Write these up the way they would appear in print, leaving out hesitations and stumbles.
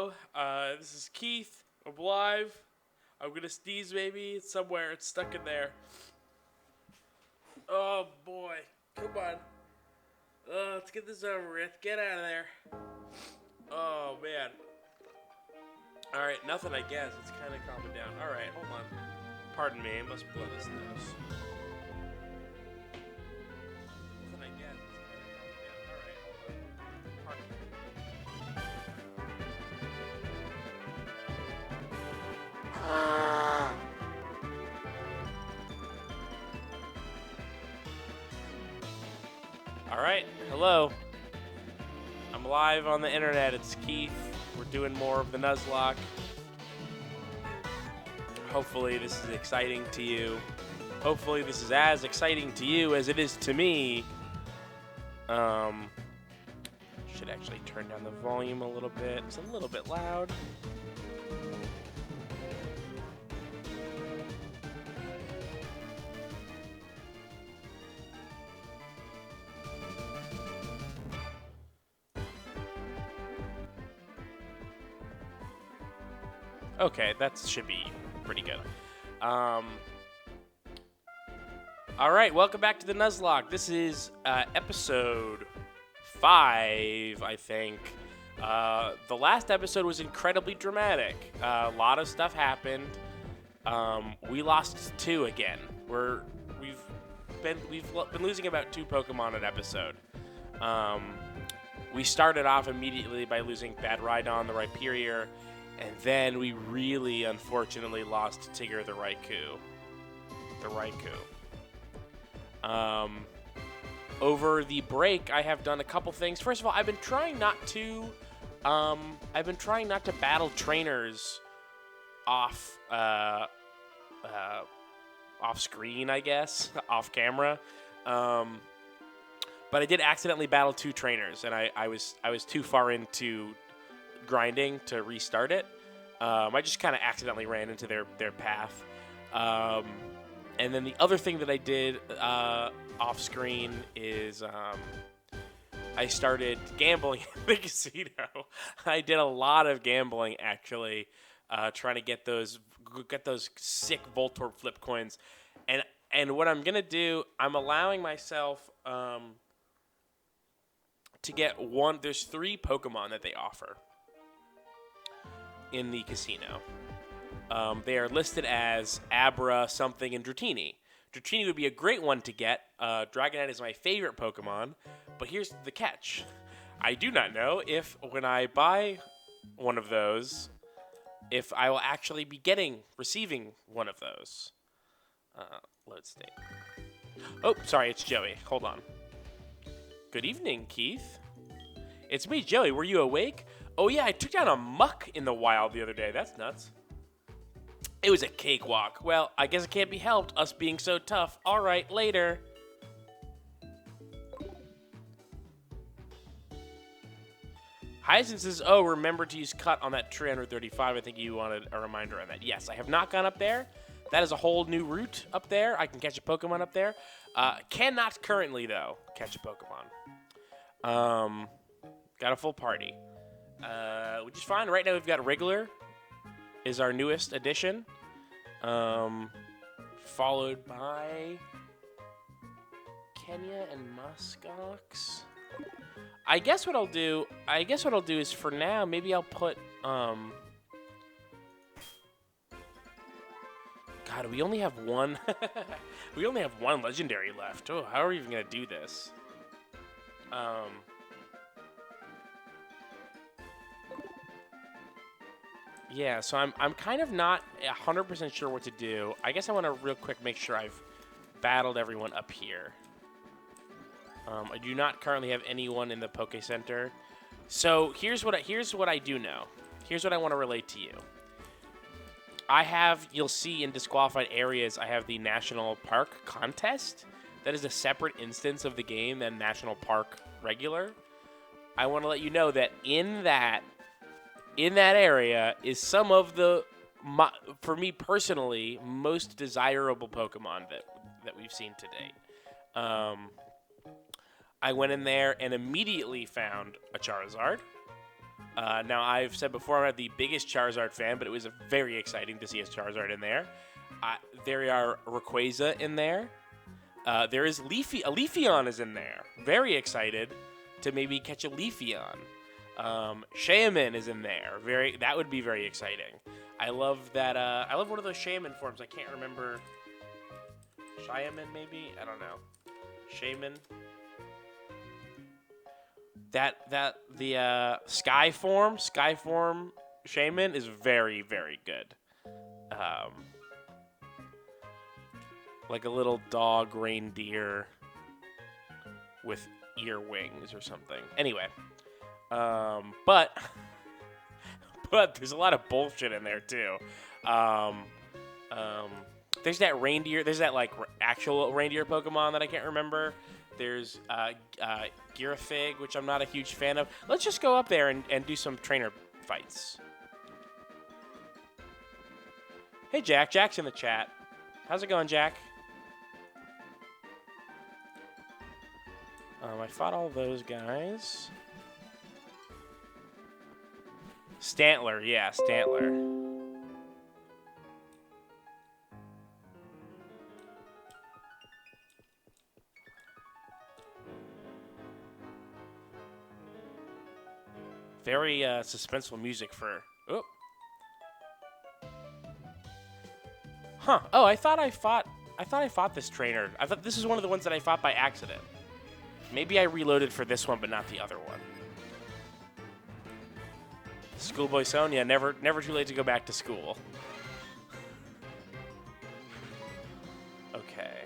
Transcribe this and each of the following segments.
hello. This is Keith. I'm live. I'm gonna sneeze, maybe. It's somewhere. It's stuck in there. Oh, boy. Come on. Let's get this over with. Get out of there. Oh, man. Alright, nothing, I guess. It's kind of calming down. Alright, hold on. Pardon me. I must blow this nose. Nothing, I guess. It's kind of calming down. Alright, hold on. Pardon me. Alright, hello. I'm live on the internet. It's Keith. We're doing more of the Nuzlocke. Hopefully this is exciting to you. Hopefully this is as exciting to you as it is to me. Should actually turn down the volume a little bit. It's a little bit loud. Okay, that should be pretty good. All right, welcome back to the Nuzlocke. This is episode 5, I think. The last episode was incredibly dramatic. A lot of stuff happened. We lost 2 again. We've been losing about 2 Pokemon an episode. We started off immediately by losing Bad Rhydon, the Rhyperior. And then we really, unfortunately, lost Tigger the Raikou. Over the break, I have done a couple things. First of all, I've been trying not to battle trainers off screen, I guess, off camera. But I did accidentally battle 2 trainers, and I was too far into grinding to restart it. I just kind of accidentally ran into their path. And then the other thing that I did off screen is I started gambling in the casino. I did a lot of gambling, actually, trying to get those sick Voltorb flip coins. And what I'm gonna do, I'm allowing myself to get one. There's 3 Pokemon that they offer in the casino. They are listed as Abra, something, and Dratini. Dratini would be a great one to get. Dragonite is my favorite Pokemon, but here's the catch. I do not know if when I buy one of those, if I will actually be receiving one of those. Load state. Oh, sorry, it's Joey. Hold on. Good evening, Keith. It's me, Joey. Were you awake? Oh, yeah, I took down a muck in the wild the other day. That's nuts. It was a cakewalk. Well, I guess it can't be helped, us being so tough. All right, later. Hyacinth says, oh, remember to use cut on that tree under 35. I think you wanted a reminder on that. Yes, I have not gone up there. That is a whole new route up there. I can catch a Pokemon up there. Cannot currently, though, catch a Pokemon. Got a full party. Which is fine. Right now we've got Regular is our newest addition. Followed by Kenya and Muskox. I guess what I'll do is for now, maybe I'll put God, we only have one we only have one legendary left. Oh, how are we even gonna do this? Yeah, so I'm kind of not 100% sure what to do. I guess I want to real quick make sure I've battled everyone up here. I do not currently have anyone in the Poke Center. So here's what I do know. Here's what I want to relate to you. You'll see in disqualified areas, I have the National Park Contest. That is a separate instance of the game than National Park Regular. I want to let you know that in that area is some of the, for me personally, most desirable Pokemon that we've seen to date. I went in there and immediately found a Charizard. Now, I've said before I'm not the biggest Charizard fan, but it was very exciting to see a Charizard in there. There are Rayquaza in there. There is a Leafeon is in there. Very excited to maybe catch a Leafeon. Shaman is in there. That would be very exciting. I love that. I love one of those Shaman forms. I can't remember. Shaman, maybe? I don't know. Shaman. The Sky form Shaman is very, very good. Like a little dog reindeer with ear wings or something. Anyway, but there's a lot of bullshit in there too. There's that reindeer. There's that like actual reindeer Pokemon that I can't remember. There's Girafig, which I'm not a huge fan of. Let's just go up there and do some trainer fights. Hey, Jack. Jack's in the chat. How's it going, Jack? I fought all those guys. Stantler, yeah, Stantler. Very suspenseful music for. Oh. Huh. Oh, I thought I fought this trainer. I thought this is one of the ones that I fought by accident. Maybe I reloaded for this one, but not the other one. Schoolboy Sonia, never too late to go back to school. Okay.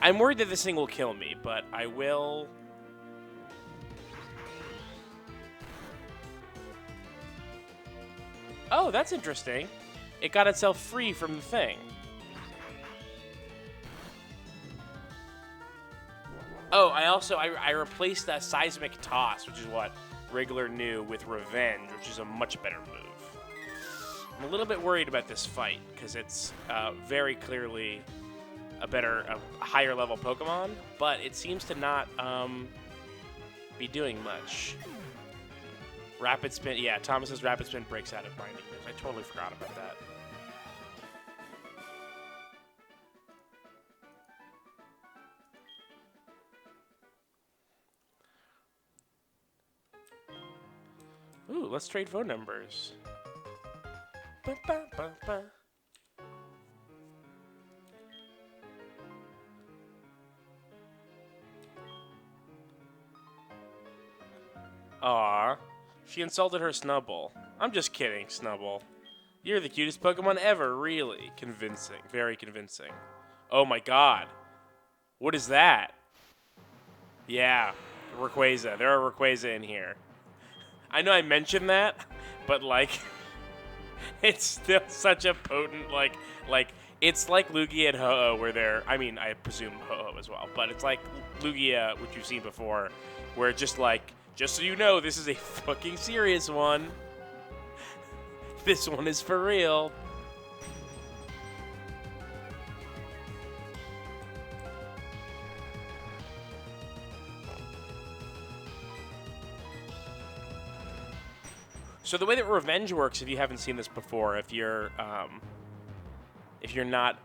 I'm worried that this thing will kill me, but I will. Oh, that's interesting. It got itself free from the thing. Oh, I replaced that Seismic Toss, which is what Wriggler knew, with Revenge, which is a much better move. I'm a little bit worried about this fight, because it's very clearly a higher level Pokemon, but it seems to not be doing much. Rapid Spin, yeah, Thomas's Rapid Spin breaks out of Binding Moves. I totally forgot about that. Ooh, let's trade phone numbers. Ba, ba, ba, ba. Aw, she insulted her Snubbull. I'm just kidding, Snubbull. You're the cutest Pokemon ever, really. Convincing, very convincing. Oh my god. What is that? Yeah, Rayquaza. There are Rayquaza in here. I know I mentioned that, but like, it's still such a potent, like, it's like Lugia and Ho-Oh where they're, I mean, I presume Ho-Oh as well, but it's like Lugia, which you've seen before, where it's just like, just so you know, this is a fucking serious one. This one is for real. So the way that Revenge works, if you haven't seen this before, if you're not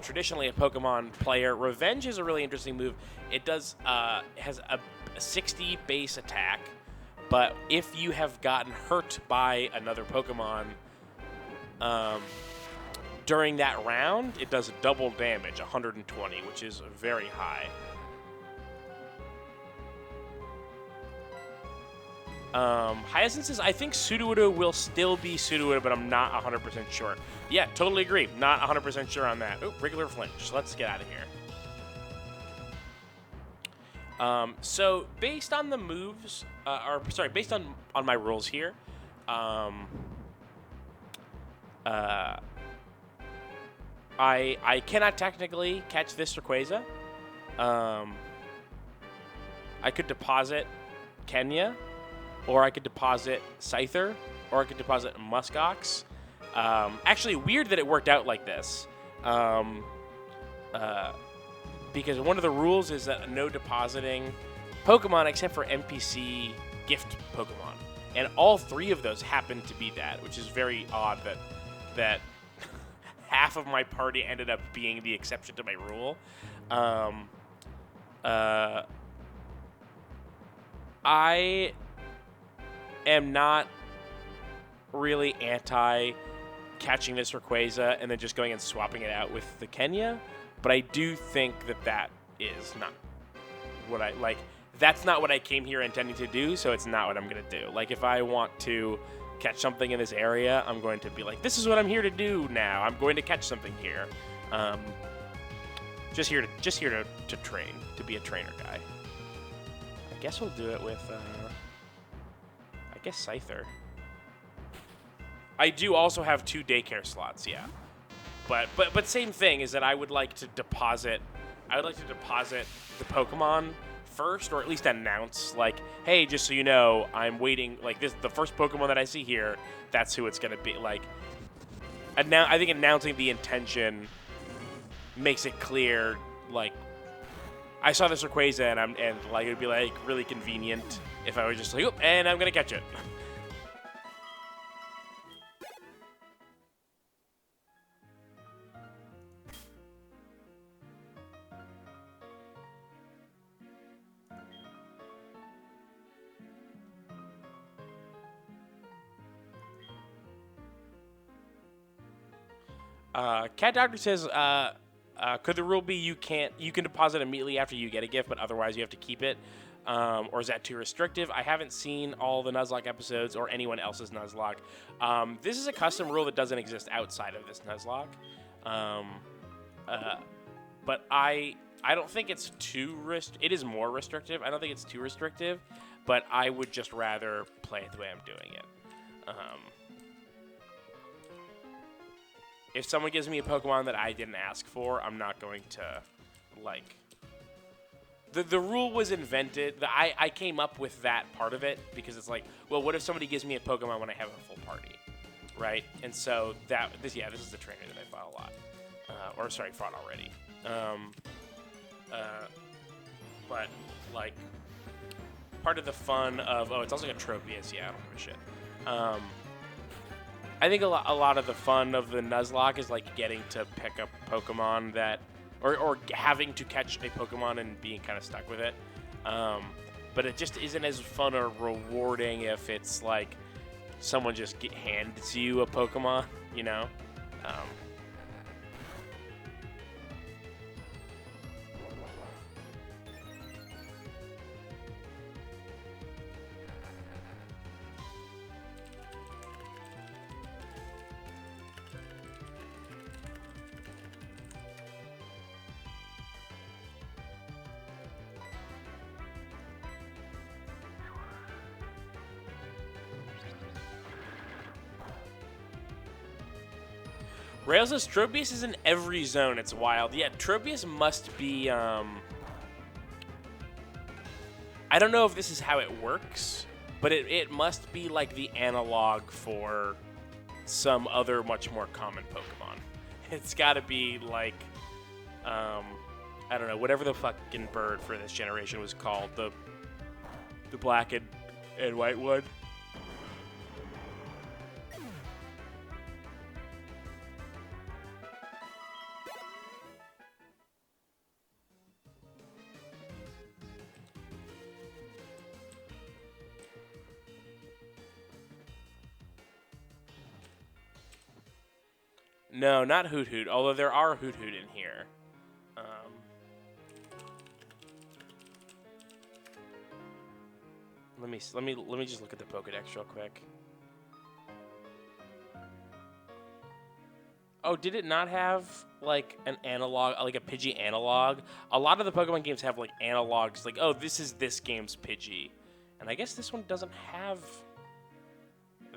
traditionally a Pokemon player, Revenge is a really interesting move. It does has a 60 base attack, but if you have gotten hurt by another Pokemon during that round, it does double damage, 120, which is very high. Hyacinth says, I think Sudowoodo will still be Sudowoodo, but I'm not 100% sure. Yeah, totally agree. Not 100% sure on that. Oh, regular flinch. Let's get out of here. So based on the moves, based on my rules here, I cannot technically catch this Rayquaza. I could deposit Kenya, or I could deposit Scyther, or I could deposit Muskox. Actually, weird that it worked out like this. Because one of the rules is that no depositing Pokemon except for NPC gift Pokemon. And all 3 of those happen to be that, which is very odd that half of my party ended up being the exception to my rule. I am not really anti catching this Rayquaza and then just going and swapping it out with the Kenya, but I do think that is not what I like. That's not what I came here intending to do, so it's not what I'm gonna do. Like, if I want to catch something in this area, I'm going to be like, this is what I'm here to do now. I'm going to catch something here. Just here to train, to be a trainer guy. I guess we'll do it with, I guess Scyther. I do also have 2 daycare slots, yeah. But same thing is that I would like to deposit the Pokemon first, or at least announce, like, hey, just so you know, I'm waiting, like, this, the first Pokemon that I see here, that's who it's gonna be, like, I think announcing the intention makes it clear, like, I saw this Rayquaza, and like, it'd be, like, really convenient if I was just like, oh, and I'm gonna catch it. Cat Doctor says, could the rule be you can deposit immediately after you get a gift, but otherwise you have to keep it? Or is that too restrictive? I haven't seen all the Nuzlocke episodes or anyone else's Nuzlocke. This is a custom rule that doesn't exist outside of this Nuzlocke. But I don't think it's too it is more restrictive. I don't think it's too restrictive, but I would just rather play it the way I'm doing it. If someone gives me a Pokemon that I didn't ask for, I'm not going to, like... The rule was invented. I came up with that part of it because it's like, well, what if somebody gives me a Pokemon when I have a full party, right? And so this is the trainer that I fought a lot. Fought already. But, like, part of the fun of... Oh, it's also got Tropius. Yeah, I don't give a shit. I think a lot of the fun of the Nuzlocke is, like, getting to pick up Pokemon that... Or having to catch a Pokemon and being kind of stuck with it. But it just isn't as fun or rewarding if it's, like, someone just hands you a Pokemon, you know? Rails says Tropius is in every zone. It's wild. Yeah, Tropius must be, I don't know if this is how it works, but it must be like the analog for some other much more common Pokemon. It's got to be like, I don't know, whatever the fucking bird for this generation was called, the black and white one. No, not Hoot Hoot, although there are Hoot Hoot in here. Let me just look at the Pokédex real quick. Oh, did it not have like an analog, like a Pidgey analog? A lot of the Pokemon games have like analogs, like, oh, this is this game's Pidgey. And I guess this one doesn't have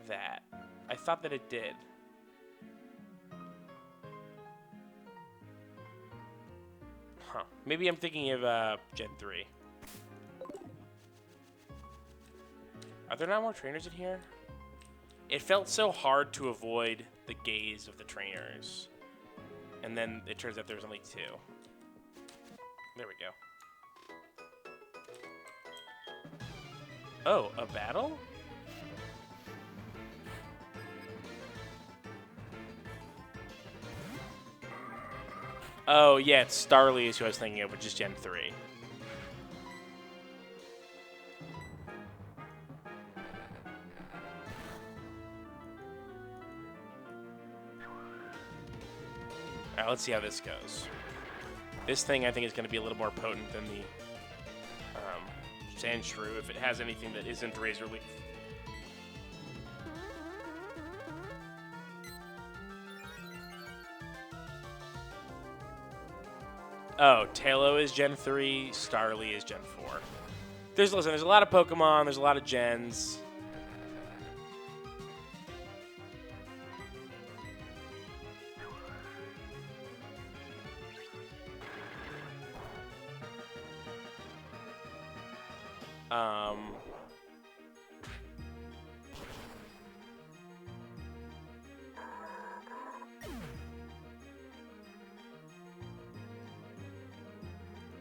that. I thought that it did. Huh. Maybe I'm thinking of Gen 3. Are there not more trainers in here? It felt so hard to avoid the gaze of the trainers. And then it turns out there's only 2. There we go. Oh, a battle? Oh, yeah, it's Starly is who I was thinking of, which is Gen 3. Alright, let's see how this goes. This thing, I think, is going to be a little more potent than the Sand Shrew, if it has anything that isn't Razor Leaf. Oh, Tailo is Gen 3, Starly is Gen 4. There's a lot of Pokemon, there's a lot of gens.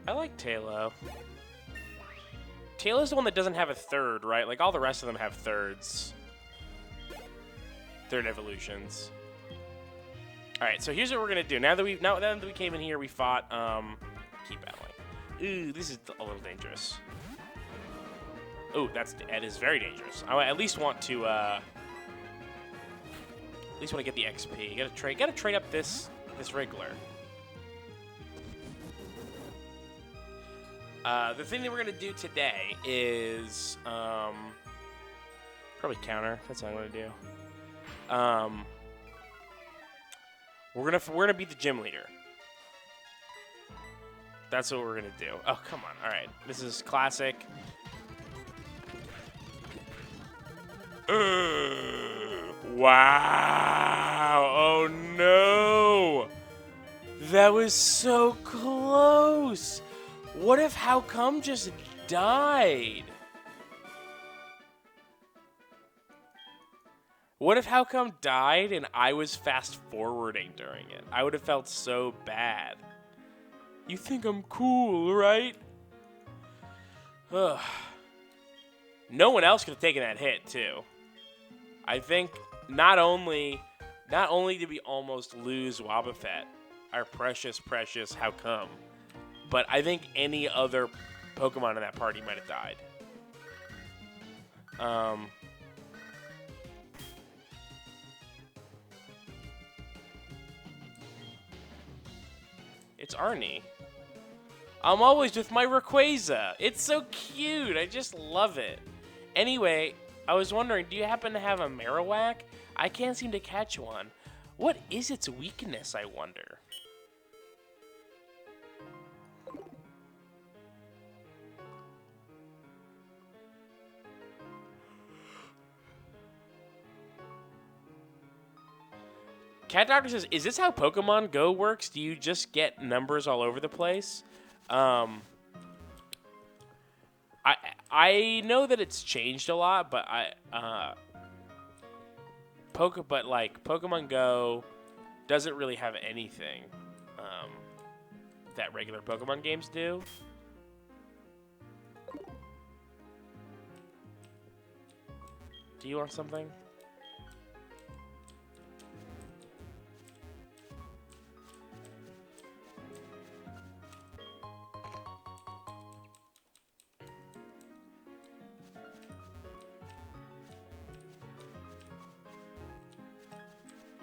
I like Tailo. Tailo's the one that doesn't have a third, right? Like, all the rest of them have thirds. Third evolutions. Alright, so here's what we're gonna do. Now that we came in here, we fought, keep battling. Ooh, this is a little dangerous. Ooh, that is very dangerous. I at least want to, get the XP. Gotta trade up this Wriggler. The thing that we're gonna do today is probably counter. That's what I'm gonna do. We're gonna beat the gym leader. That's what we're gonna do. Oh, come on! All right, this is classic. Wow! Oh no! That was so close. What if How Come just died? What if How Come died and I was fast forwarding during it? I would have felt so bad. You think I'm cool, right? Ugh. No one else could have taken that hit, too. I think not only did we almost lose Wobbuffet, our precious How Come, but I think any other Pokemon in that party might have died. It's Arnie. I'm always with my Rayquaza. It's so cute. I just love it. Anyway, I was wondering, do you happen to have a Marowak? I can't seem to catch one. What is its weakness, I wonder? Cat Doctor says, is this how Pokemon Go works? Do you just get numbers all over the place? I know that it's changed a lot, but Pokemon Go doesn't really have anything that regular Pokemon games do. Do you want something?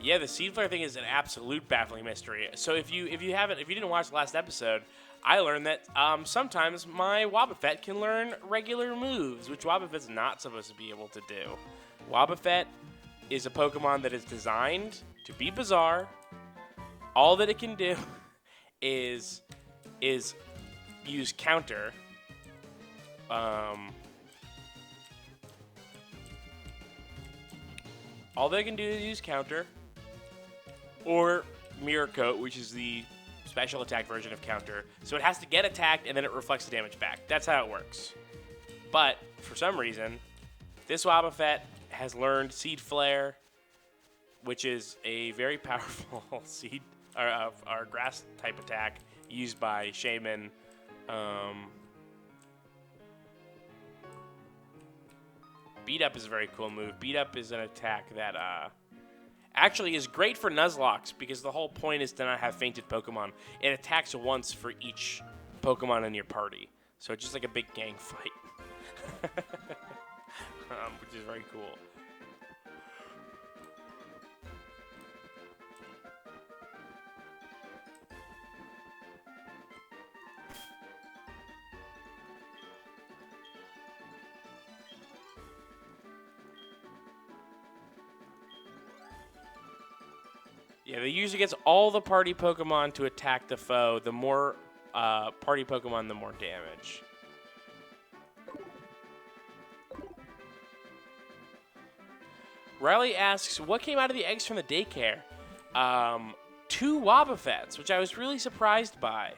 Yeah, the Seed Flare thing is an absolute baffling mystery. So if you didn't watch the last episode, I learned that sometimes my Wobbuffet can learn regular moves, which Wobbuffet's not supposed to be able to do. Wobbuffet is a Pokemon that is designed to be bizarre. All that it can do is use counter. All they can do is use counter. Or Mirror Coat, which is the special attack version of counter. So it has to get attacked, and then it reflects the damage back. That's how it works. But, for some reason, this Wobbuffet has learned Seed Flare, which is a very powerful our grass-type attack used by Shaman. Beat Up is a very cool move. Beat Up is an attack that actually is great for Nuzlocks because the whole point is to not have fainted Pokemon. It attacks once for each Pokemon in your party. So it's just like a big gang fight. Which is very cool. Yeah, the user gets all the party Pokemon to attack the foe. The more party Pokemon, the more damage. Riley asks, what came out of the eggs from the daycare? 2 Wobbuffets, which I was really surprised by.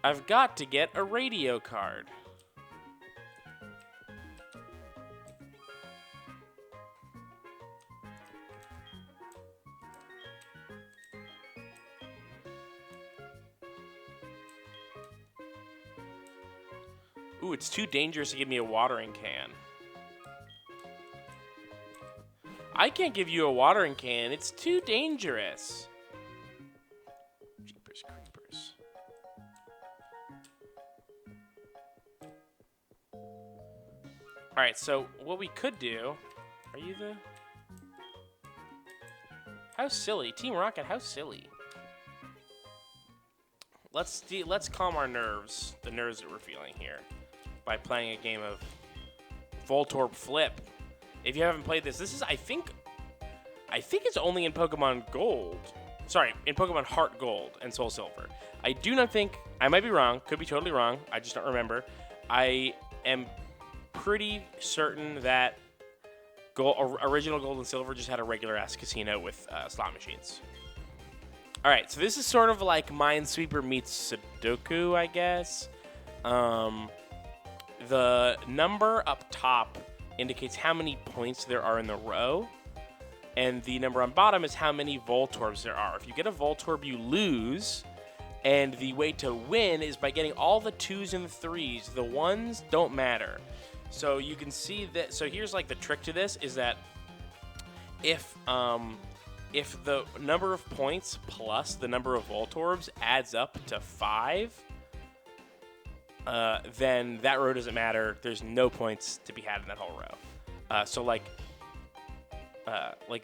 I've got to get a radio card. Ooh, it's too dangerous to give me a watering can. I can't give you a watering can. It's too dangerous. Jeepers creepers. All right, so what we could do... Are you the... How silly. Team Rocket, how silly. Let's calm our nerves, the nerves that we're feeling here, by playing a game of Voltorb Flip. If you haven't played this is, I think it's only in Pokemon Gold. Sorry, in Pokemon Heart Gold and Soul Silver. I do not think, I might be wrong, could be totally wrong, I just don't remember. I am pretty certain that original Gold and Silver just had a regular-ass casino with slot machines. All right, so this is sort of like Minesweeper meets Sudoku, I guess. The number up top indicates how many points there are in the row, and the number on bottom is how many Voltorbs there are. If you get a Voltorb, you lose, and the way to win is by getting all the 2s and the 3s. The 1s don't matter. So you can see that. So here's like the trick to this is that if the number of points plus the number of Voltorbs adds up to 5, then that row doesn't matter. There's no points to be had in that whole row. So like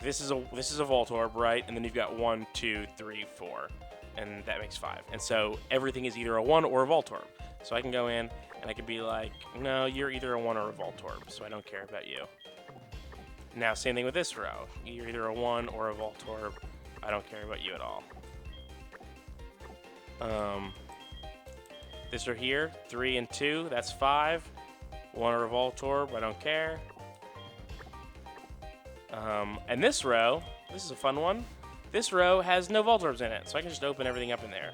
this is a Voltorb, right? And then you've got 1, 2, 3, 4, and that makes 5. And so everything is either a 1 or a Voltorb. So I can go in and I can be like, no, you're either a 1 or a Voltorb, so I don't care about you. Now, same thing with this row. You're either a 1 or a Voltorb. I don't care about you at all. This row here, 3 and 2, that's 5. 1 or a Voltorb, I don't care. And this row, this is a fun one. This row has no Voltorbs in it, so I can just open everything up in there.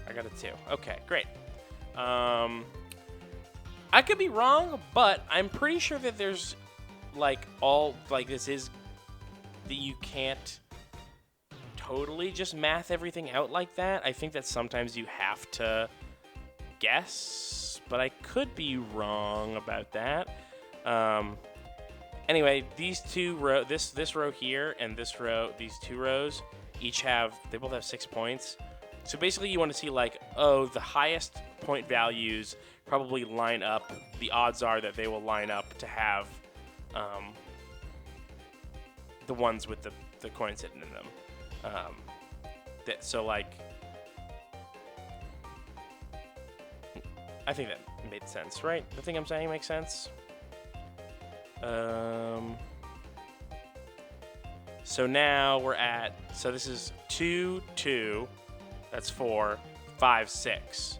I got a 2. Okay, great. I could be wrong, but I'm pretty sure that there's this is that you can't totally just math everything out like that. I think that sometimes you have to guess, but I could be wrong about that. Anyway, these this row here and this row, these 2 rows, they both have 6 points. So basically you want to see like, oh, the highest point values probably line up. The odds are that they will line up to have the ones with the coins hidden in them. So like, I think that made sense, right? The thing I'm saying makes sense. So now we're at, so this is 2, 2. That's 4, 5, 6.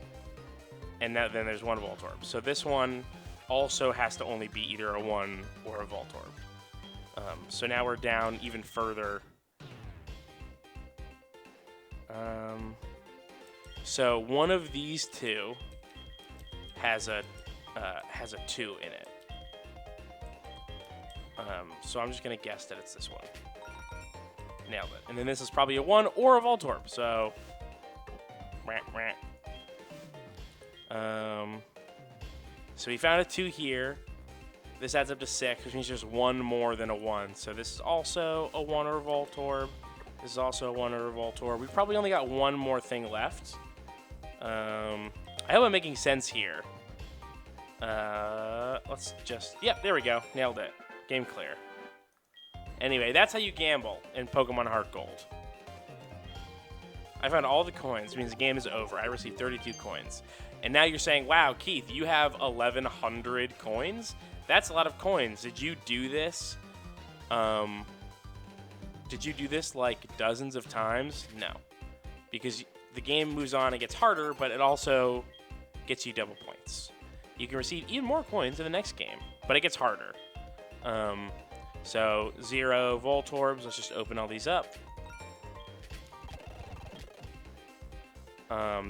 And now, then there's 1 Voltorb. So this one also has to only be either a 1 or a Voltorb. So now we're down even further. So one of these 2 has a 2 in it. So I'm just gonna guess that it's this one. Nailed it. And then this is probably a 1 or a Voltorb, so... So we found a 2 here. This adds up to 6, which means there's 1 more than a 1. So this is also a 1 or a Voltorb. This is also a 1 or a Voltorb. We probably only got 1 more thing left. I hope I'm making sense here. Let's just... Yep, there we go. Nailed it. Game clear. Anyway, that's how you gamble in Pokemon HeartGold. I found all the coins. It means the game is over. I received 32 coins. And now you're saying, wow, Keith, you have 1,100 coins? That's a lot of coins. Did you do this? Did you do this like dozens of times? No. Because the game moves on and gets harder, but it also gets you double points. You can receive even more coins in the next game, but it gets harder. So 0 Voltorbs. Let's just open all these up.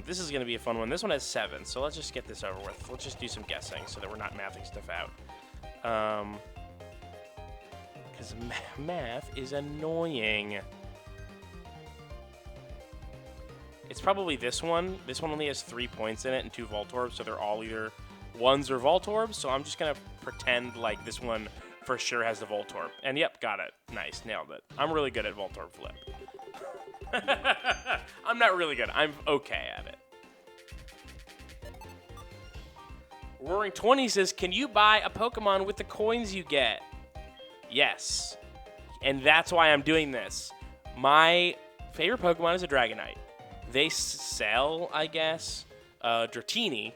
This is going to be a fun one. This one has 7, so let's just get this over with. Let's just do some guessing so that we're not mathing stuff out. Because math is annoying. It's probably this one. This one only has 3 points in it and 2 Voltorbs, so they're all either 1s or Voltorbs. So I'm just going to pretend like this one for sure has the Voltorb. And yep, got it. Nice, nailed it. I'm really good at Voltorb flip. I'm not really good. I'm okay at it. Roaring 20 says, can you buy a Pokemon with the coins you get? Yes. And that's why I'm doing this. My favorite Pokemon is a Dragonite. They sell, I guess, Dratini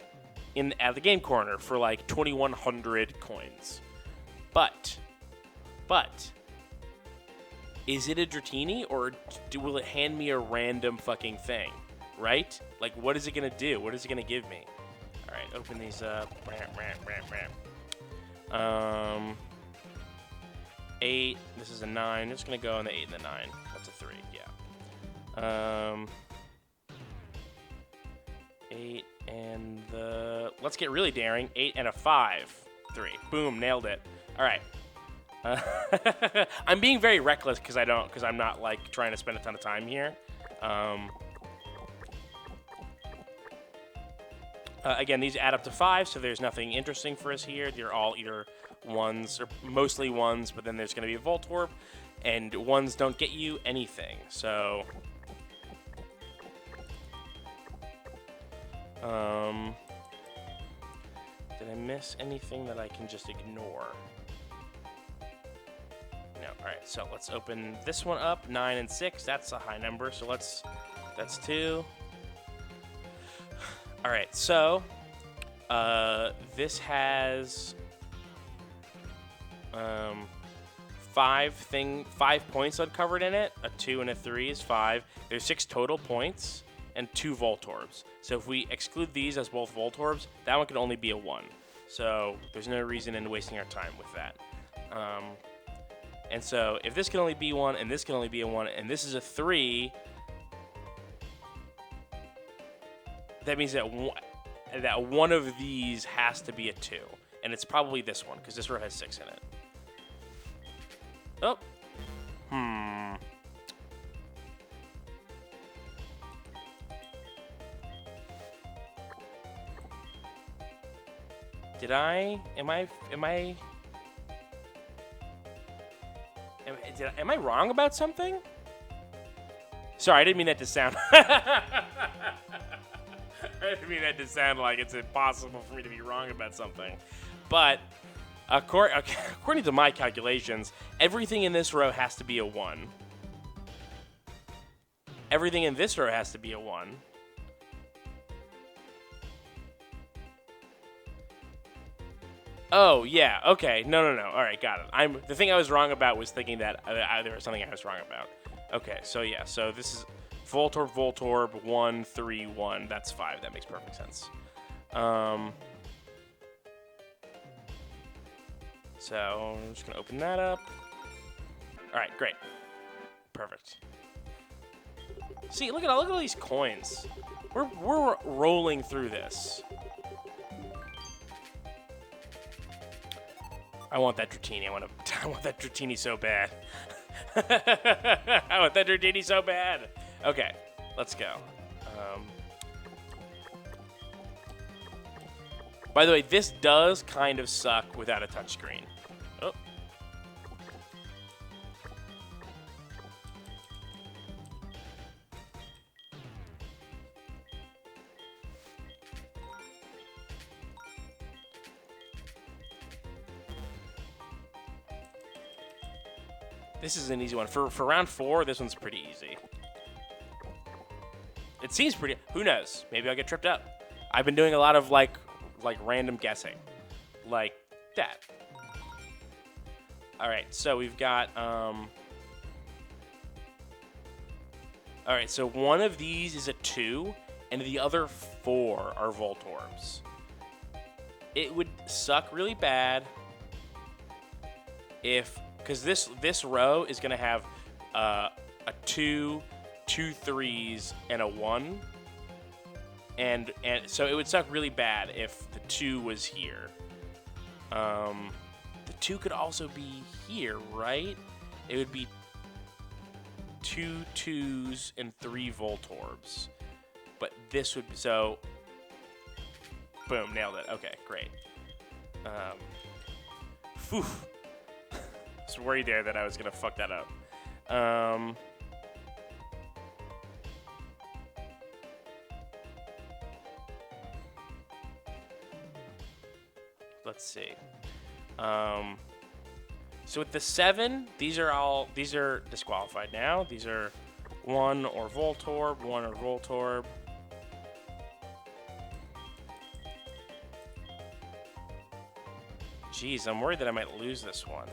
at the game corner for like 2,100 coins. But, is it a Dratini, or will it hand me a random fucking thing, right? Like, what is it going to do? What is it going to give me? All right, open these up. 8. This is a 9. I'm just going to go on the 8 and the 9. That's a 3, yeah. 8 and the... Let's get really daring. 8 and a 5. 3. Boom, nailed it. All right. I'm being very reckless because I'm not like trying to spend a ton of time here. Again, these add up to 5, so there's nothing interesting for us here. They're all either 1s or mostly 1s, but then there's going to be a Voltorb, and 1s don't get you anything. So, did I miss anything that I can just ignore? No. All right, so let's open this one up. 9 and 6. That's a high number, so that's 2. All right, so this has 5 points uncovered in it. A 2 and a 3 is 5. There's 6 total points and 2 Voltorbs. So if we exclude these as both Voltorbs, that one can only be a 1. So there's no reason in wasting our time with that. And so if this can only be 1 and this can only be a 1 and this is a 3, that means that one of these has to be a 2. And it's probably this one, because this row has 6 in it. Oh. Am I wrong about something? Sorry, I didn't mean that to sound... I didn't mean that to sound like it's impossible for me to be wrong about something. But according to my calculations, everything in this row has to be a 1. Everything in this row has to be a 1. Oh, yeah. Okay. No. All right, got it. The thing I was wrong about was thinking that there was something I was wrong about. Okay, so yeah. So this is Voltorb, 1, 3, 1. That's 5. That makes perfect sense. So I'm just going to open that up. All right, great. Perfect. See, look at all these coins. We're rolling through this. I want that Dratini. I want that Dratini so bad. I want that Dratini so bad. Okay, let's go. By the way, this does kind of suck without a touchscreen. Oh. This is an easy one. For round 4, this one's pretty easy. It seems pretty... Who knows? Maybe I'll get tripped up. I've been doing a lot of, like random guessing. Like that. Alright, so we've got... Alright, so one of these is a 2, and the other 4 are Voltorbs. It would suck really bad if... Because this row is going to have a 2, 2 3s, and a 1. And so it would suck really bad if the 2 was here. The 2 could also be here, right? It would be 2 2s and 3 Voltorbs. But this would be... So... Boom, nailed it. Okay, great. Phew. I was worried there that I was going to fuck that up. Let's see. So with the 7, these are disqualified now. These are 1 or Voltorb, 1 or Voltorb. Jeez, I'm worried that I might lose this one.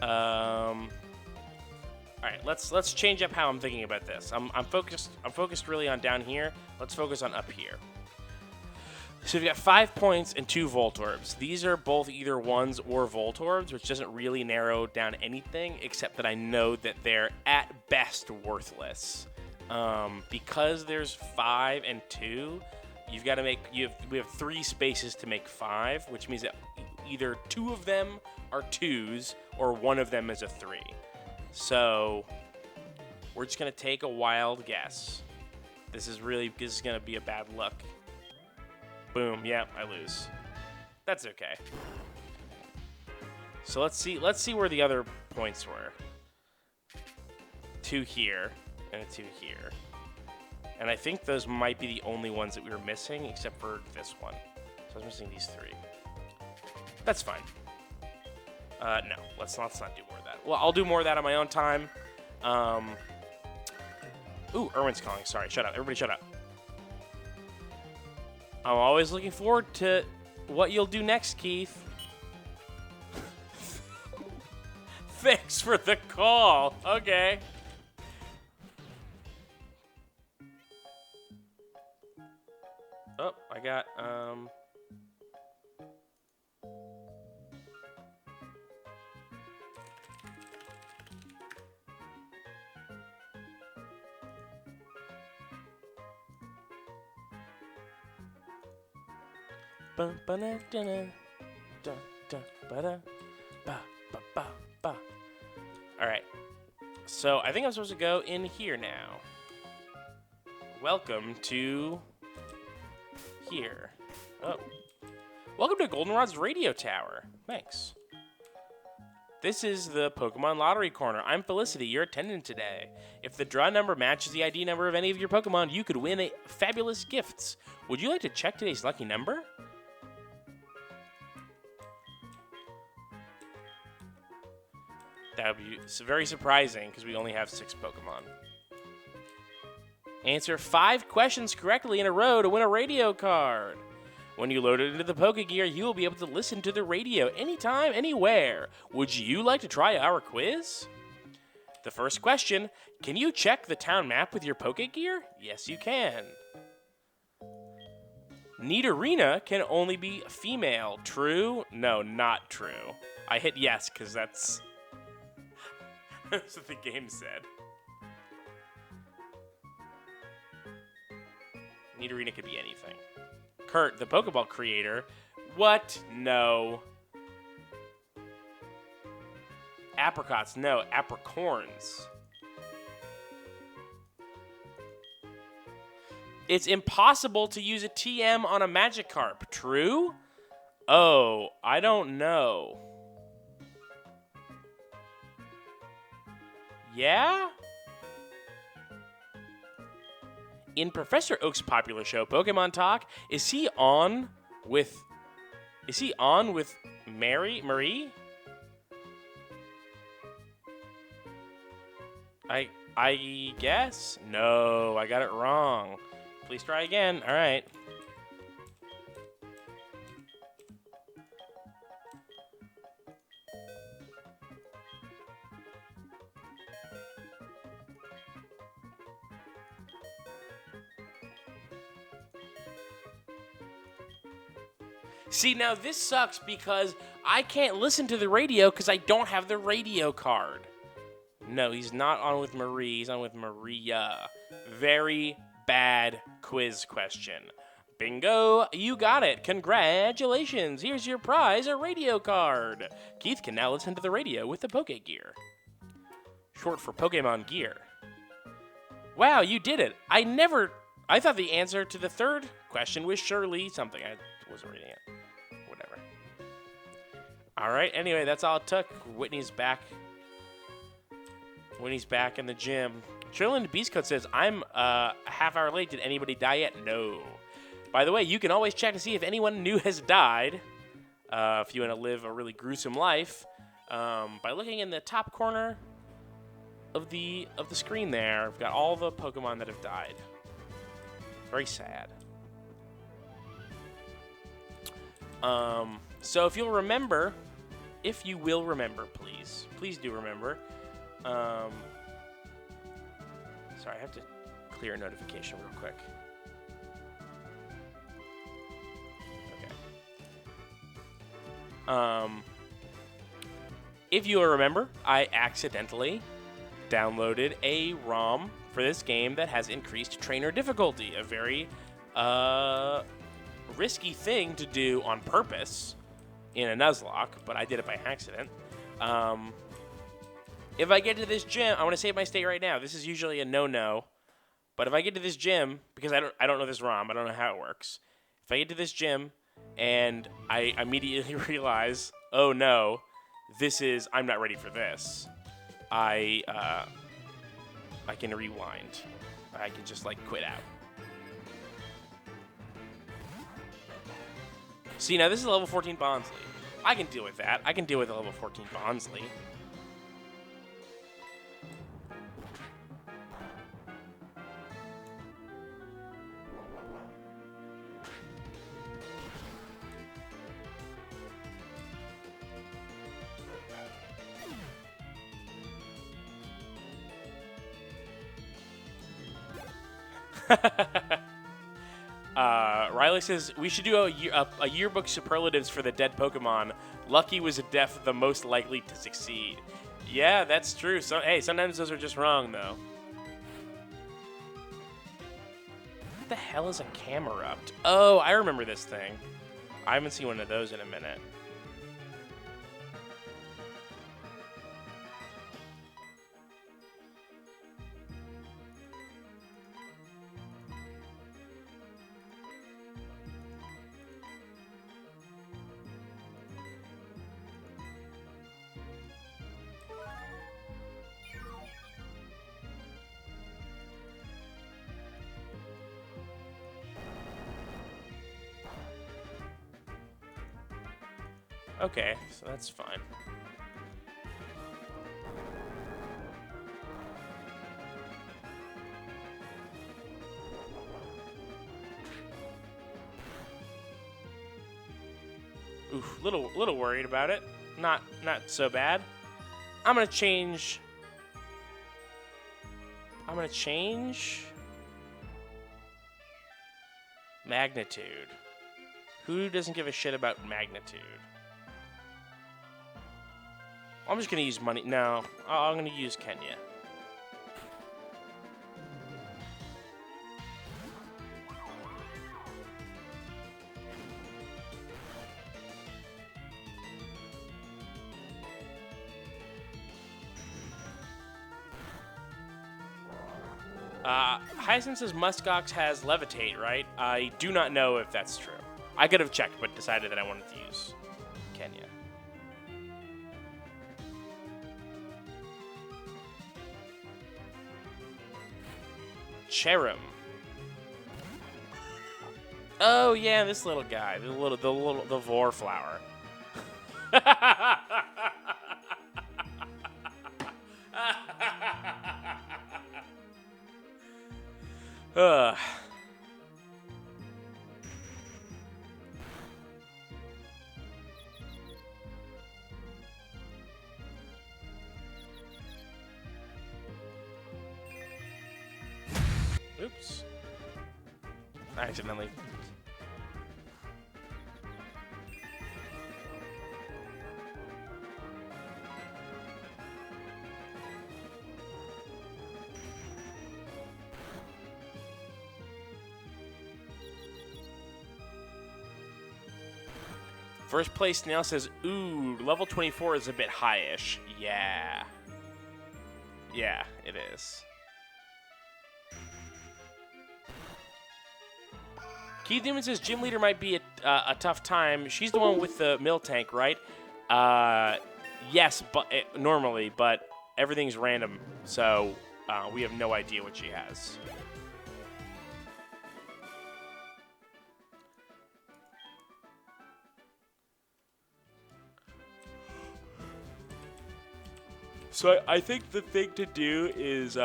All right, let's change up how I'm thinking about this. I'm focused really on down here. Let's focus on up here. So we've got 5 points and 2 Voltorbs. These are both either 1s or Voltorbs, which doesn't really narrow down anything, except that I know that they're at best worthless. Because there's 5 and 2, you've got to make we have 3 spaces to make 5, which means that either 2 of them are 2s or 1 of them is a 3. So we're just gonna take a wild guess. This is gonna be a bad luck. Boom. Yeah, I lose. That's okay. So let's see where the other points were. 2 here and a 2 here. And I think those might be the only ones that we were missing, except for this one. So I was missing these 3. That's fine. No, let's not do more of that. Well, I'll do more of that on my own time. Ooh, Erwin's calling. Sorry, shut up. Everybody shut up. I'm always looking forward to what you'll do next, Keith. Thanks for the call. Okay. Oh, I got, Alright, so I think I'm supposed to go in here now. Welcome to here. Oh. Welcome to Goldenrod's radio tower. Thanks. This is the Pokemon Lottery Corner. I'm Felicity, your attendant today. If the draw number matches the ID number of any of your Pokemon, you could win fabulous gifts. Would you like to check today's lucky number? That would be very surprising because we only have 6 Pokemon. Answer 5 questions correctly in a row to win a radio card. When you load it into the Pokegear, you will be able to listen to the radio anytime, anywhere. Would you like to try our quiz? The first question, can you check the town map with your Pokegear? Yes, you can. Nidorina can only be female. True? No, not true. I hit yes because that's... that's what the game said. Nidorina could be anything. Kurt, the Pokeball creator. What? No. Apricots. No. Apricorns. It's impossible to use a TM on a Magikarp. True? Oh, I don't know. Yeah? In Professor Oak's popular show, Pokemon Talk, is he on with Marie? I guess? No, I got it wrong. Please try again. All right. See, now this sucks because I can't listen to the radio because I don't have the radio card. No, he's not on with Marie. He's on with Maria. Very bad quiz question. Bingo, you got it. Congratulations. Here's your prize, a radio card. Keith can now listen to the radio with the Poke Gear. Short for Pokemon Gear. Wow, you did it. I thought the answer to the third question was surely something. I wasn't reading it. Whatever. All right, anyway, that's all it took. Whitney's back. Whitney's back in the gym. Trillian Beastcoat says, I'm a half hour late. Did anybody die yet? No. By the way, you can always check to see if anyone new has died. If you want to live a really gruesome life, by looking in the top corner of the screen there. I've got all the Pokemon that have died. Very sad. So if you will remember, please do remember. Sorry, I have to clear a notification real quick. Okay. If you will remember, I accidentally downloaded a ROM for this game that has increased trainer difficulty, a very risky thing to do on purpose in a Nuzlocke, but I did it by accident. If I get to this gym, I want to save my state right now. This is usually a no-no, but if I get to this gym, because I don't know this ROM, I don't know how it works. If I get to this gym and I immediately realize, oh no, I'm not ready for this. I can rewind. I can just quit out. See, now this is a level 14 Bonsly. I can deal with that. I can deal with a level 14 Bonsly. Riley says, we should do a yearbook superlatives for the dead Pokemon. Lucky was a death the most likely to succeed. Yeah, that's true. So, hey, sometimes those are just wrong, though. What the hell is a Camerupt? Oh, I remember this thing. I haven't seen one of those in a minute. Okay, so that's fine. Oof, little worried about it. Not so bad. I'm gonna change Magnitude. Who doesn't give a shit about Magnitude? I'm just going to use money. No, I'm going to use Kenya. Hyacinth says Muskox has Levitate, right? I do not know if that's true. I could have checked, but decided that I wanted to use Kenya. Cherim. Oh yeah, this little guy, the Vor flower. Ugh. Oops. I accidentally. First place Snail says, ooh, level 24 is a bit high-ish. Yeah. Yeah, it is. Keith Newman says gym leader might be a tough time. She's the one with the mill tank, right? Yes, but normally, but everything's random, so we have no idea what she has. So I think the thing to do is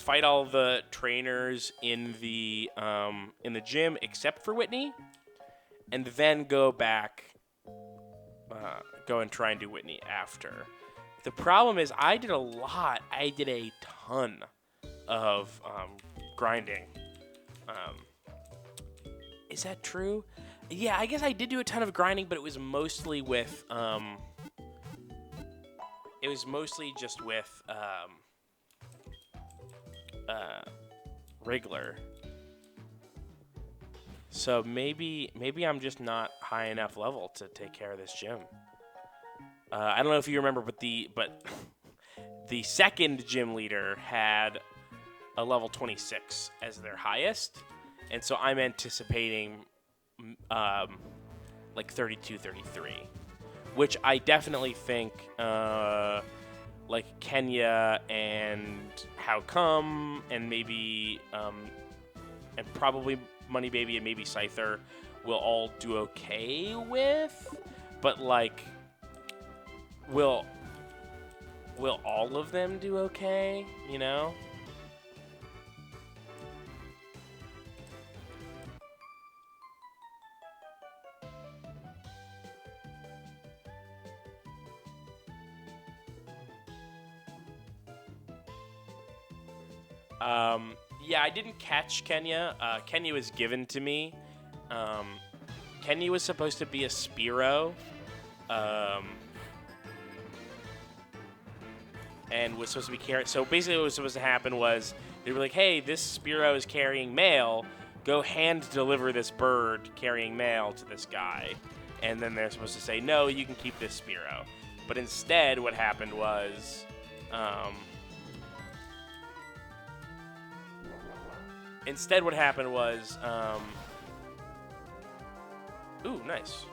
fight all the trainers in the gym except for Whitney, and then go back, go and try and do Whitney after. The problem is I did a lot. I did a ton of grinding. Is that true? Yeah, I guess I did do a ton of grinding, but it was mostly with it was mostly just with Wriggler. So maybe I'm just not high enough level to take care of this gym. I don't know if you remember, but the second gym leader had a level 26 as their highest, and so I'm anticipating like 32, 33, which I definitely think like Kenya and How Come and maybe and probably Money Baby and maybe Scyther will all do okay with, but like will all of them do okay, you know? Yeah, I didn't catch Kenya. Kenya was given to me. Kenya was supposed to be a Spearow. And was supposed to be carrying. So basically, what was supposed to happen was they were like, "Hey, this Spearow is carrying mail. Go hand deliver this bird carrying mail to this guy." And then they're supposed to say, "No, you can keep this Spearow." But instead, what happened was, ooh, nice.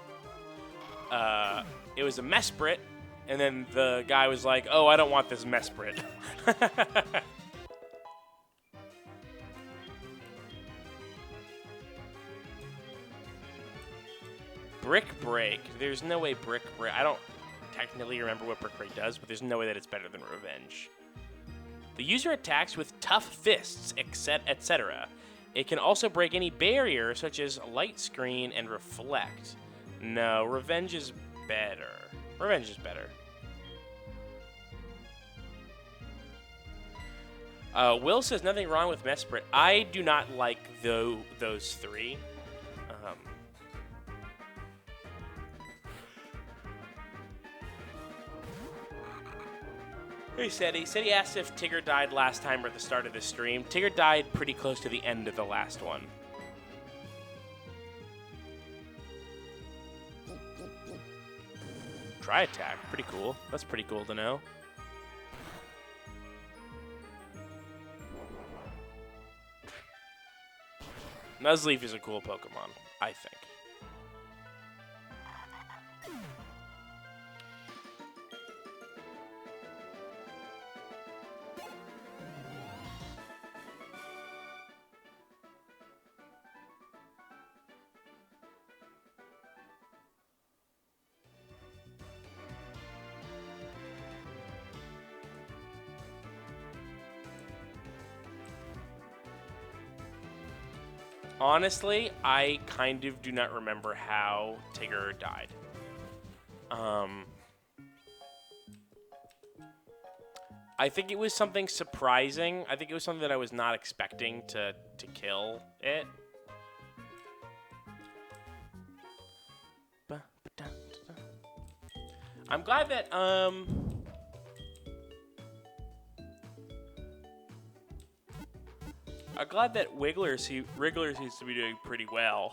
It was a Mesprit. And then the guy was like, "Oh, I don't want this Mesprit." Brick Break. There's no way Brick Break. I don't technically remember what Brick Break does, but there's no way that it's better than Revenge. The user attacks with tough fists, etc. It can also break any barrier, such as light screen and reflect. No, Revenge is better. Revenge is better. Will says nothing wrong with Mesprit. I do not like those three. Hey, Seti. Seti asked if Tigger died last time or at the start of the stream. Tigger died pretty close to the end of the last one. Try attack. Pretty cool. That's pretty cool to know. Nuzleaf is a cool Pokemon, I think. Honestly, I kind of do not remember how Tigger died. I think it was something surprising. I think it was something that I was not expecting to kill it. I'm glad that Wriggler seems to be doing pretty well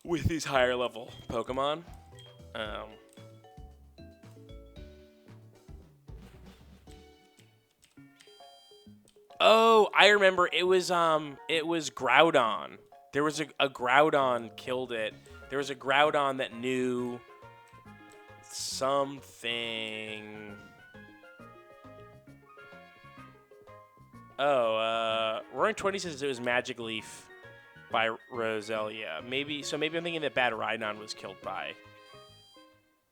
with these higher level Pokemon. Oh, I remember. It was Groudon. There was a Groudon killed it. There was a Groudon that knew something. Oh, Roaring 20 says it was Magic Leaf by Roselia. Maybe I'm thinking that Bad Rhydon was killed by.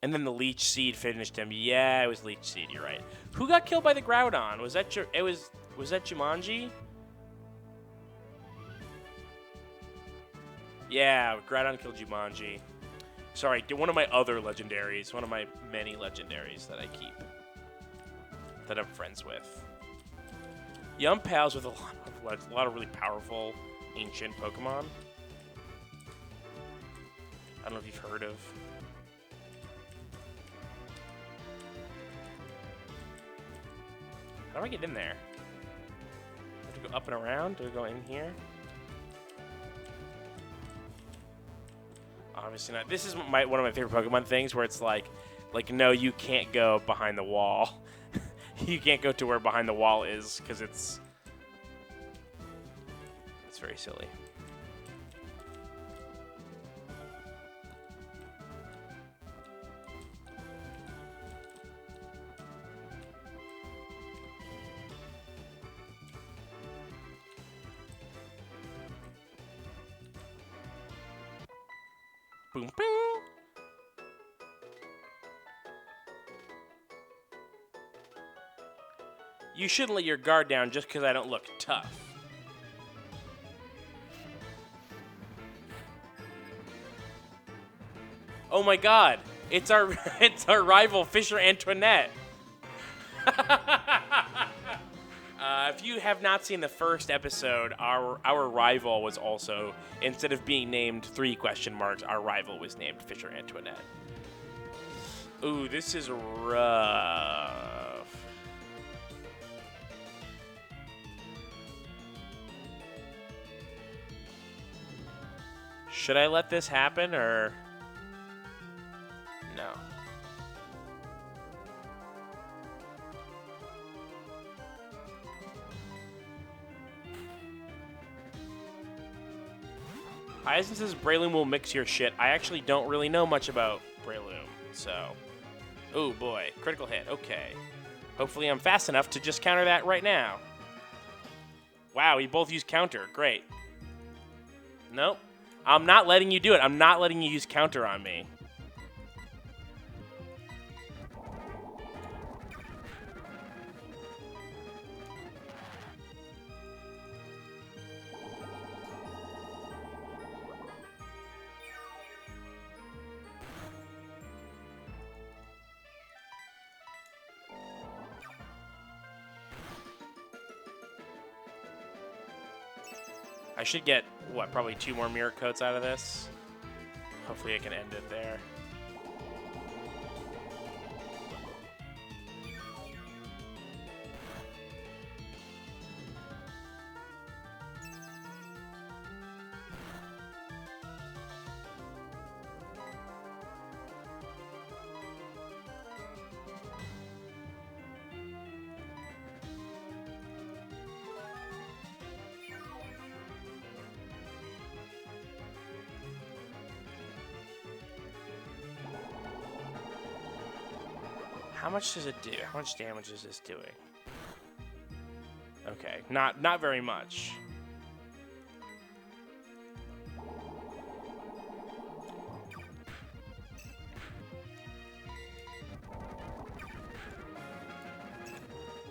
And then the Leech Seed finished him. Yeah, it was Leech Seed, you're right. Who got killed by the Groudon? Was that Jumanji? Yeah, Groudon killed Jumanji. Sorry, one of my other legendaries. One of my many legendaries that I keep. That I'm friends with. Yeah, I'm pals with a lot of really powerful ancient Pokemon. I don't know if you've heard of. How do I get in there? I have to go up and around? Do I go in here? Obviously not. This is one of my favorite Pokemon things where it's like no, you can't go behind the wall. You can't go to where behind the wall is because it's very silly. Boom, boom. You shouldn't let your guard down just because I don't look tough. Oh my God! It's our rival Fisher Antoinette. If you have not seen the first episode, our rival was also, instead of being named 3 question marks, our rival was named Fisher Antoinette. Ooh, this is rough. Should I let this happen, or no? Hyacinth says Breloom will mix your shit. I actually don't really know much about Breloom, so. Oh boy, critical hit. Okay. Hopefully I'm fast enough to just counter that right now. Wow, we both use counter. Great. Nope. I'm not letting you do it. I'm not letting you use counter on me. I should get, what, probably 2 more mirror coats out of this. Hopefully I can end it there. How much does it do? How much damage is this doing? Okay, not very much.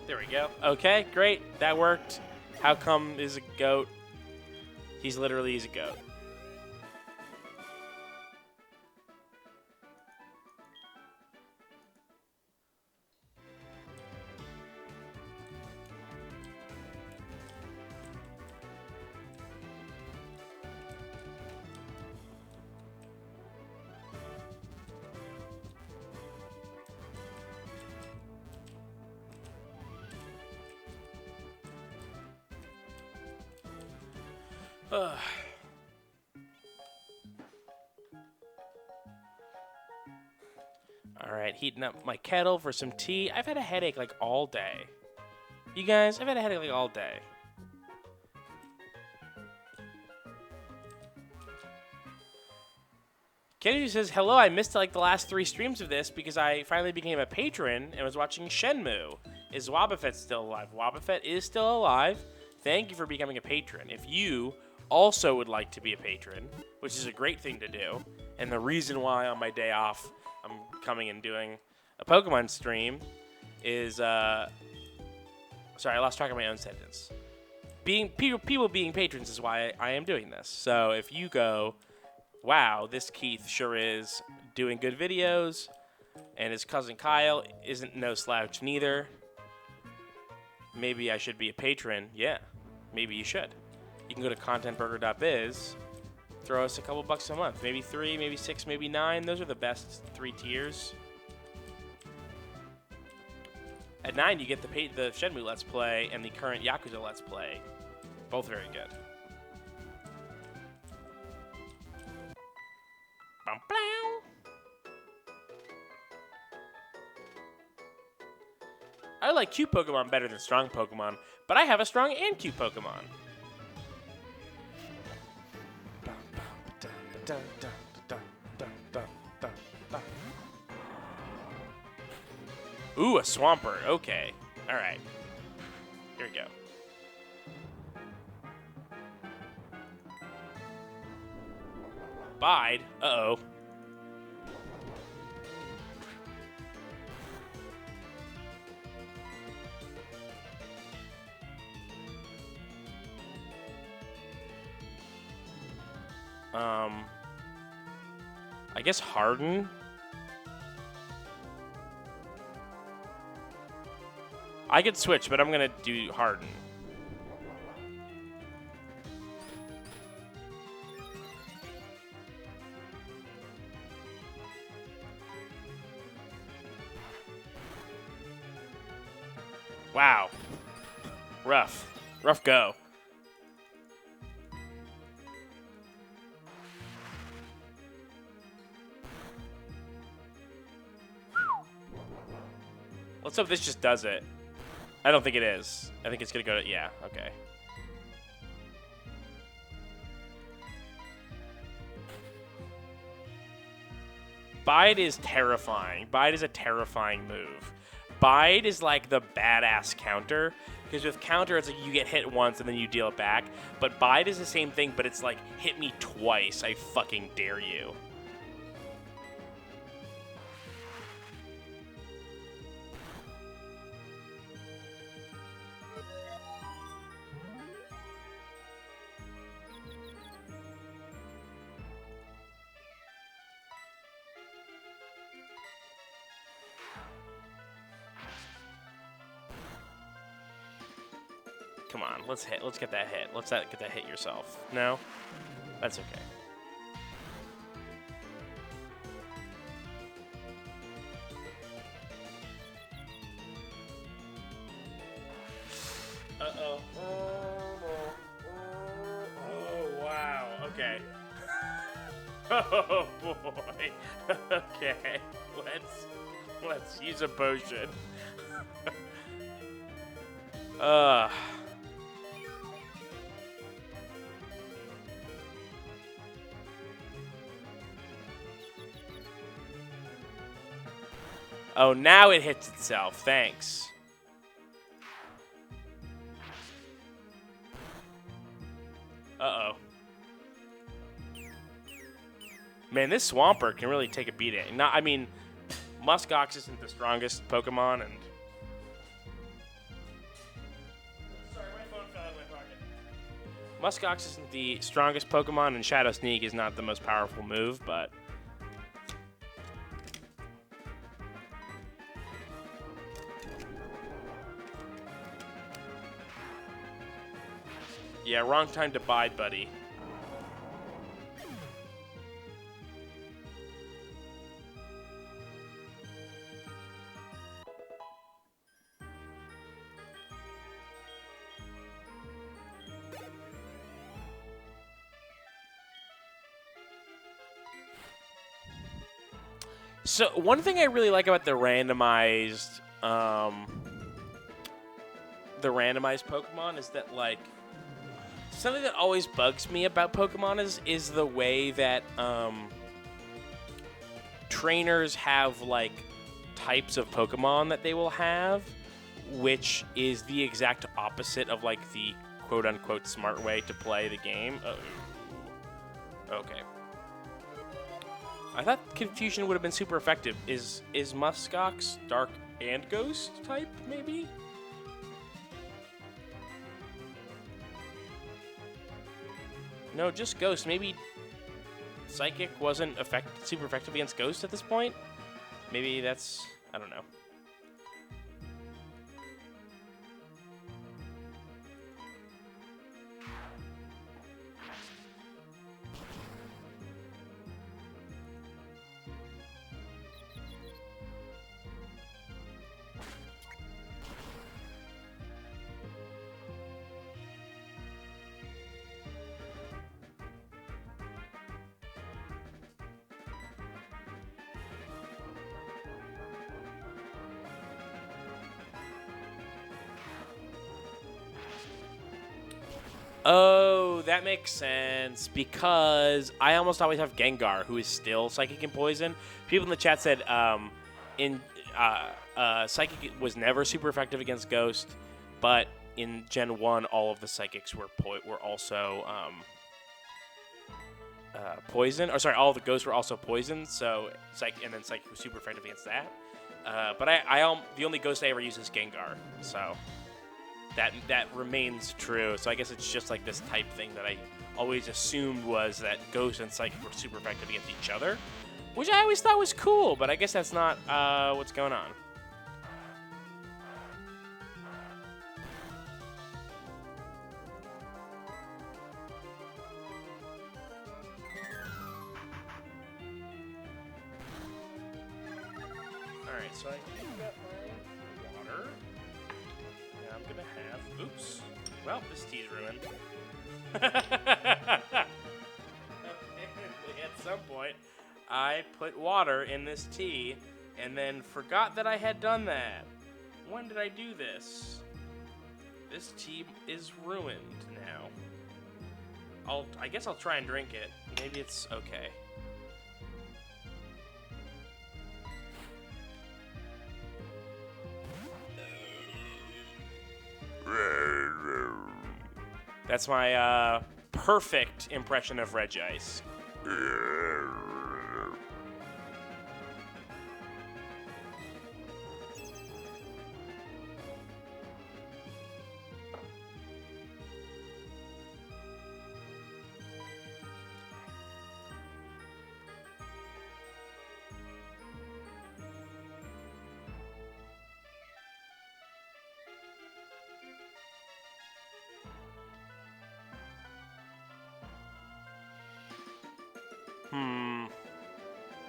There we go. Okay, great. That worked. How come is a goat? He's a goat. Alright, heating up my kettle for some tea. I've had a headache like all day. You guys, I've had a headache like all day. Kennedy says, hello, I missed like the last 3 streams of this because I finally became a patron and was watching Shenmue. Is Wobbuffet still alive? Wobbuffet is still alive. Thank you for becoming a patron. If you also would like to be a patron, which is a great thing to do, and the reason why on my day off I'm coming and doing a Pokemon stream is, sorry, I lost track of my own sentence. People being patrons is why I am doing this. So if you go, wow, this Keith sure is doing good videos, and his cousin Kyle isn't no slouch neither, maybe I should be a patron. Yeah, maybe you should. You can go to contentburger.biz, throw us a couple bucks a month, maybe 3, maybe 6, maybe 9. Those are the best 3 tiers. At 9, you get the Shenmue Let's Play and the current Yakuza Let's Play. Both very good. I like cute Pokemon better than strong Pokemon, but I have a strong and cute Pokemon. Ooh, a Swampert. Okay. All right. Here we go. Bide. Uh-oh. I guess Harden. I could switch, but I'm gonna do Harden. Wow. Rough. Rough go. Let's hope this just does it. I don't think it is. I think it's going to go to... Yeah, okay. Bide is terrifying. Bide is a terrifying move. Bide is like the badass counter. Because with counter, it's like you get hit once and then you deal it back. But Bide is the same thing, but it's like, hit me twice. I fucking dare you. Come on, let's hit. Let's get that hit. Let's get that hit yourself. No? That's okay. Uh-oh. Oh, wow. Okay. Oh, boy. Okay. Let's use a potion. Oh, now it hits itself. Thanks. Uh-oh. Man, this Swampert can really take a beating. I mean, Muskox isn't the strongest Pokemon, and... Sorry, my phone fell out of my pocket. Muskox isn't the strongest Pokemon, and Shadow Sneak is not the most powerful move, but... Yeah, wrong time to bide, buddy. So one thing I really like about the randomized Pokemon is that, like, something that always bugs me about Pokemon is the way that trainers have, like, types of Pokemon that they will have, which is the exact opposite of, like, the quote-unquote smart way to play the game. Okay. I thought Confusion would have been super effective. Is Muskox Dark and Ghost type, maybe? No, just Ghost. Maybe Psychic wasn't super effective against Ghost at this point? Maybe that's... I don't know. Oh, that makes sense, because I almost always have Gengar, who is still Psychic and Poison. People in the chat said Psychic was never super effective against Ghost, but in Gen 1, all of the Psychics were also Poison. Or sorry, all of the Ghosts were also Poison, so and then Psychic was super effective against that. But the only Ghost I ever use is Gengar, so... That remains true, so I guess it's just like this type thing that I always assumed was that Ghost and Psychic were super effective against each other, which I always thought was cool, but I guess that's not what's going on. Alright, so I think that my water... I'm gonna have... Oops. Well, this tea's ruined. Apparently, at some point, I put water in this tea and then forgot that I had done that. When did I do this? This tea is ruined now. I guess I'll try and drink it. Maybe it's okay. That's my perfect impression of Regice.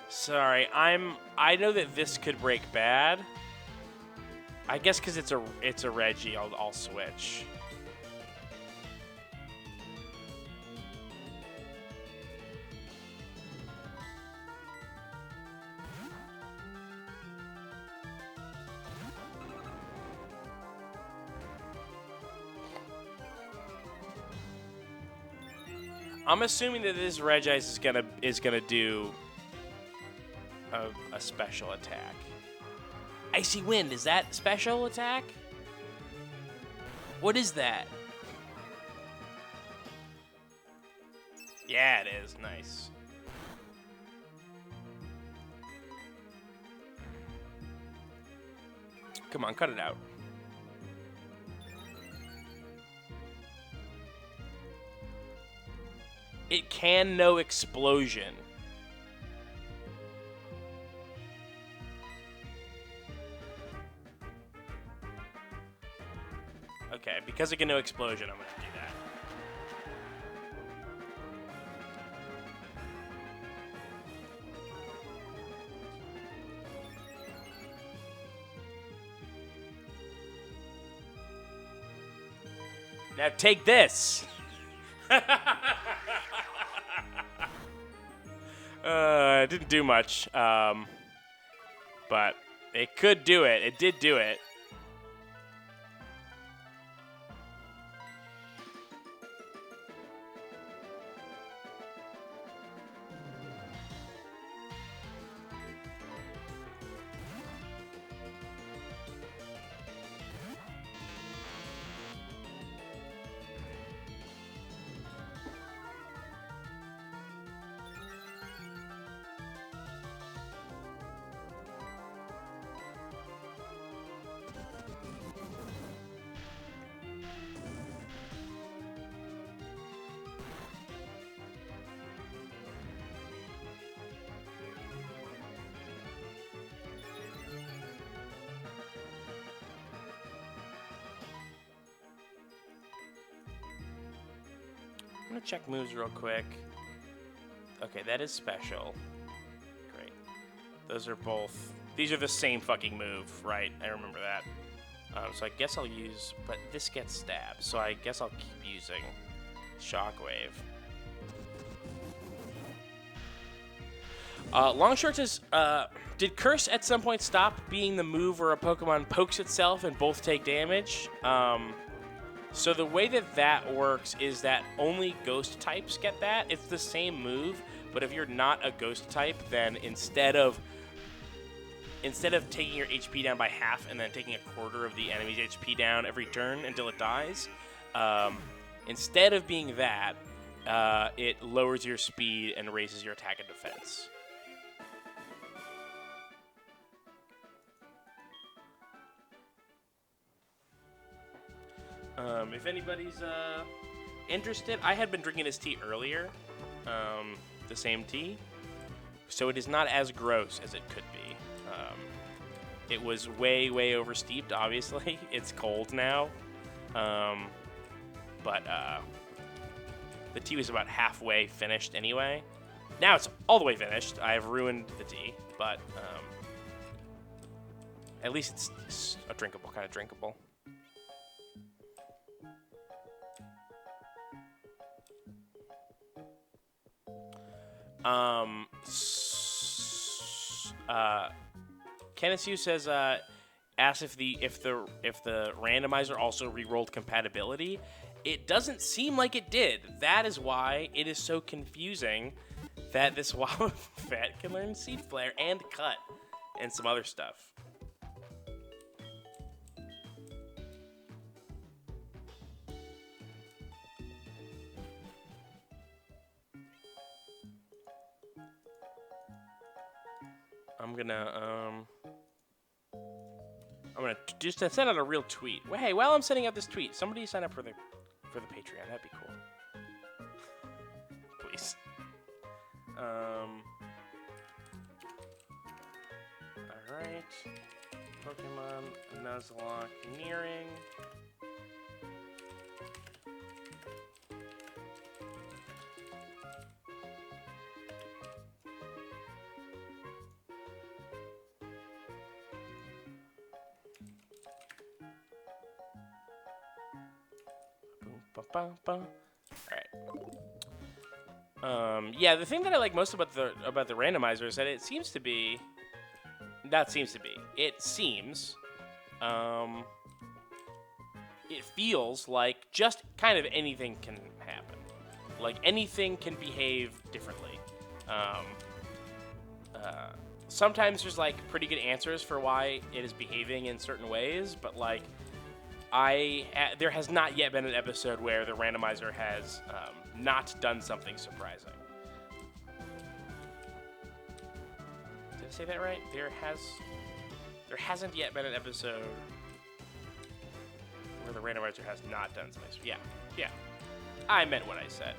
Sorry, I know that this could break bad. I guess because it's a Reggie, I'll switch. I'm assuming that this Regice is gonna do a special attack. Icy Wind, is that special attack? What is that? Yeah, it is. Nice. Come on, cut it out. It can know explosion. Okay, because it can know explosion, I'm gonna do that. Now take this. It didn't do much, but it could do it. It did do it. I'm gonna check moves real quick. Okay, that is special. Great. Those are both... These are the same fucking move, right? I remember that. So I guess I'll use... But this gets stabbed, so I guess I'll keep using Shockwave. Long Short says, did Curse at some point stop being the move where a Pokemon pokes itself and both take damage? So the way that works is that only Ghost types get that. It's the same move, but if you're not a Ghost type, then instead of taking your HP down by half and then taking a quarter of the enemy's HP down every turn until it dies, instead of being that, it lowers your speed and raises your attack and defense. If anybody's interested, I had been drinking this tea earlier, the same tea, so it is not as gross as it could be. It was way, way oversteeped, obviously. It's cold now, but the tea was about halfway finished anyway. Now it's all the way finished. I have ruined the tea, but at least it's a drinkable, kind of drinkable. Kenneth Hughes says, asks if the randomizer also re-rolled compatibility. It doesn't seem like it did. That is why it is so confusing that this Wobbuffet can learn Seed Flare and Cut and some other stuff. I'm gonna just send out a real tweet. Well, hey, while I'm sending out this tweet, somebody sign up for the Patreon. That'd be cool. Please. All right. Pokemon Nuzlocke nearing. Alright. Yeah, the thing that I like most about the randomizer is that it seems, it feels like just kind of anything can happen. Like anything can behave differently. sometimes there's like pretty good answers for why it is behaving in certain ways, but like there has not yet been an episode where the randomizer has not done something surprising. Did I say that right? There hasn't yet been an episode where the randomizer has not done something. Yeah. I meant what I said.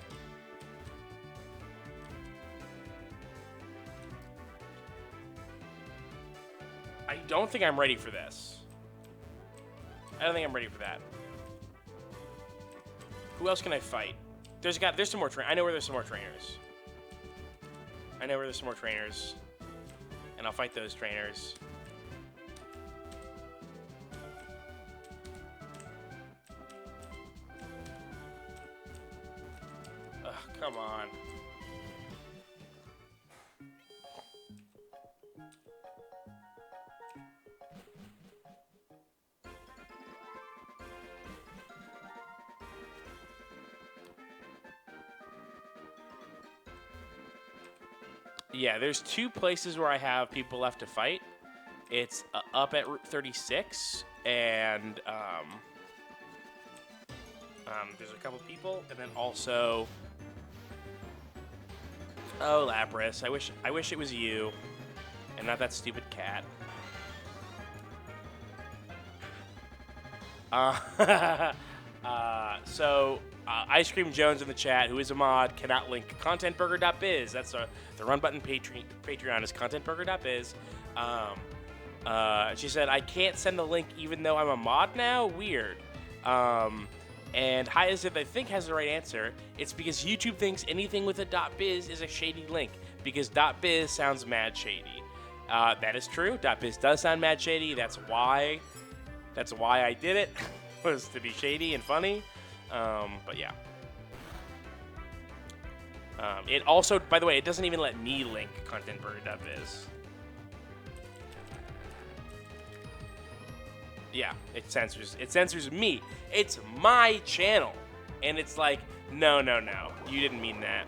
I don't think I'm ready for this. I don't think I'm ready for that. Who else can I fight? There's some more I know where there's some more trainers. And I'll fight those trainers. Ugh, come on. Yeah, there's 2 places where I have people left to fight. It's up at Route 36, and there's a couple people, and then also, oh, Lapras. I wish it was you, and not that stupid cat. Ice Cream Jones in the chat, who is a mod, cannot link contentburger.biz. That's the run button Patreon is contentburger.biz. She said, I can't send the link even though I'm a mod now? Weird. And Hyacinth, I think, has the right answer. It's because YouTube thinks anything with a .biz is a shady link, because .biz sounds mad shady. That is true. .biz does sound mad shady. That's why I did it, was to be shady and funny. But yeah. It also, by the way, it doesn't even let me link contentburger.biz. Yeah, it censors me. It's my channel. And it's like, no, you didn't mean that.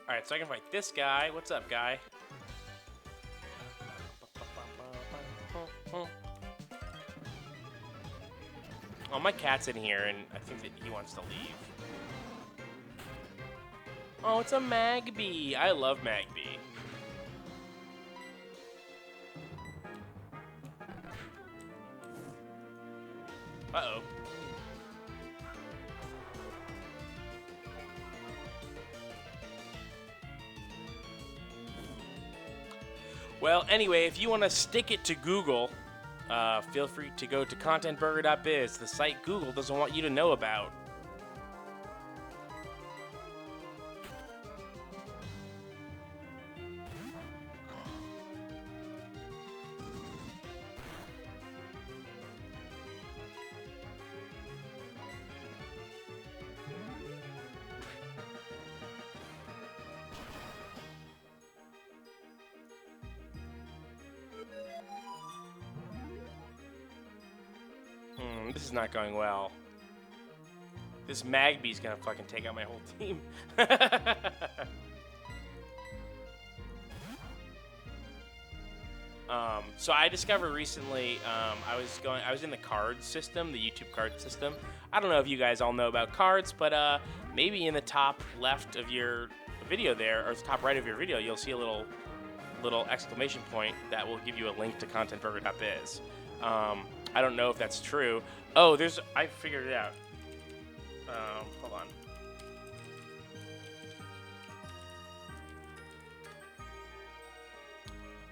Alright, so I can fight this guy. What's up, guy? Oh, my cat's in here, and I think that he wants to leave. Oh, it's a Magby. I love Magby. Uh-oh. Well, anyway, if you want to stick it to Google, feel free to go to contentburger.biz, the site Google doesn't want you to know about. This is not going well. This Magby's gonna fucking take out my whole team. So I discovered recently, I was in the card system, the YouTube card system. I don't know if you guys all know about cards, but maybe in the top left of your video there, or the top right of your video, you'll see a little exclamation point that will give you a link to contentburger.biz. I don't know if that's true. Oh, I figured it out. Hold on.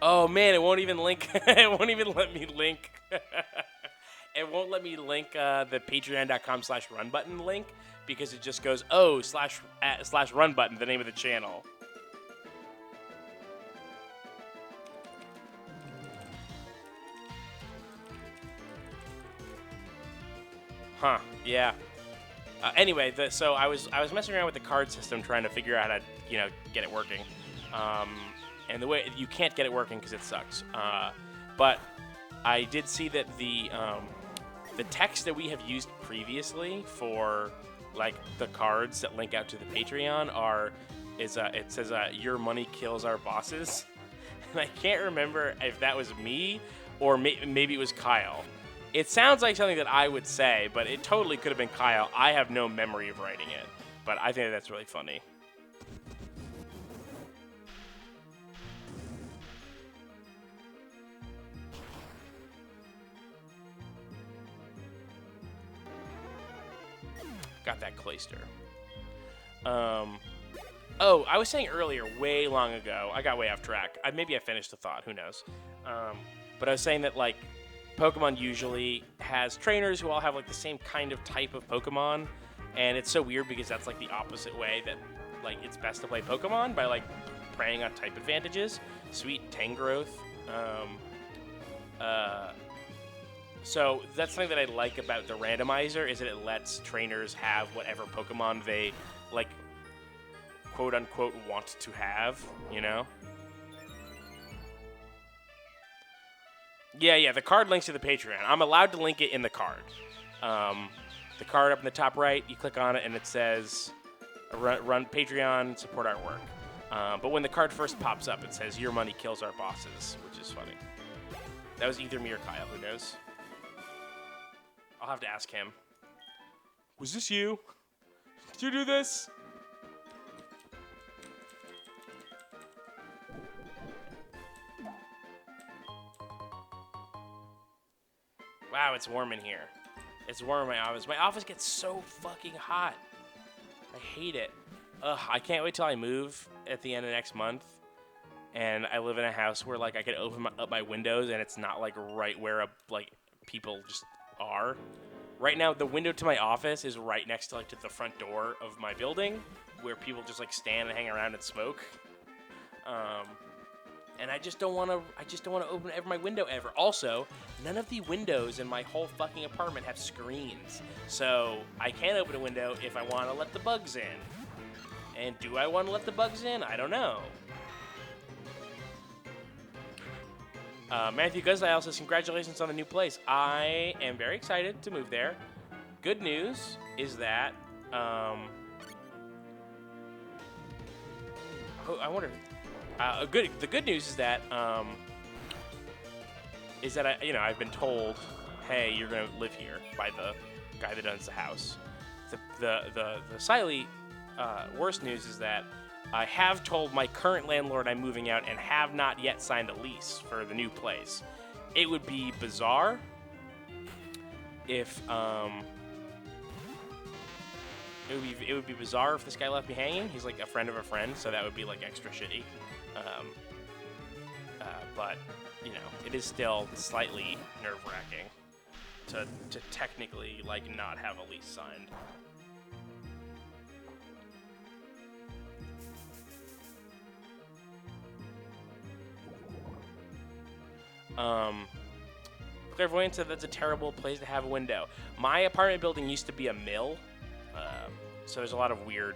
Oh man, it won't even link. It won't even let me link it won't let me link the patreon.com/run button link because it just goes, oh, slash run button, the name of the channel. Huh, yeah. Anyway, so I was messing around with the card system trying to figure out how to, get it working. And the way you can't get it working because it sucks. But I did see that the text that we have used previously for like the cards that link out to the Patreon it says your money kills our bosses, and I can't remember if that was me or maybe it was Kyle. It sounds like something that I would say, but it totally could have been Kyle. I have no memory of writing it, but I think that's really funny. Got that clayster. Oh, I was saying earlier, way long ago, I got way off track. Maybe I finished the thought, who knows? But I was saying that, like, Pokemon usually has trainers who all have, like, the same kind of type of Pokemon, and it's so weird because that's, like, the opposite way that, like, it's best to play Pokemon, by, like, preying on type advantages. Sweet Tangrowth. So that's something that I like about the randomizer, is that it lets trainers have whatever Pokemon they, like, quote-unquote want to have, you know? Yeah, the card links to the Patreon. I'm allowed to link it in the card. The card up in the top right, you click on it, and it says, run Patreon, support our work. But when the card first pops up, it says, your money kills our bosses, which is funny. That was either me or Kyle, who knows? I'll have to ask him. Was this you? Did you do this? Wow, it's warm in here. It's warm in my office. My office gets so fucking hot. I hate it. Ugh, I can't wait till I move at the end of next month. And I live in a house where, like, I can open up my windows and it's not, like, right where, people just are. Right now, the window to my office is right next to, like, to the front door of my building, where people just, like, stand and hang around and smoke. And I just don't want to open my window ever. Also, none of the windows in my whole fucking apartment have screens. So I can't open a window if I want to let the bugs in. And do I want to let the bugs in? I don't know. Matthew Guzdial says, congratulations on the new place. I am very excited to move there. Good news is that, I wonder, the good news is that, I've been told, hey, you're going to live here by the guy that owns the house. The slightly worst news is that I have told my current landlord I'm moving out and have not yet signed a lease for the new place. It would be bizarre if it would be bizarre if this guy left me hanging. He's like a friend of a friend, so that would be like extra shitty. But it is still slightly nerve-wracking to technically like not have a lease signed. Clairvoyant said that's a terrible place to have a window. My apartment building used to be a mill, so there's a lot of weird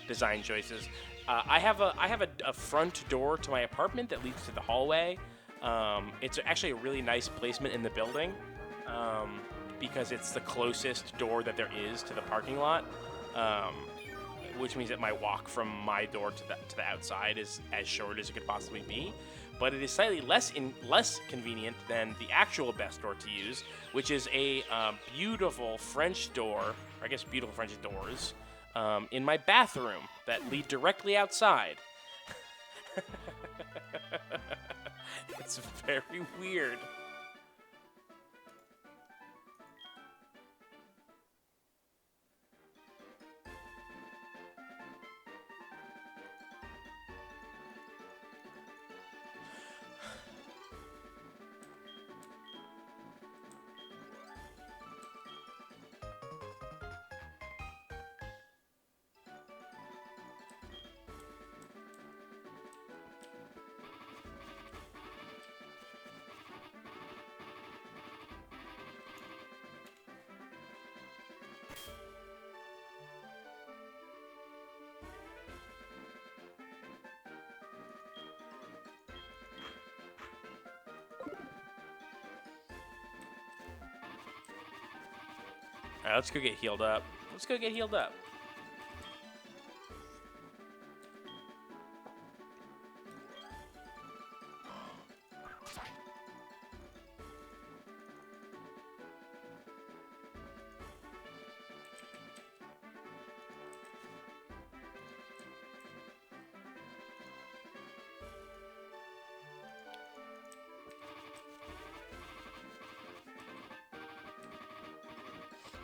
design choices. I have a front door to my apartment that leads to the hallway. It's actually a really nice placement in the building, because it's the closest door that there is to the parking lot, which means that my walk from my door to the outside is as short as it could possibly be. But it is slightly less convenient than the actual best door to use, which is a beautiful French door, or I guess beautiful French doors, in my bathroom that lead directly outside. It's very weird. Alright, let's go get healed up. Let's go get healed up.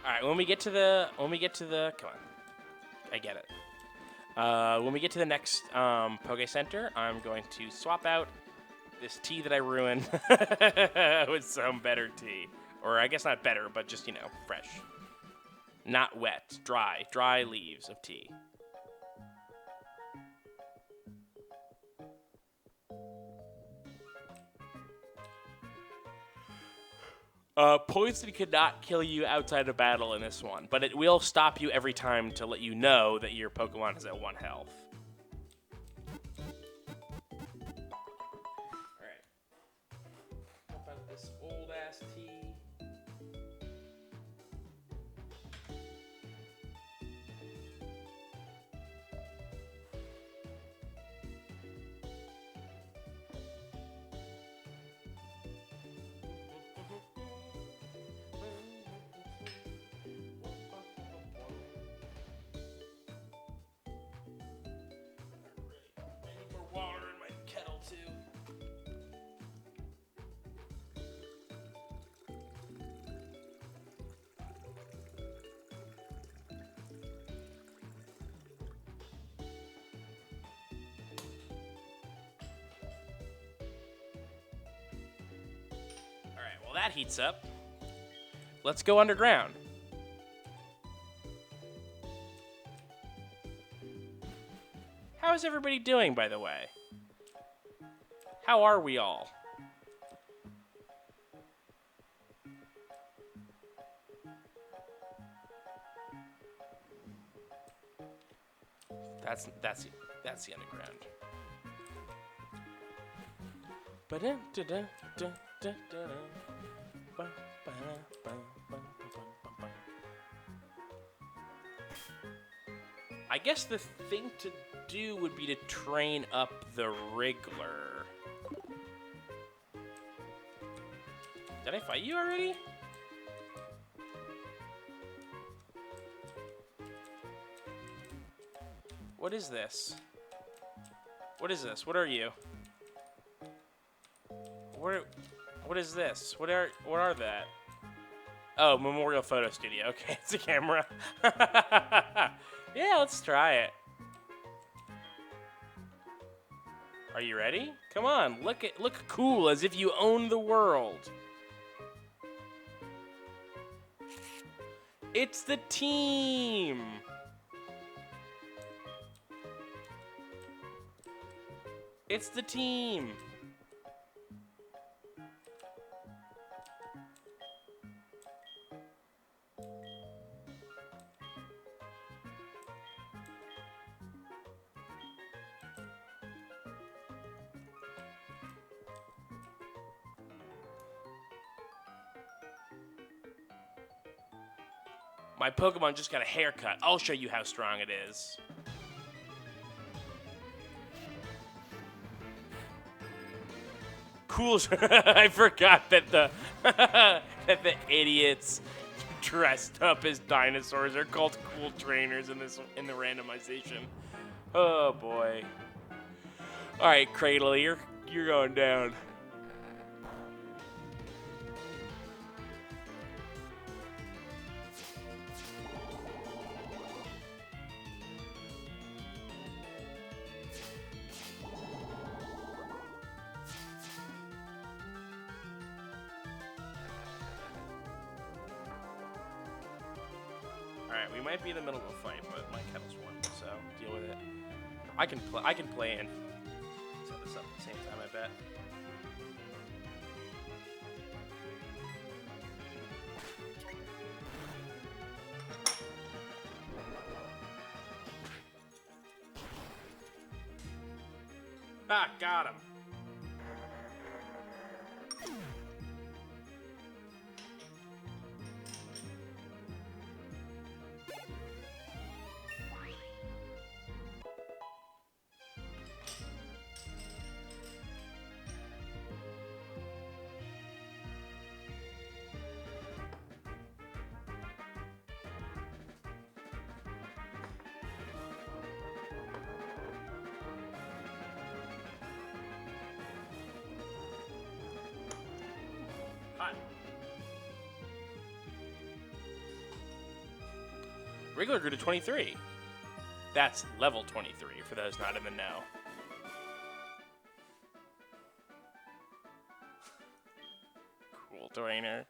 All right, when we get to the, come on, I get it. When we get to the next Poke Center, I'm going to swap out this tea that I ruined with some better tea, or I guess not better, but just fresh, not wet, dry leaves of tea. Poison could not kill you outside of battle in this one, but it will stop you every time to let you know that your Pokemon is at 1 health. Alright. How about this old-ass tea? Well, that heats up. Let's go underground. How is everybody doing, by the way? How are we all? That's the underground. I guess the thing to do would be to train up the Wriggler. Did I fight you already? What is this? What is this? What are you? What is this? What are that? Oh, Memorial Photo Studio. Okay, it's a camera. Yeah, let's try it. Are you ready? Come on, look cool as if you own the world. It's the team. It's the team. My Pokemon just got a haircut. I'll show you how strong it is. Cool. I forgot that the that the idiots dressed up as dinosaurs are called cool trainers in the randomization. Oh boy. All right, Cradle, you're going down. Alright, we might be in the middle of a fight, but my kettle's won, so deal with it. I can play and set this up at the same time, I bet. Ah, got him. Regular grew to 23. That's level 23 for those not in the know. Cool trainer.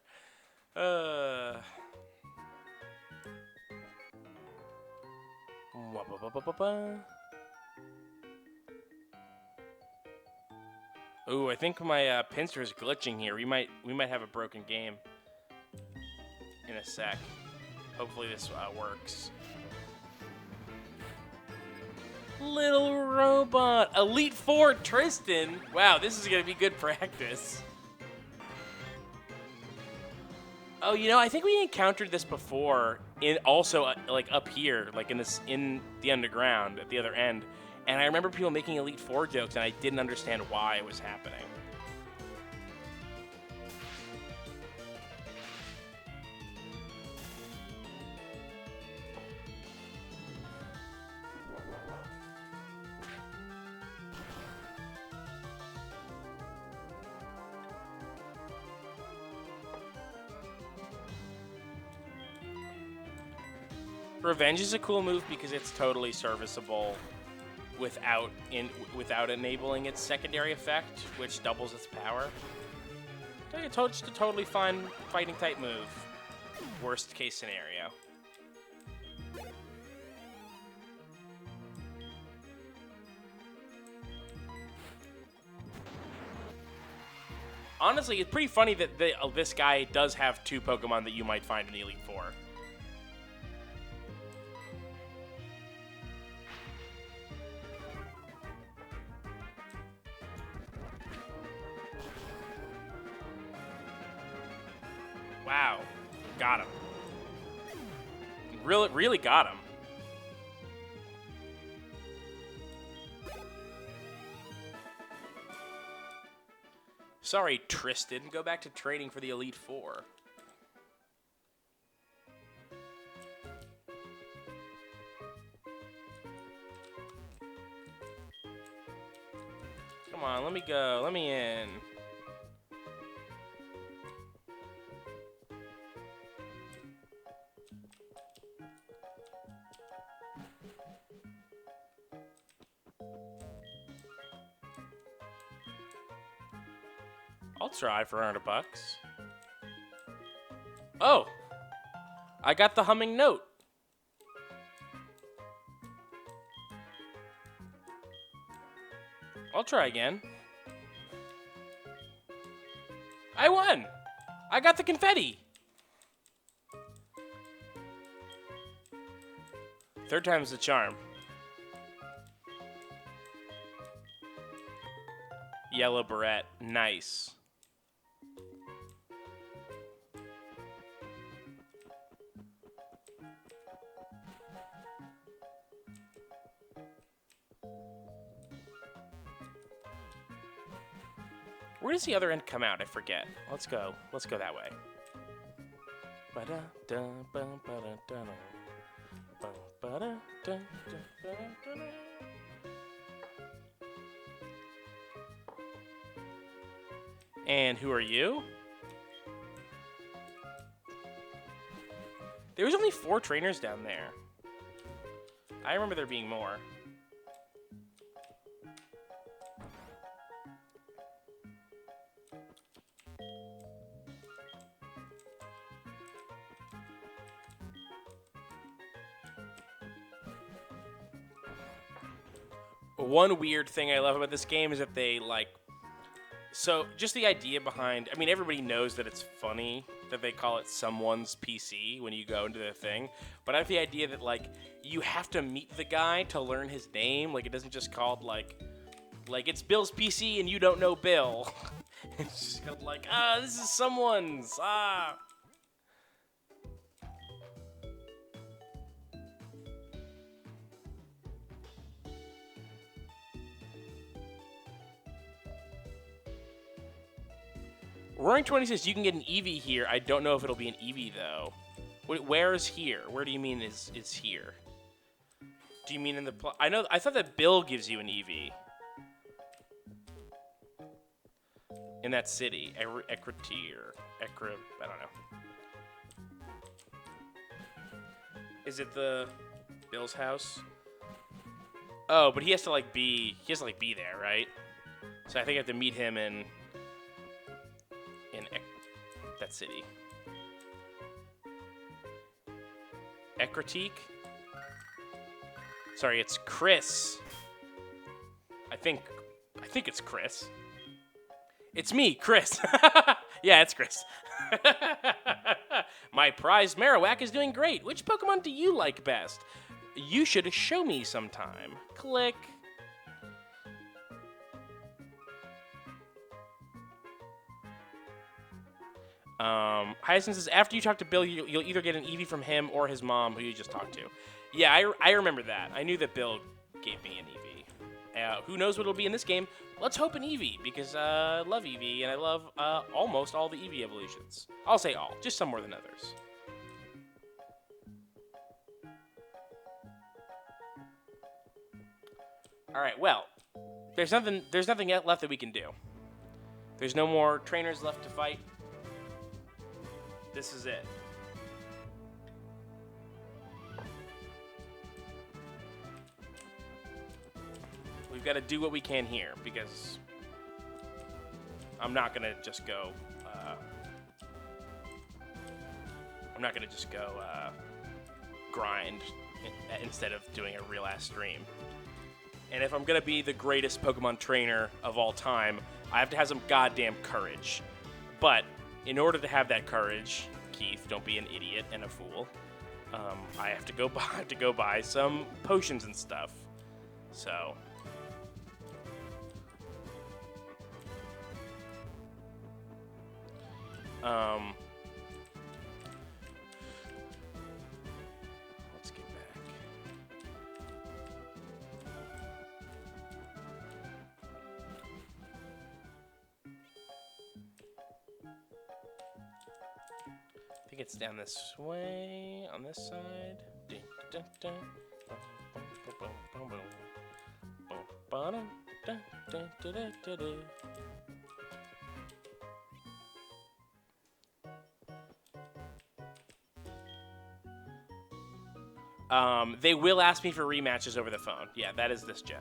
Ooh, I think my pincer is glitching here. We might have a broken game in a sec. Hopefully this works. Little robot. Elite Four Tristan. Wow, this is going to be good practice. Oh, you know, I think we encountered this before in also like up here, like in the underground at the other end. And I remember people making Elite Four jokes and I didn't understand why it was happening. Revenge is a cool move because it's totally serviceable without enabling its secondary effect, which doubles its power. I think it's just a totally fine fighting type move. Worst case scenario. Honestly, it's pretty funny that this guy does have 2 Pokemon that you might find in the Elite Four. Wow, got him. Really got him. Sorry, Tristan. Go back to training for the Elite Four. Come on, let me go. Let me in. I'll try for $100. Oh! I got the humming note. I'll try again. I won! I got the confetti! Third time's the charm. Yellow beret. Nice. Where does the other end come out? I forget. Let's go. Let's go that way. And who are you? There was only 4 trainers down there. I remember there being more. One weird thing I love about this game is that they, like... So, just the idea behind... I mean, everybody knows that it's funny that they call it someone's PC when you go into the thing. But I have the idea that, like, you have to meet the guy to learn his name. Like, it isn't just called, like it's Bill's PC and you don't know Bill. It's just called, like, this is someone's. Roaring 20 says you can get an Eevee here. I don't know if it'll be an Eevee, though. Wait, where is here? Where do you mean is here? Do you mean in the... I thought that Bill gives you an Eevee. In that city. I don't know. Is it the Bill's house? Oh, but he has to like be there, right? So I think I have to meet him in that city. Ekritique? Sorry, it's Chris. I think it's Chris. It's me, Chris. Yeah, it's Chris. My prized Marowak is doing great. Which Pokemon do you like best? You should show me sometime. Click. Hyacinth says, after you talk to Bill, you'll either get an Eevee from him or his mom, who you just talked to. Yeah, I remember that. I knew that Bill gave me an Eevee. Who knows what it'll be in this game? Let's hope an Eevee, because I love Eevee, and I love almost all the Eevee evolutions. I'll say all, just some more than others. All right, well, there's nothing left that we can do. There's no more trainers left to fight. This is it. We've got to do what we can here, because I'm not gonna just go. Grind instead of doing a real ass stream. And if I'm gonna be the greatest Pokemon trainer of all time, I have to have some goddamn courage. But in order to have that courage, Keith, don't be an idiot and a fool. I have to go buy some potions and stuff. So. Let's get back. I think it's down this way, on this side. They will ask me for rematches over the phone. Yeah, that is this gen.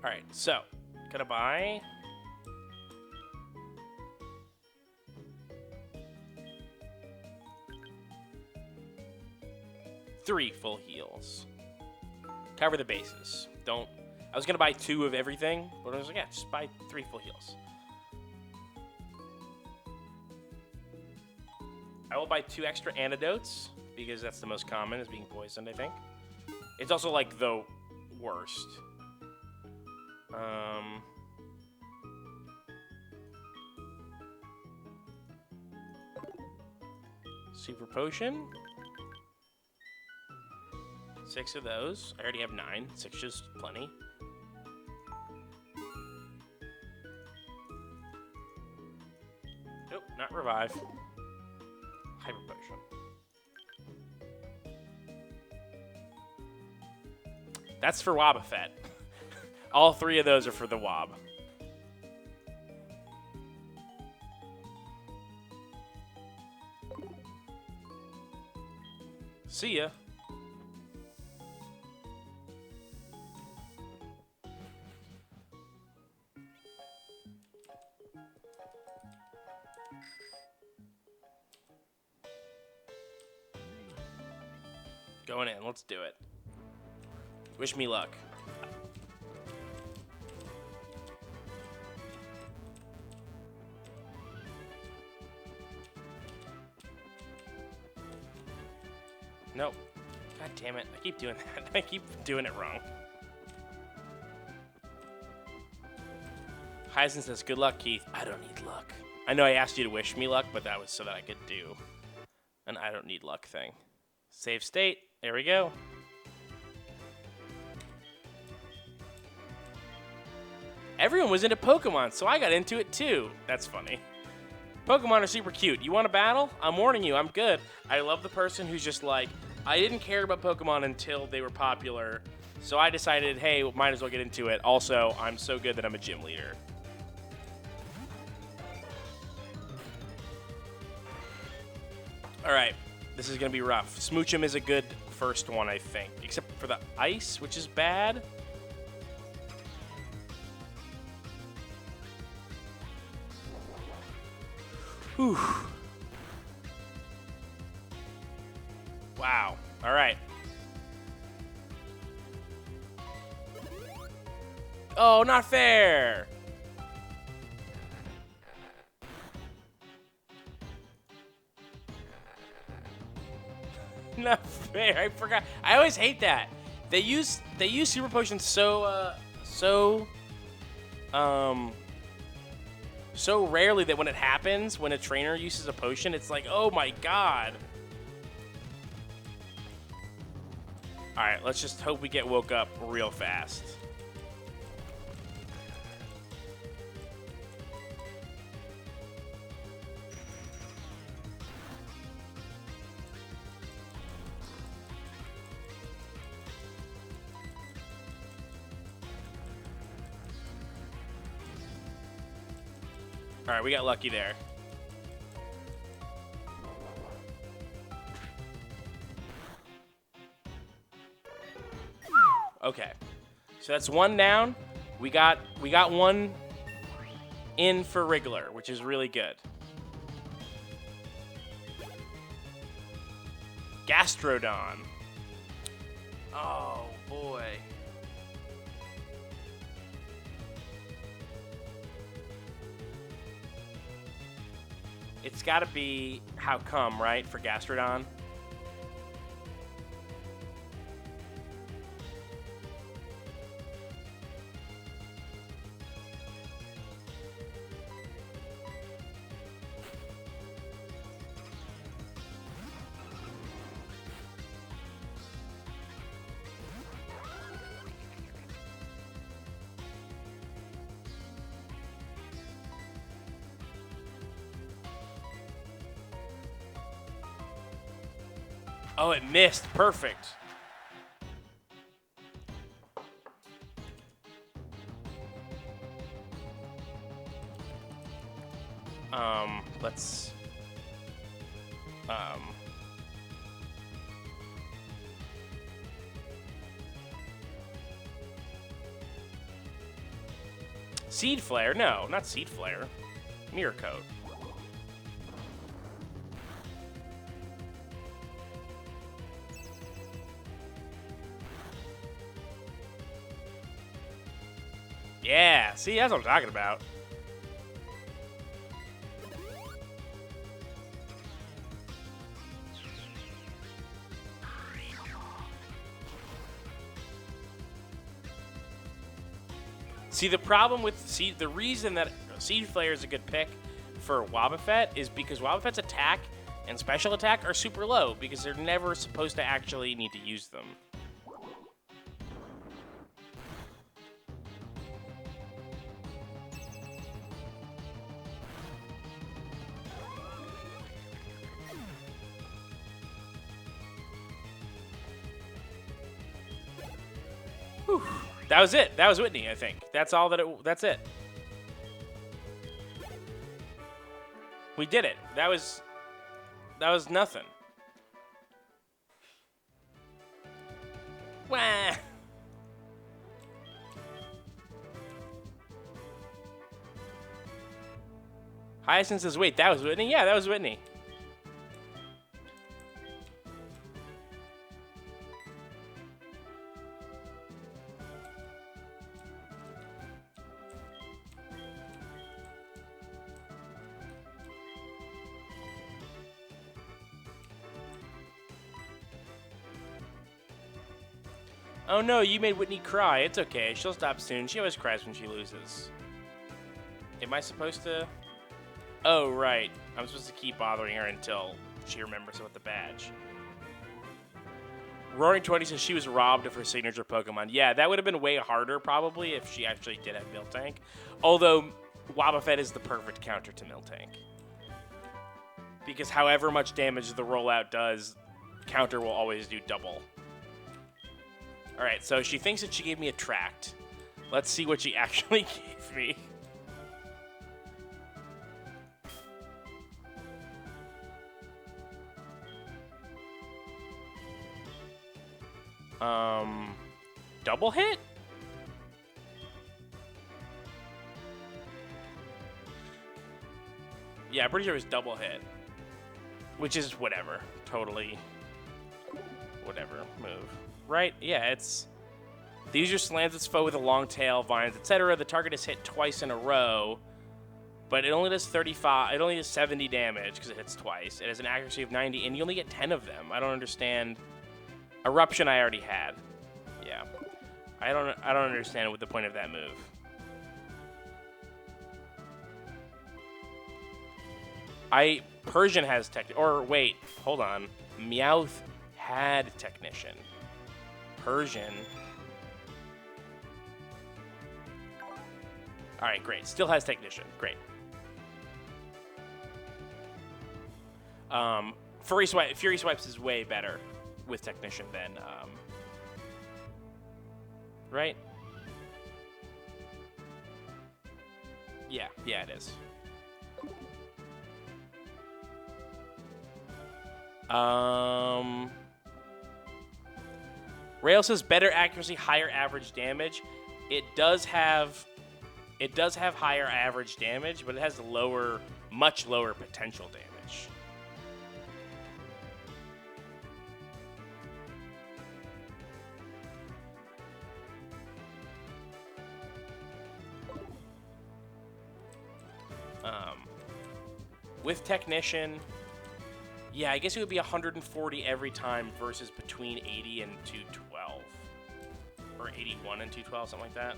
All right, so gotta buy. Three full heals. Cover the bases. Don't. I was gonna buy 2 of everything, but I was like, yeah, just buy 3 full heals. I will buy 2 extra antidotes because that's the most common, is being poisoned, I think. It's also like the worst. Super potion. 6 of those. I already have 9. 6 is plenty. Nope, not revive. Hyper potion. That's for Wobbuffet. All 3 of those are for the Wob. See ya. Going in. Let's do it. Wish me luck. Nope. God damn it. I keep doing that. I keep doing it wrong. Hyacinth says, good luck, Keith. I don't need luck. I know I asked you to wish me luck, but that was so that I could do an I don't need luck thing. Save state. There we go. Everyone was into Pokemon, so I got into it too. That's funny. Pokemon are super cute. You want to battle? I'm warning you, I'm good. I love the person who's just like, I didn't care about Pokemon until they were popular, so I decided, hey, might as well get into it. Also, I'm so good that I'm a gym leader. All right, this is going to be rough. Smoochum is a good first one, I think, except for the ice, which is bad. Whew. Wow. All right. Oh, not fair. Not fair. I forgot. I always hate that. They use super potions so rarely that when it happens, when a trainer uses a potion, it's like, oh my god. All right, let's just hope we get woke up real fast. All right, we got lucky there. Okay, so that's one down. We got one in for Wriggler, which is really good. Gastrodon. Oh boy. It's got to be how come, right, for Gastrodon? Oh, it missed. Perfect. Let's... Seed Flare? No, not Seed Flare. Mirror Coat. Yeah, see, that's what I'm talking about. See, the problem with the reason that Seed Flare is a good pick for Wobbuffet is because Wobbuffet's attack and special attack are super low because they're never supposed to actually need to use them. Whew. That was it. That was Whitney, I think. That's all that that's it. We did it. That was nothing. Wah. Hyacinth says, wait, that was Whitney? Yeah, that was Whitney. Oh no, you made Whitney cry. It's okay. She'll stop soon. She always cries when she loses. Am I supposed to? Oh, right. I'm supposed to keep bothering her until she remembers about the badge. Roaring 20 says she was robbed of her signature Pokemon. Yeah, that would have been way harder probably if she actually did have Miltank. Although Wobbuffet is the perfect counter to Miltank. Because however much damage the rollout does, counter will always do double. Alright, so she thinks that she gave me a tract. Let's see what she actually gave me. Double hit? Yeah, I'm pretty sure it was double hit. Which is whatever. Totally whatever move. Right? Yeah, it's... The user slams its foe with a long tail, vines, etc. The target is hit twice in a row, but it only does 35. It only does 70 damage because it hits twice. It has an accuracy of 90, and you only get 10 of them. I don't understand. Eruption I already had. Yeah. I don't understand what the point of that move. Persian has or wait, hold on. Meowth had Technician. Persian. All right, great. Still has Technician. Great. Fury Swipes is way better with Technician than right? Yeah, it is. Rail says better accuracy, higher average damage. It does have higher average damage, but it has much lower potential damage. With Technician, yeah, I guess it would be 140 every time versus between 80 and 212. Or 81 and 212, something like that.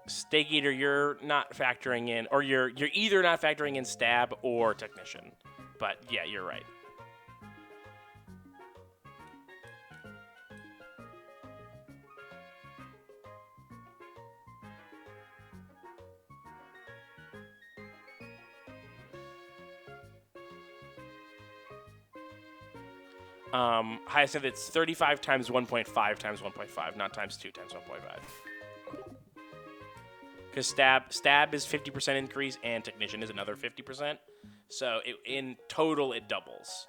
Steak Eater, you're not factoring in, or you're either not factoring in Stab or Technician. But yeah, you're right. Hyacinth, it's 35 times 1.5 times 1.5, not times 2 times 1.5. Because stab is 50% increase and Technician is another 50%. So in total, it doubles.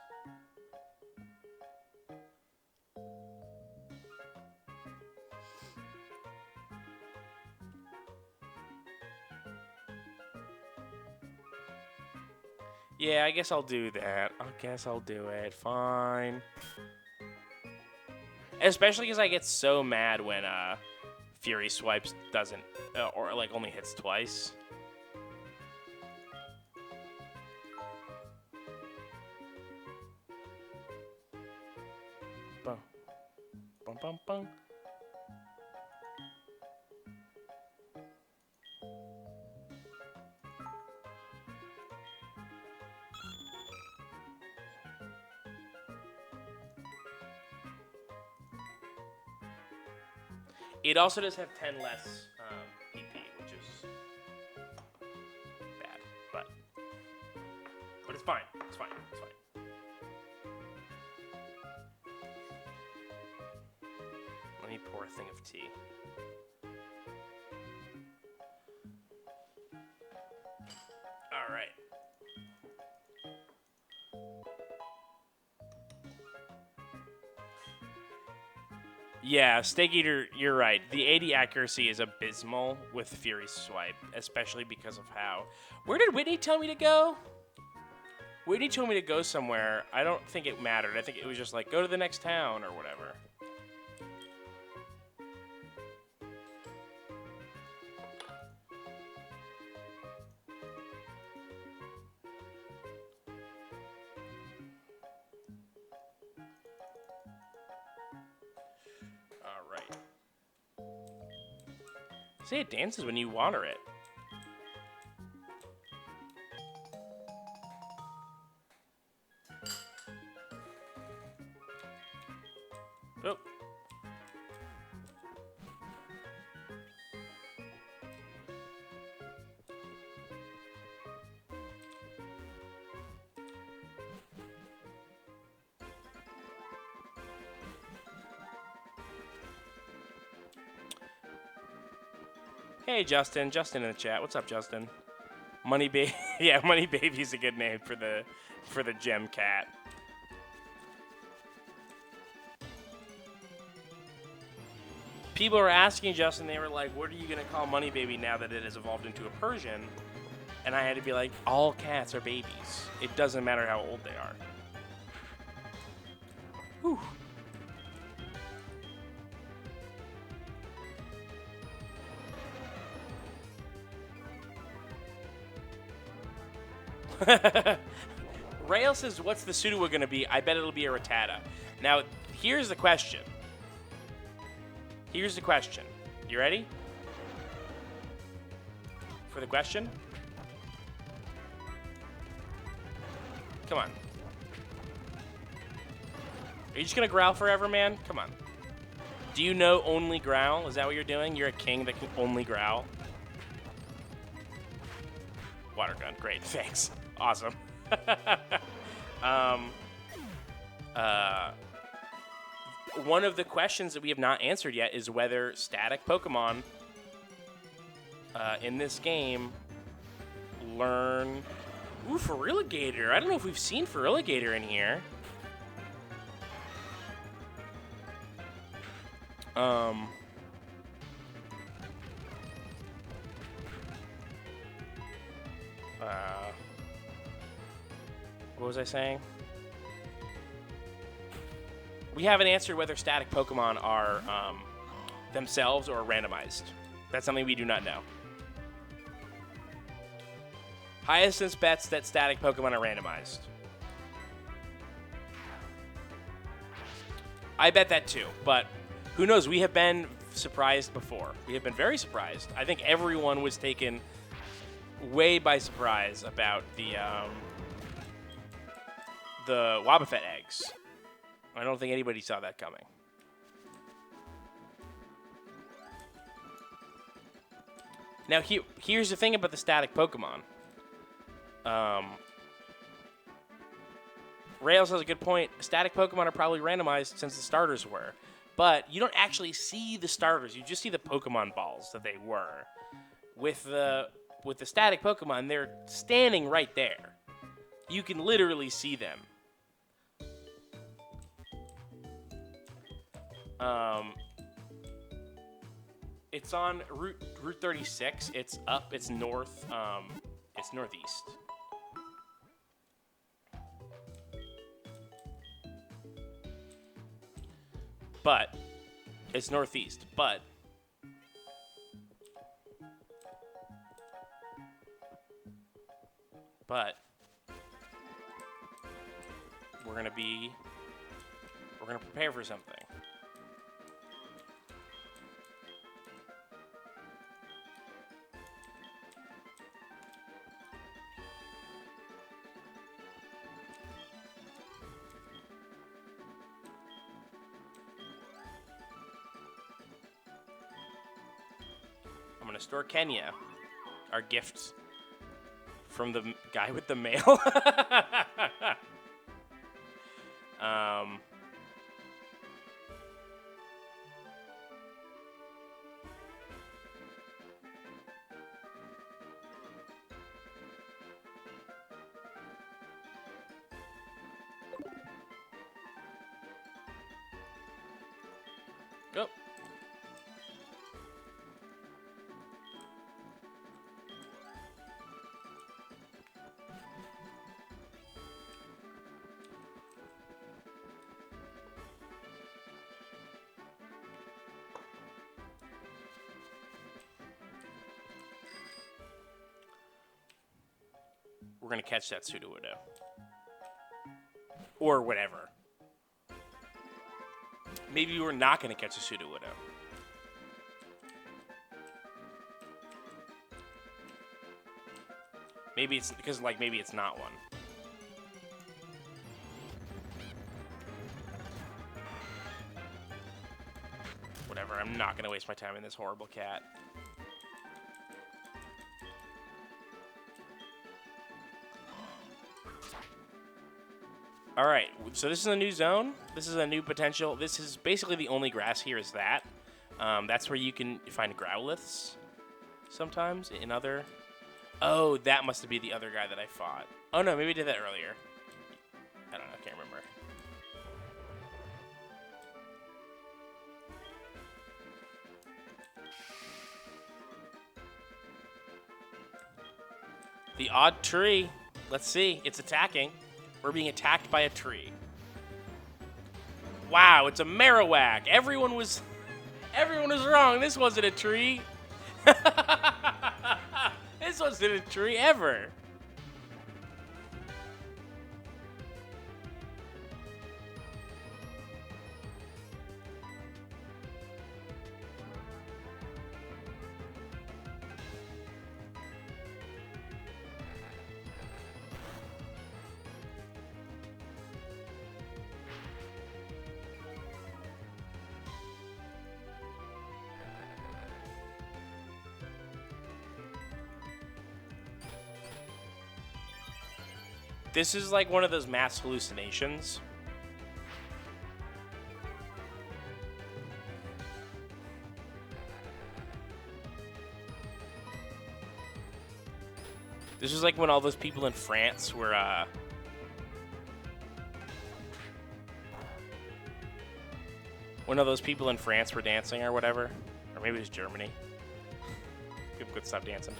Yeah, I guess I'll do that. I guess I'll do it. Fine. Especially because I get so mad when Fury Swipes doesn't, or like only hits twice. Bum, bum, bum, bum. It also does have 10 less PP, which is bad, but it's fine. It's fine. It's fine. Let me pour a thing of tea. All right. Yeah, Steak Eater, you're right. The 80 accuracy is abysmal with Fury Swipe, especially because of how... Where did Whitney tell me to go? Whitney told me to go somewhere. I don't think it mattered. I think it was just like, go to the next town or whatever. Say it dances when you water it. Oh. Hey, Justin. Justin in the chat. What's up, Justin? Money Baby. Yeah, Money Baby's a good name for the gem cat. People were asking Justin, they were like, what are you going to call Money Baby now that it has evolved into a Persian? And I had to be like, all cats are babies. It doesn't matter how old they are. Whew. Rail says, what's the Sudowoodo going to be? I bet it'll be a Rattata. Now, here's the question. Here's the question. You ready? For the question? Come on. Are you just going to growl forever, man? Come on. Do you know only growl? Is that what you're doing? You're a king that can only growl? Water gun. Great. Thanks. Awesome. One of the questions that we have not answered yet is whether static Pokemon in this game learn... Ooh, Feraligatr. I don't know if we've seen Feraligatr in here. What was I saying? We haven't answered whether static Pokemon are themselves or randomized. That's something we do not know. Hyacinth bets that static Pokemon are randomized. I bet that too, but who knows? We have been surprised before. We have been very surprised. I think everyone was taken way by surprise about the Wobbuffet eggs. I don't think anybody saw that coming. Now, here's the thing about the static Pokemon. Rails has a good point. Static Pokemon are probably randomized since the starters were. But you don't actually see the starters. You just see the Pokemon balls that they were. With the static Pokemon, they're standing right there. You can literally see them. It's on Route 36. It's up. It's north. It's northeast. But it's northeast. But we're gonna prepare for something. I'm gonna store Kenya, our gift from the guy with the mail. Go. We're going to catch that Sudowoodo. Or whatever. Maybe we're not going to catch a Sudowoodo. Maybe it's because, like, maybe it's not one. Whatever, I'm not gonna waste my time in this horrible cat. Alright, so this is a new zone. This is a new potential. This is basically the only grass here is that. That's where you can find Growliths sometimes in other... Oh, that must be the other guy that I fought. Oh no, maybe I did that earlier. I don't know, I can't remember. The odd tree. Let's see. It's attacking. We're being attacked by a tree. Wow, it's a Marowak. Everyone was wrong. This wasn't a tree. This wasn't a tree ever. This is like one of those mass hallucinations. This is like when all those people in France were, when all those people in France were dancing or whatever. Or maybe it was Germany. People could stop dancing.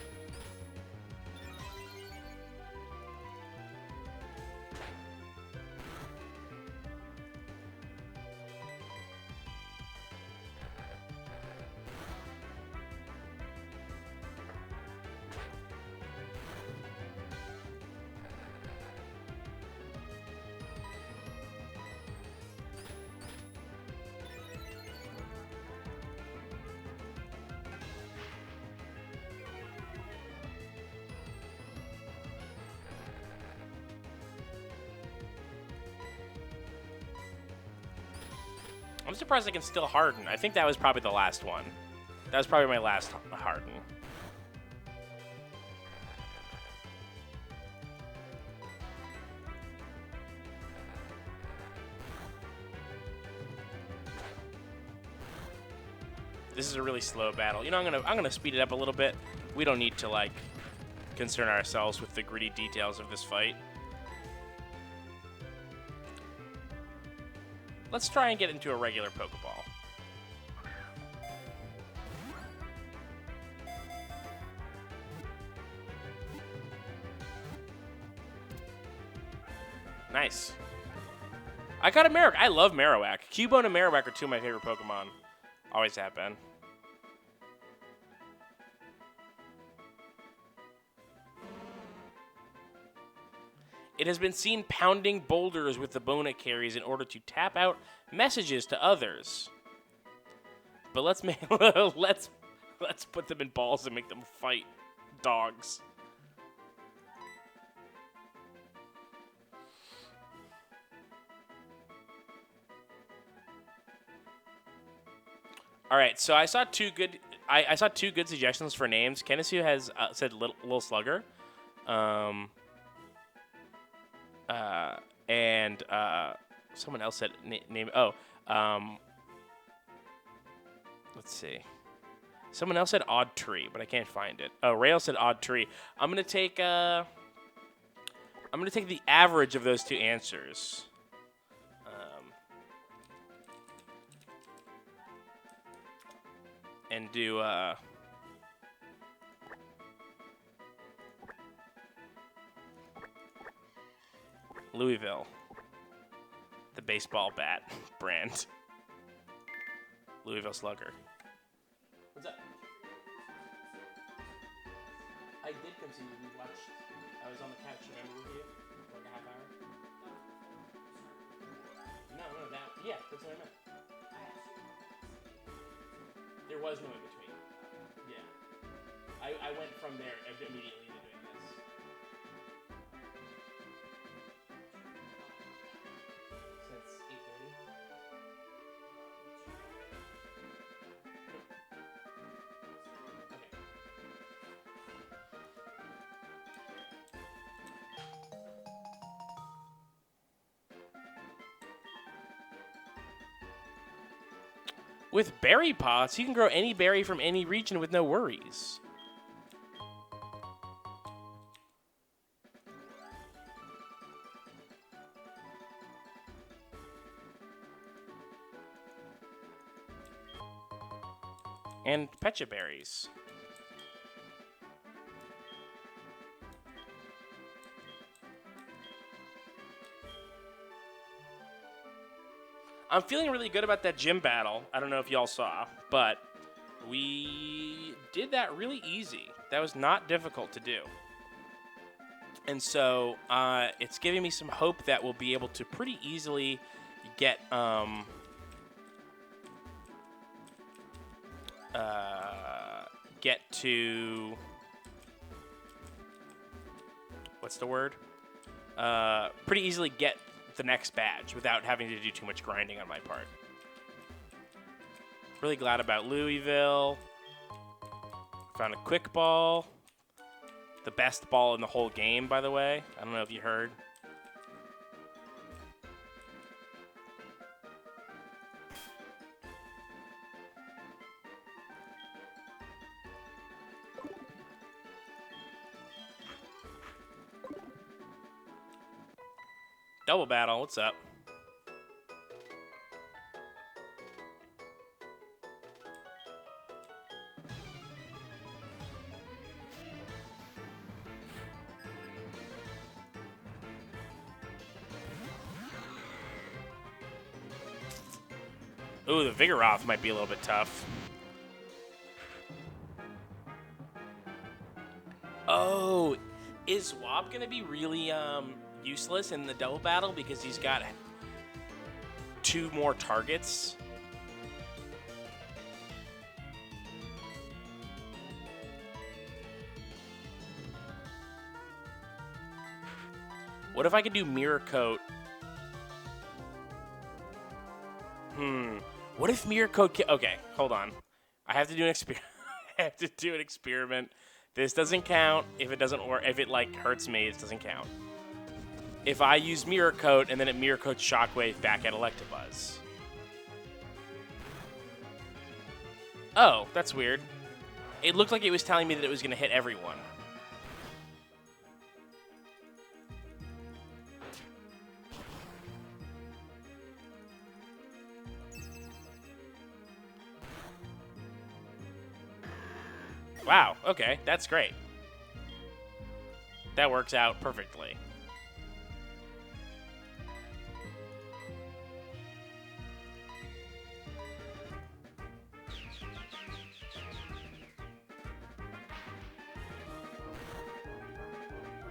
I'm surprised I can still harden. I think that was probably the last one. That was probably my last harden. This is a really slow battle. You know, I'm gonna speed it up a little bit. We don't need to like concern ourselves with the gritty details of this fight. Let's try and get into a regular Pokeball. Nice. I got a Marowak. I love Marowak. Cubone and Marowak are two of my favorite Pokemon. Always have been. It has been seen pounding boulders with the bone it carries in order to tap out messages to others. But let's put them in balls and make them fight dogs. All right, so I saw two good. I saw two good suggestions for names. Kennesu has said Little Slugger. And someone else said name. Oh, let's see. Someone else said Odd Tree, but I can't find it. Oh, Rail said Odd Tree. I'm gonna take the average of those two answers. And do Louisville, the baseball bat brand. Louisville Slugger. What's up? I did come see you. We watched. I was on the couch. Remember with you for like a half hour? No, that. Yeah, that's what I meant. There was no in between. Yeah. I went from there immediately into doing this. With berry pots, you can grow any berry from any region with no worries. And pecha berries. I'm feeling really good about that gym battle. I don't know if y'all saw, but we did that really easy. That was not difficult to do. And so it's giving me some hope that we'll be able to pretty easily get to what's the word? Pretty easily get the next badge without having to do too much grinding on my part. Really glad about Louisville. Found a quick ball. The best ball in the whole game, by the way. I don't know if you heard. Double battle, what's up? Ooh, the Vigoroth might be a little bit tough. Oh, is Swab going to be really useless in the double battle because he's got 2 more targets? What if I could do Mirror Coat? What if Mirror Coat... Okay, hold on. I have to do an experiment. I have to do an experiment. This doesn't count. If it doesn't work, if it like hurts me, it doesn't count. If I use Mirror Coat and then it Mirror Coats Shockwave back at Electabuzz. Oh, that's weird. It looked like it was telling me that it was going to hit everyone. Wow, okay, that's great. That works out perfectly.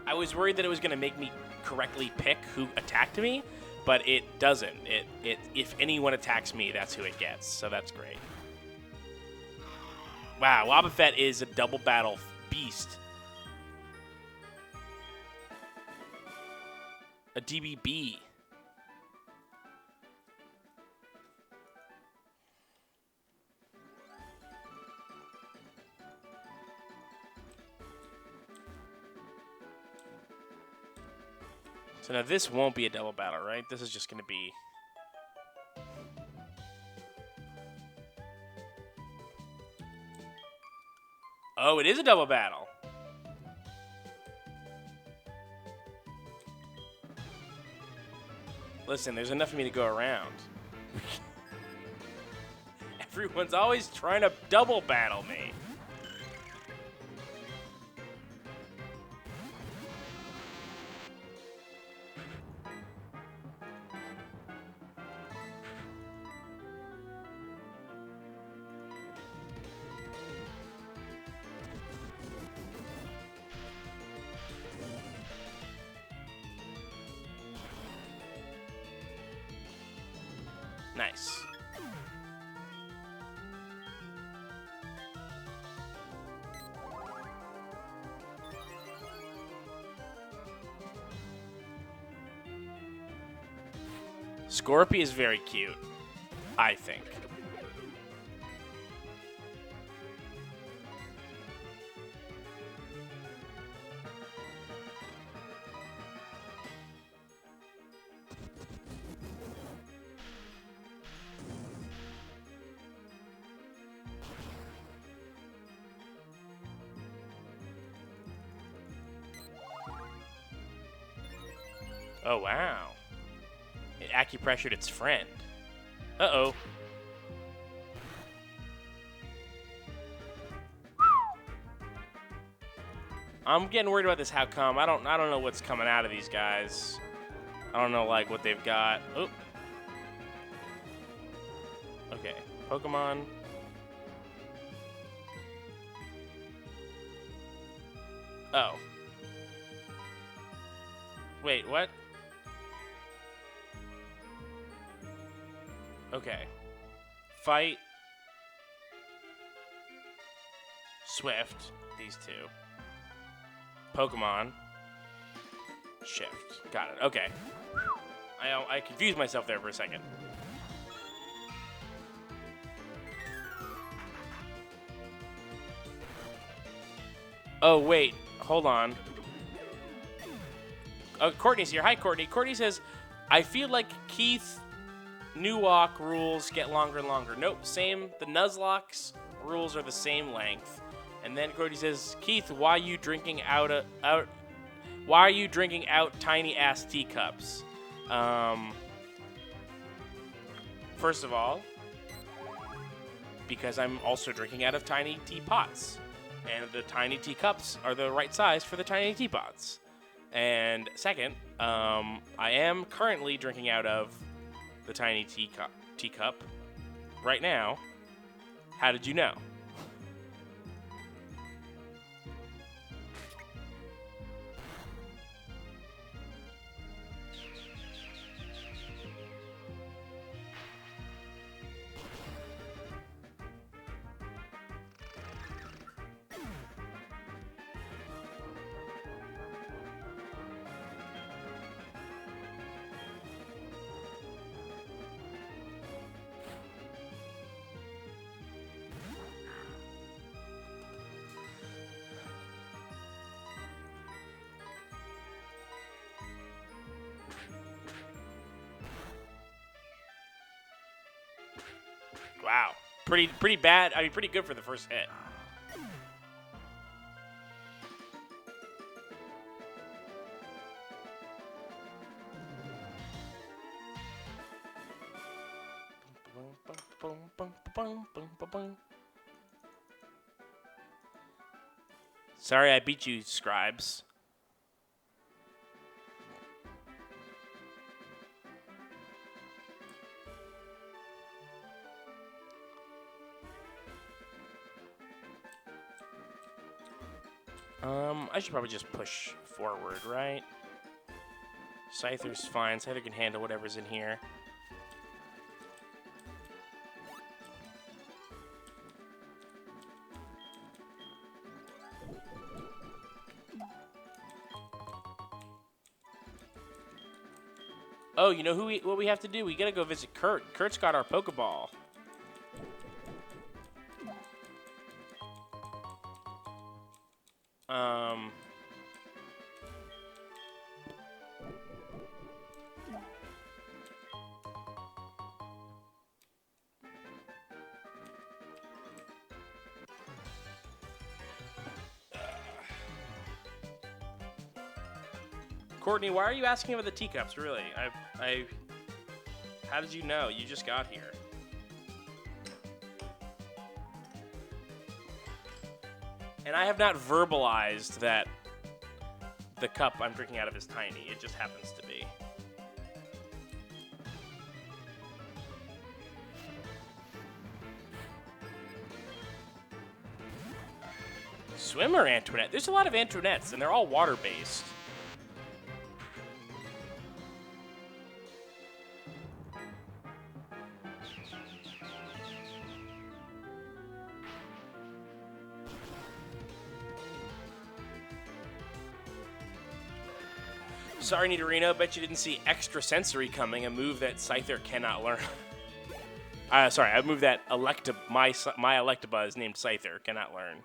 I was worried that it was going to make me correctly pick who attacked me, but it doesn't. If anyone attacks me, that's who it gets, so that's great. Wow, Wobbuffet is a double battle beast. A DBB. So now this won't be a double battle, right? This is just going to be... Oh, it is a double battle. Listen, there's enough for me to go around. Everyone's always trying to double battle me. Nice. Scorpy is very cute, I think. Oh, wow. It acupressured its friend. Uh-oh. I'm getting worried about this. How come? I don't know what's coming out of these guys. I don't know, like, what they've got. Oh. Okay. Pokemon. Oh. Wait, what? Okay. Fight. Swift. These two. Pokemon. Shift. Got it. Okay. I confused myself there for a second. Oh, wait. Hold on. Oh, Courtney's here. Hi, Courtney. Courtney says, I feel like Keith Nuzlocke rules get longer and longer. Nope, same. The Nuzlocke's rules are the same length. And then Courtney says, Keith, why are you drinking out tiny ass teacups? First of all, because I'm also drinking out of tiny teapots. And the tiny teacups are the right size for the tiny teapots. And second, I am currently drinking out of the tiny teacup right now. How did you know? Wow. Pretty bad. I mean, pretty good for the first hit. Sorry I beat you, scribes. I should probably just push forward, right? Scyther's fine. Scyther can handle whatever's in here. Oh, you know what we have to do? We gotta go visit Kurt. Kurt's got our Pokeball. Courtney, why are you asking about the teacups, really? How did you know? You just got here. And I have not verbalized that the cup I'm drinking out of is tiny. It just happens to be. Swimmer Antoinette. There's a lot of Antoinettes, and they're all water-based. Sorry, Nidorino. Bet you didn't see Extra Sensory coming, a move that Scyther cannot learn. Sorry, a move that my Electabuzz named Scyther cannot learn.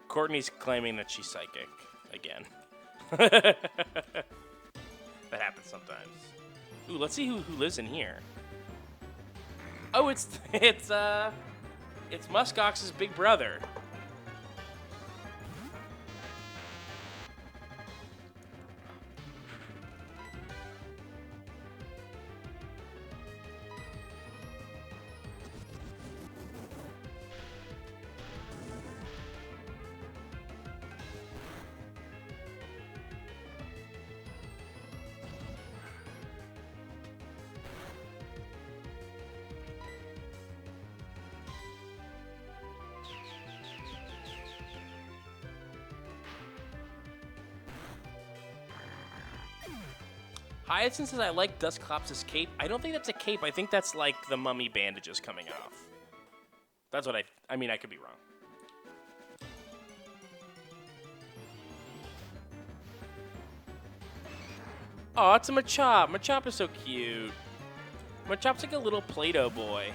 Courtney's claiming that she's psychic again. That's That happens sometimes. Ooh, let's see who lives in here. Oh, it's Muskox's big brother. Hyacinth says, I like Dusclops' cape. I don't think that's a cape. I think that's like the mummy bandages coming off. That's what I mean, I could be wrong. Oh, it's a Machop. Machop is so cute. Machop's like a little Play-Doh boy.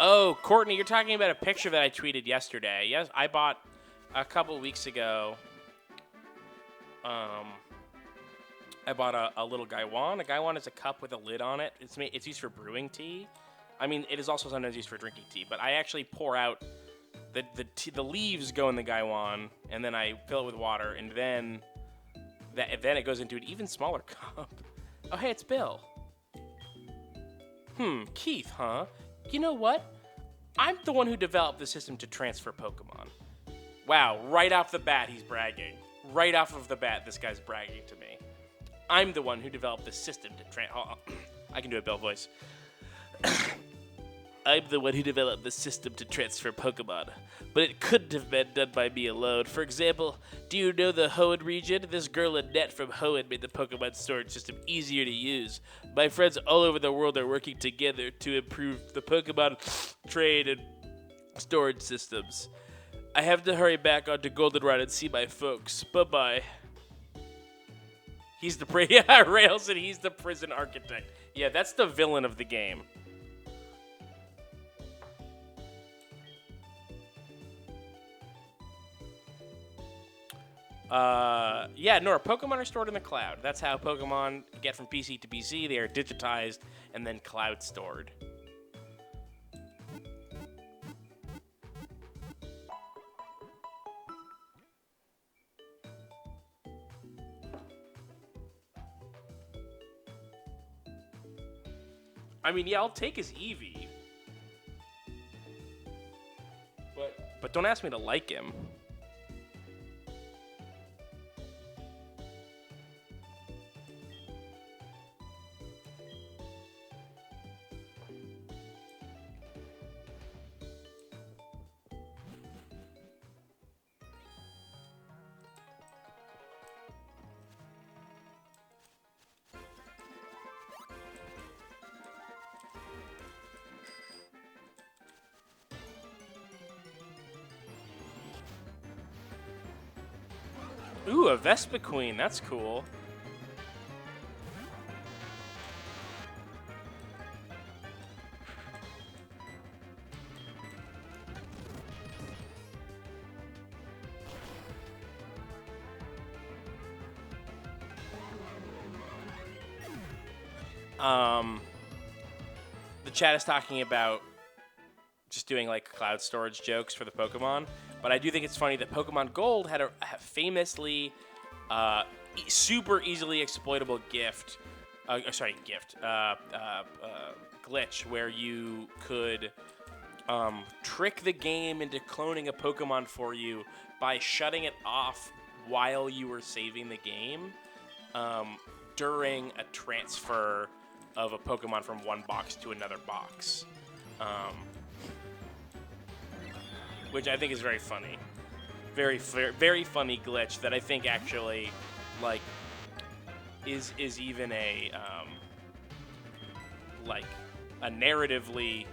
Oh, Courtney, you're talking about a picture that I tweeted yesterday. Yes, I bought a couple weeks ago. I bought a little Gaiwan. A Gaiwan is a cup with a lid on it. It's used for brewing tea. I mean, it is also sometimes used for drinking tea. But I actually pour out the leaves go in the Gaiwan, and then I fill it with water, and then it goes into an even smaller cup. Oh, hey, it's Bill. Keith, huh? You know what? I'm the one who developed the system to transfer Pokemon. Wow, right off the bat, he's bragging. Right off of the bat, this guy's bragging to me. I'm the one who developed the system to I can do a Bill voice. I'm the one who developed the system to transfer Pokemon, but it couldn't have been done by me alone. For example, do you know the Hoenn region? This girl Annette from Hoenn made the Pokemon storage system easier to use. My friends all over the world are working together to improve the Pokemon trade and storage systems. I have to hurry back onto Goldenrod and see my folks. Bye-bye. He's the Railson, he's the prison architect. Yeah, that's the villain of the game. Yeah, Nora, Pokemon are stored in the cloud. That's how Pokemon get from PC to PC. They are digitized and then cloud stored. I mean, yeah, I'll take his Eevee. But don't ask me to like him. Ooh, a Vespiquen. That's cool. The chat is talking about just doing like cloud storage jokes for the Pokemon, but I do think it's funny that Pokemon Gold had a famously super easily exploitable glitch where you could trick the game into cloning a Pokemon for you by shutting it off while you were saving the game during a transfer of a Pokemon from one box to another box. Which I think is very funny. Very funny glitch that I think actually, like, is even a narratively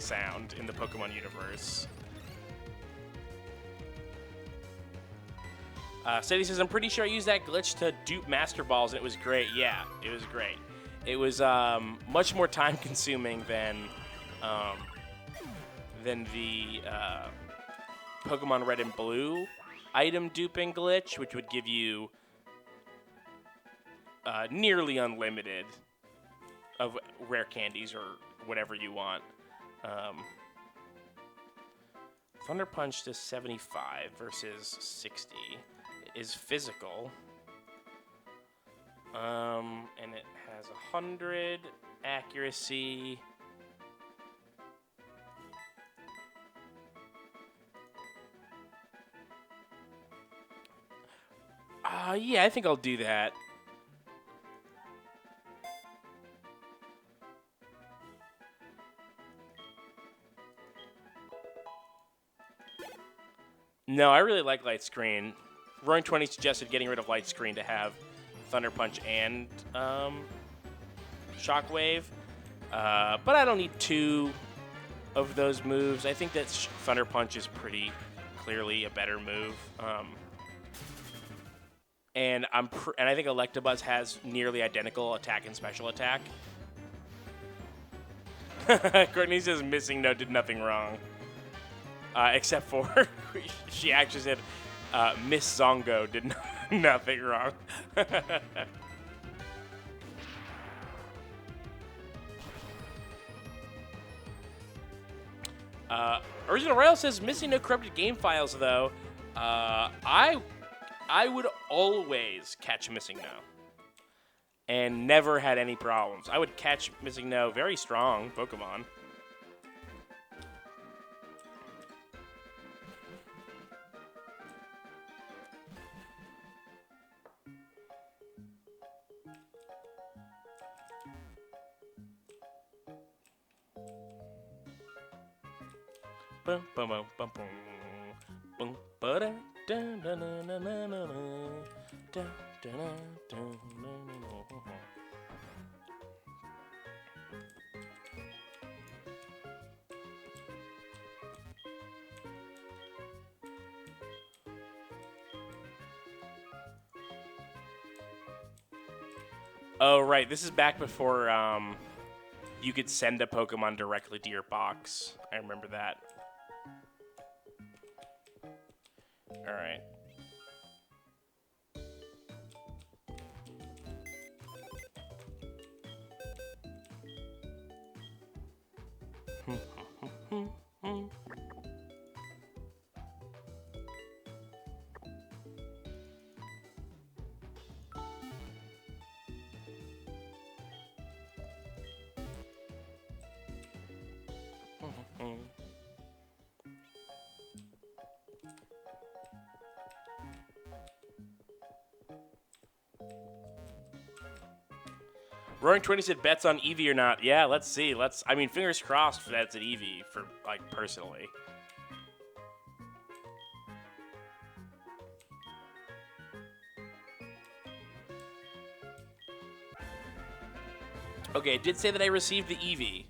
sound in the Pokemon universe. Sadie says, I'm pretty sure I used that glitch to dupe Master Balls, and it was great. Yeah, it was great. It was much more time-consuming than the Pokemon Red and Blue item duping glitch, which would give you nearly unlimited of rare candies or whatever you want. Thunder Punch to 75 versus 60 is physical. And it has 100 accuracy. Yeah, I think I'll do that. No, I really like Light Screen. Roaring 20 suggested getting rid of Light Screen to have Thunder Punch and Shockwave. But I don't need two of those moves. I think that Thunder Punch is pretty clearly a better move. And I think Electabuzz has nearly identical attack and special attack. Courtney says Missing Note did nothing wrong. Except for she actually said Miss Zongo did nothing wrong. Original Rail says missing no corrupted game files though. I would always catch Missing No. And never had any problems. I would catch Missing No, very strong Pokemon. Bum bum bum bum bum bum ba da da da da da da da da da da. Oh right, this is back before you could send a Pokemon directly to your box. I remember that. All right. Roaring 20 said bets on Eevee or not. Yeah, let's see. I mean, fingers crossed that it's an Eevee for, like, personally. Okay, it did say that I received the Eevee.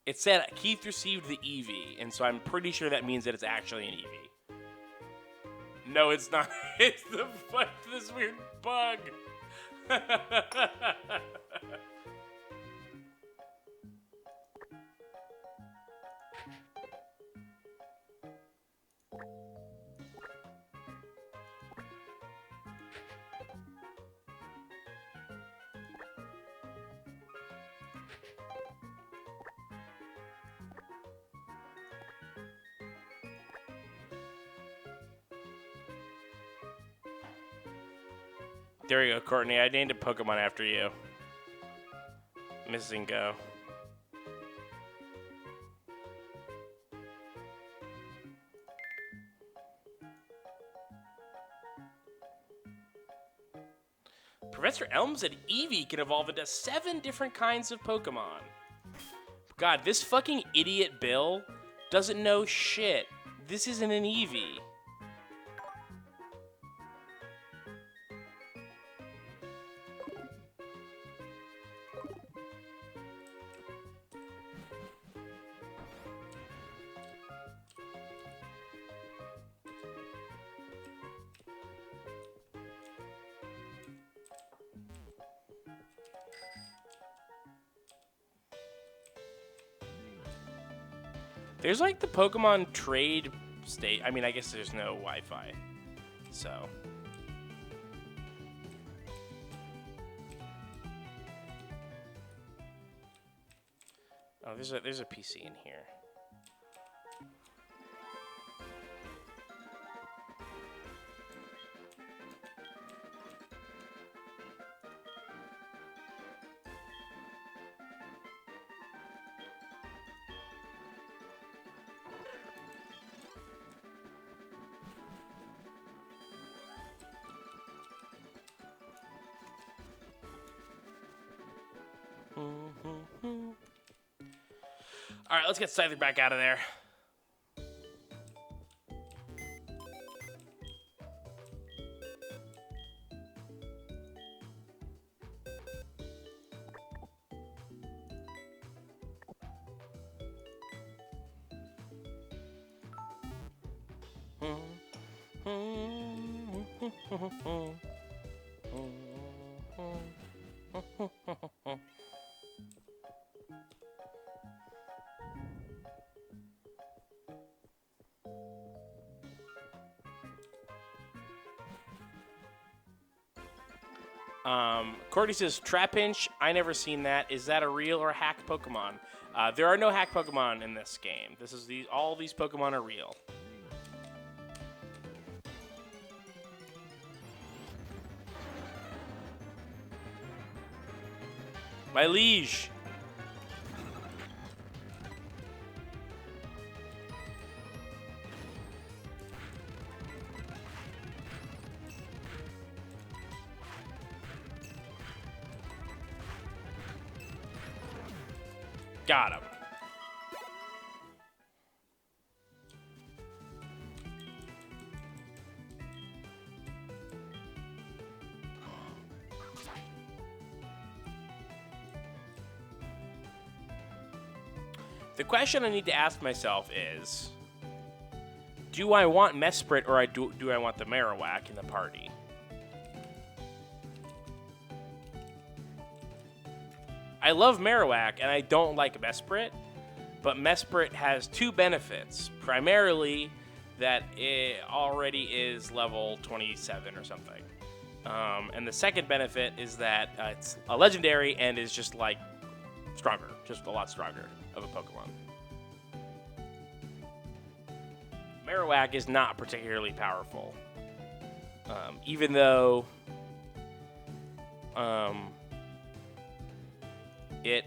It said Keith received the Eevee, and so I'm pretty sure that means that it's actually an Eevee. No, it's not. It's this weird bug. There you go, Courtney. I named a Pokemon after you. Missing Go. Professor Elm said Eevee can evolve into 7 different kinds of Pokemon. God, this fucking idiot Bill doesn't know shit. This isn't an Eevee. There's like the Pokemon trade state. I mean, I guess there's no Wi-Fi, so. Oh, there's a PC in here. All right, let's get Scyther back out of there. Cordy says, Trapinch, I never seen that. Is that a real or hacked Pokemon? There are no hacked Pokemon in this game. This is all these Pokemon are real. My liege. Got him. The question I need to ask myself is, do I want Mesprit or do I want the Marowak in the party? I love Marowak, and I don't like Mesprit, but Mesprit has two benefits. Primarily, that it already is level 27 or something. And the second benefit is that it's a legendary and is just, like, stronger. Just a lot stronger of a Pokemon. Marowak is not particularly powerful. Even though... it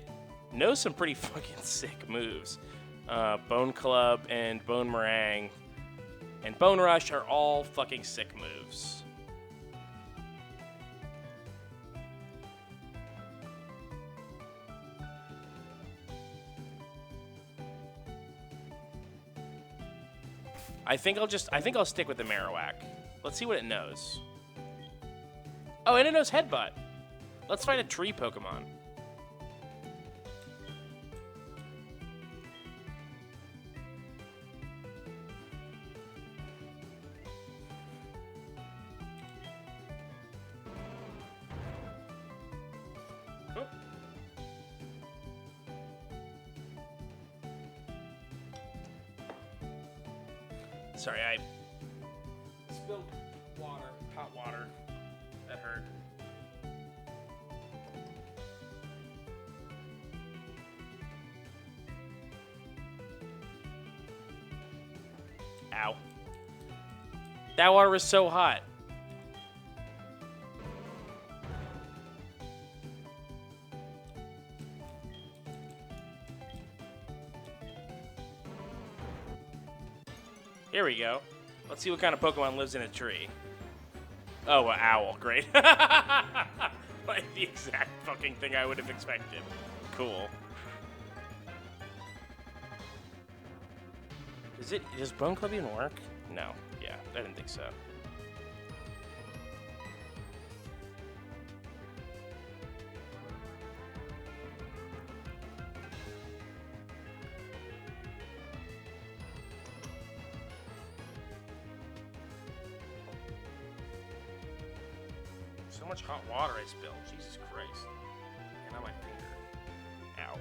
knows some pretty fucking sick moves. Bone Club and Bone Meringue and Bone Rush are all fucking sick moves. I think I'll stick with the Marowak. Let's see what it knows. Oh, and it knows Headbutt. Let's find a tree Pokemon. Sorry, I spilled water, hot water. That hurt. Ow. That water was so hot. Here we go. Let's see what kind of Pokemon lives in a tree. Oh, an owl. Great. Like the exact fucking thing I would have expected. Cool. Does Bone Club even work? No. Yeah, I didn't think so. So much hot water I spilled. Jesus Christ. And on my finger. Ow.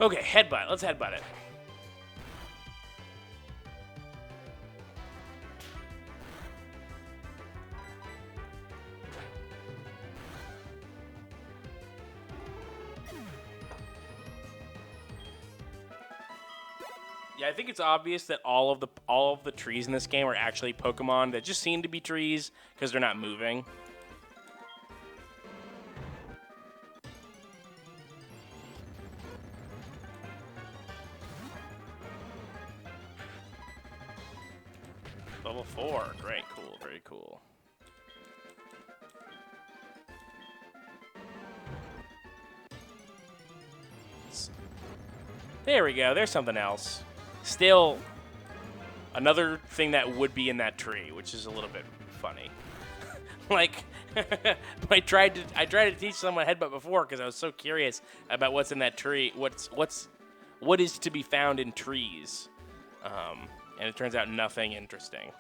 Okay, Headbutt. Let's Headbutt it. Yeah, I think it's obvious that all of the trees in this game are actually Pokemon that just seem to be trees because they're not moving. Level 4. Great, cool, very cool. There we go. There's something else. Still, another thing that would be in that tree, which is a little bit funny. Like, I tried to teach someone headbutt before because I was so curious about what's in that tree. What is to be found in trees, and it turns out nothing interesting.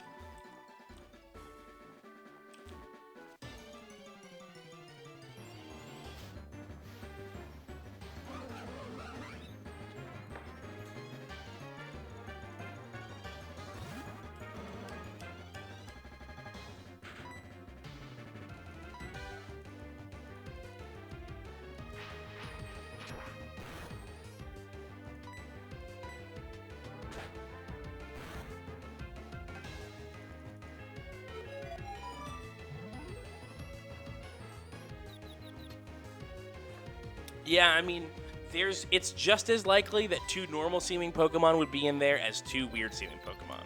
Yeah, I mean, it's just as likely that 2 normal-seeming Pokemon would be in there as 2 weird-seeming Pokemon.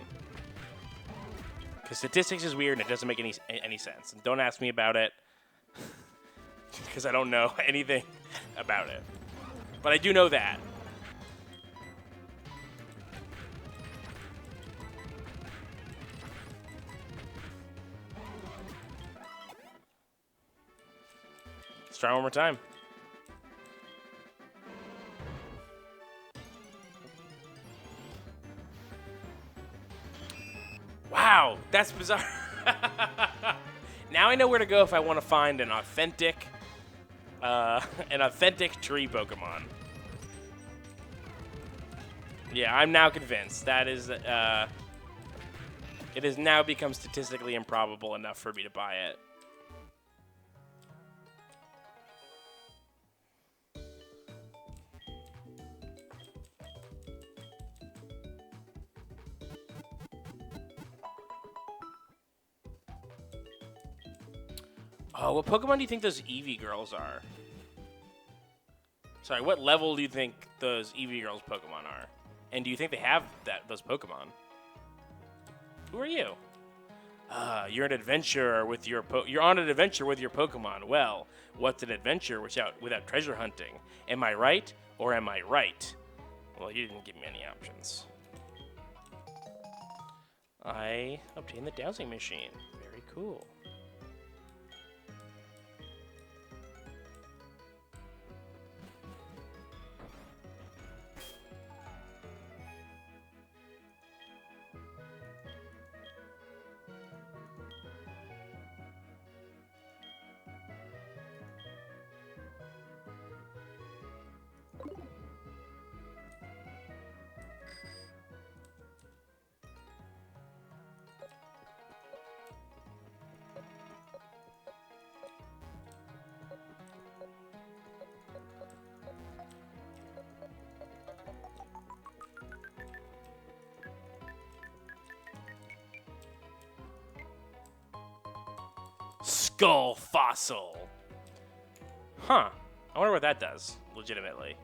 Because statistics is weird and it doesn't make any sense. And don't ask me about it, because I don't know anything about it. But I do know that. Let's try one more time. Wow, that's bizarre. Now I know where to go if I want to find an authentic tree Pokemon. Yeah, I'm now convinced. That is, it has now become statistically improbable enough for me to buy it. Oh, what Pokemon do you think those Eevee girls are? Sorry, what level do you think those Eevee girls Pokemon are? And do you think they have those Pokemon? Who are you? You're an adventurer with your you're on an adventure with your Pokemon. Well, what's an adventure without treasure hunting? Am I right or am I right? Well, you didn't give me any options. I obtained the dowsing machine. Very cool. Skull fossil. Huh. I wonder what that does, legitimately.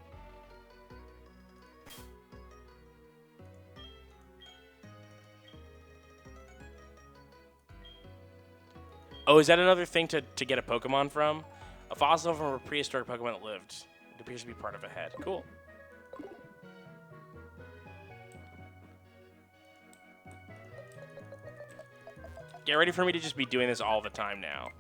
Oh, is that another thing to get a Pokemon from? A fossil from a prehistoric Pokemon that lived. It appears to be part of a head. Cool. Get ready for me to just be doing this all the time now.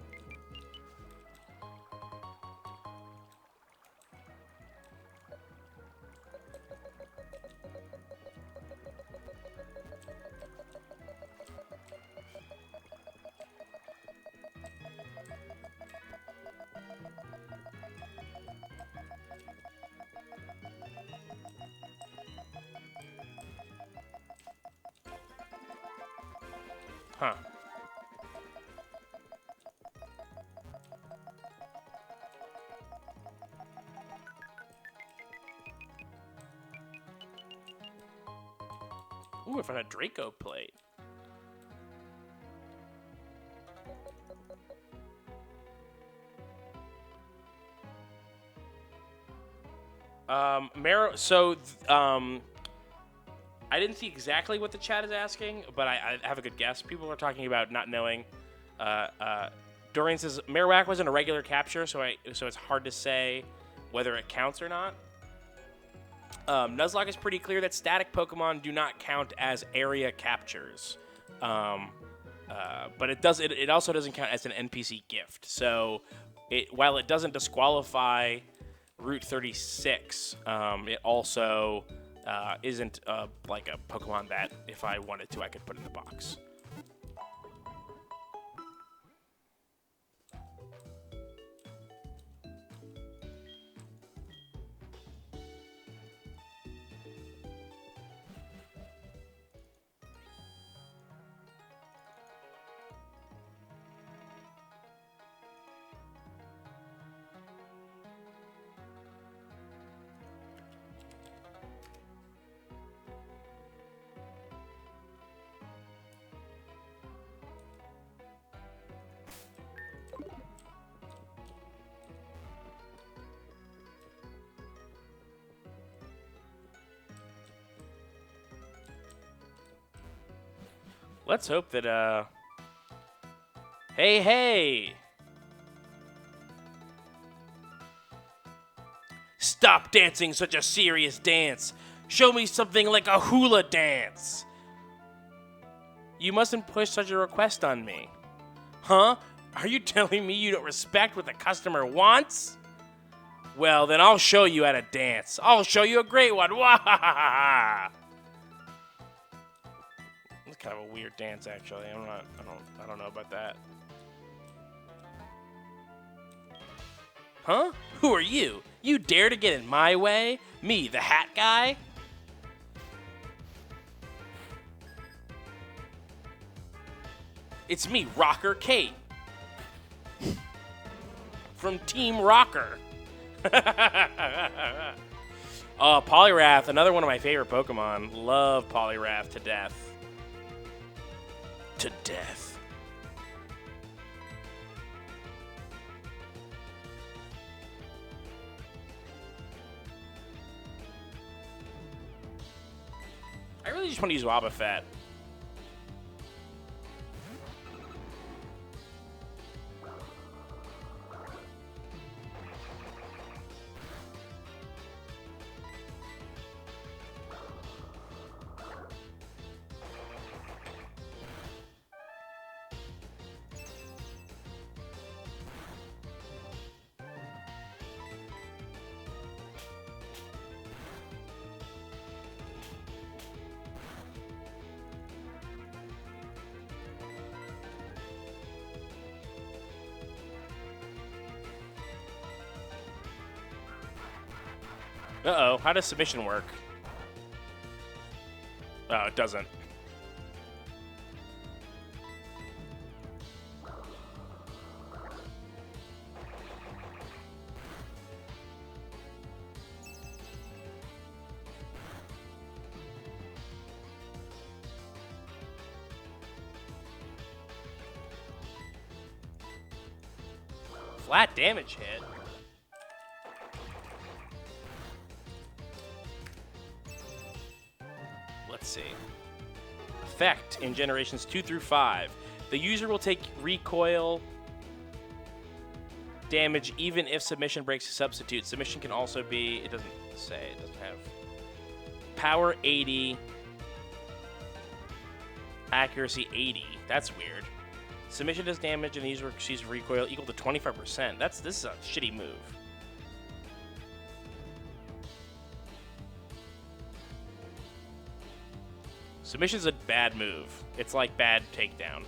Huh. Ooh, I found a Draco plate. I didn't see exactly what the chat is asking, but I have a good guess. People are talking about not knowing. Dorian says Marowak wasn't a regular capture, so it's hard to say whether it counts or not. Nuzlocke is pretty clear that static Pokemon do not count as area captures, but it also doesn't count as an NPC gift. So while it doesn't disqualify Route 36, it also isn't like a Pokemon that if I wanted to, I could put in the box. Let's hope that, Hey! Stop dancing such a serious dance! Show me something like a hula dance! You mustn't push such a request on me. Huh? Are you telling me you don't respect what the customer wants? Well, then I'll show you how to dance. I'll show you a great one. Wahahaha! It's kind of a weird dance, actually. I don't know about that. Huh? Who are you? You dare to get in my way? Me, the hat guy? It's me, Rocker Kate. From Team Rocker. Poliwrath, another one of my favorite Pokemon. Love Poliwrath to death. To death. I really just want to use Wobbuffet. Uh-oh, how does submission work? Oh, it doesn't. Flat damage hit. Let's see. Effect in generations 2 through 5. The user will take recoil damage even if submission breaks a substitute. Submission can also be, it doesn't say, it doesn't have. Power 80. Accuracy 80. That's weird. Submission does damage and the user receives recoil equal to 25%. This is a shitty move. Submission's a bad move. It's like bad takedown.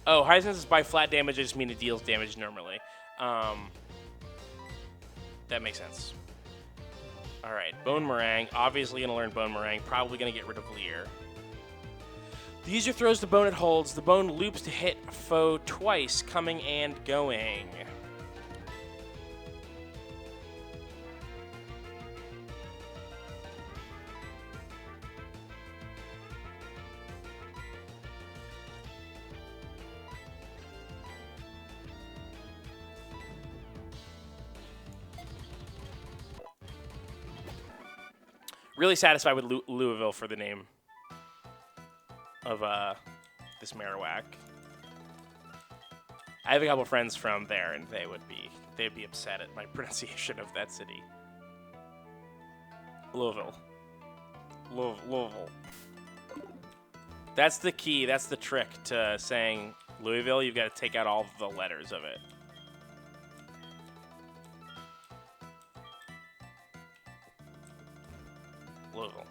Oh, high sense is by flat damage. I just mean it deals damage normally. That makes sense. All right, Bone Meringue. Obviously going to learn Bone Meringue. Probably going to get rid of Leer. The user throws the bone it holds. The bone loops to hit foe twice, coming and going. Really satisfied with Louisville for the name of this Marowak. I have a couple friends from there, and they'd be upset at my pronunciation of that city. Louisville. Louisville. That's the key. That's the trick to saying Louisville. You've got to take out all the letters of it. Louisville.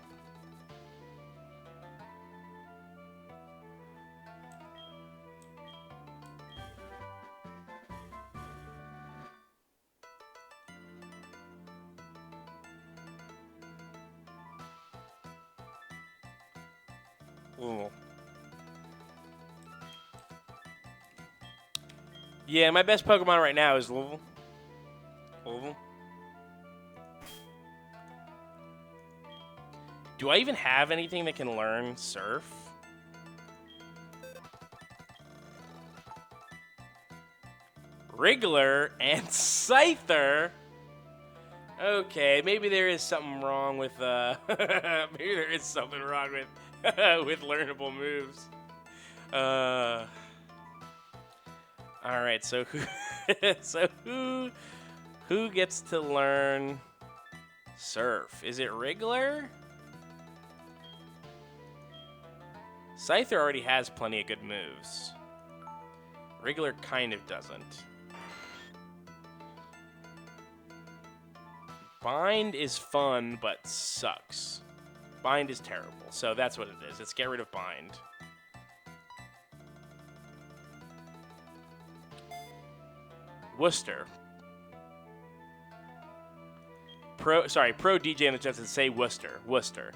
Louisville. Yeah, my best Pokemon right now is Louisville. Louisville. Do I even have anything that can learn Surf? Wriggler and Scyther? Okay, maybe there is something wrong with, maybe there is something wrong with, with learnable moves. Alright, so who gets to learn Surf? Is it Wriggler? Scyther already has plenty of good moves. Wriggler kind of doesn't. Bind is fun, but sucks. Bind is terrible, so that's what it is. Let's get rid of Bind. Worcester. Pro DJ in the chat says say Worcester. Worcester.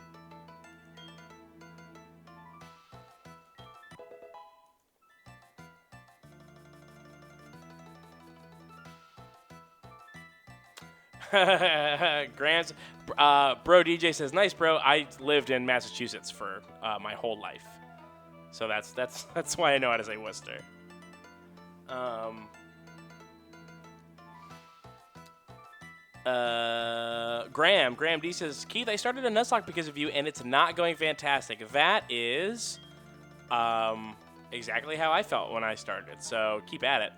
Grams, bro DJ says, nice bro. I lived in Massachusetts for my whole life, so that's why I know how to say Worcester. Graham D says, Keith, I started a Nuzlocke because of you, and it's not going fantastic. That is exactly how I felt when I started. So keep at it.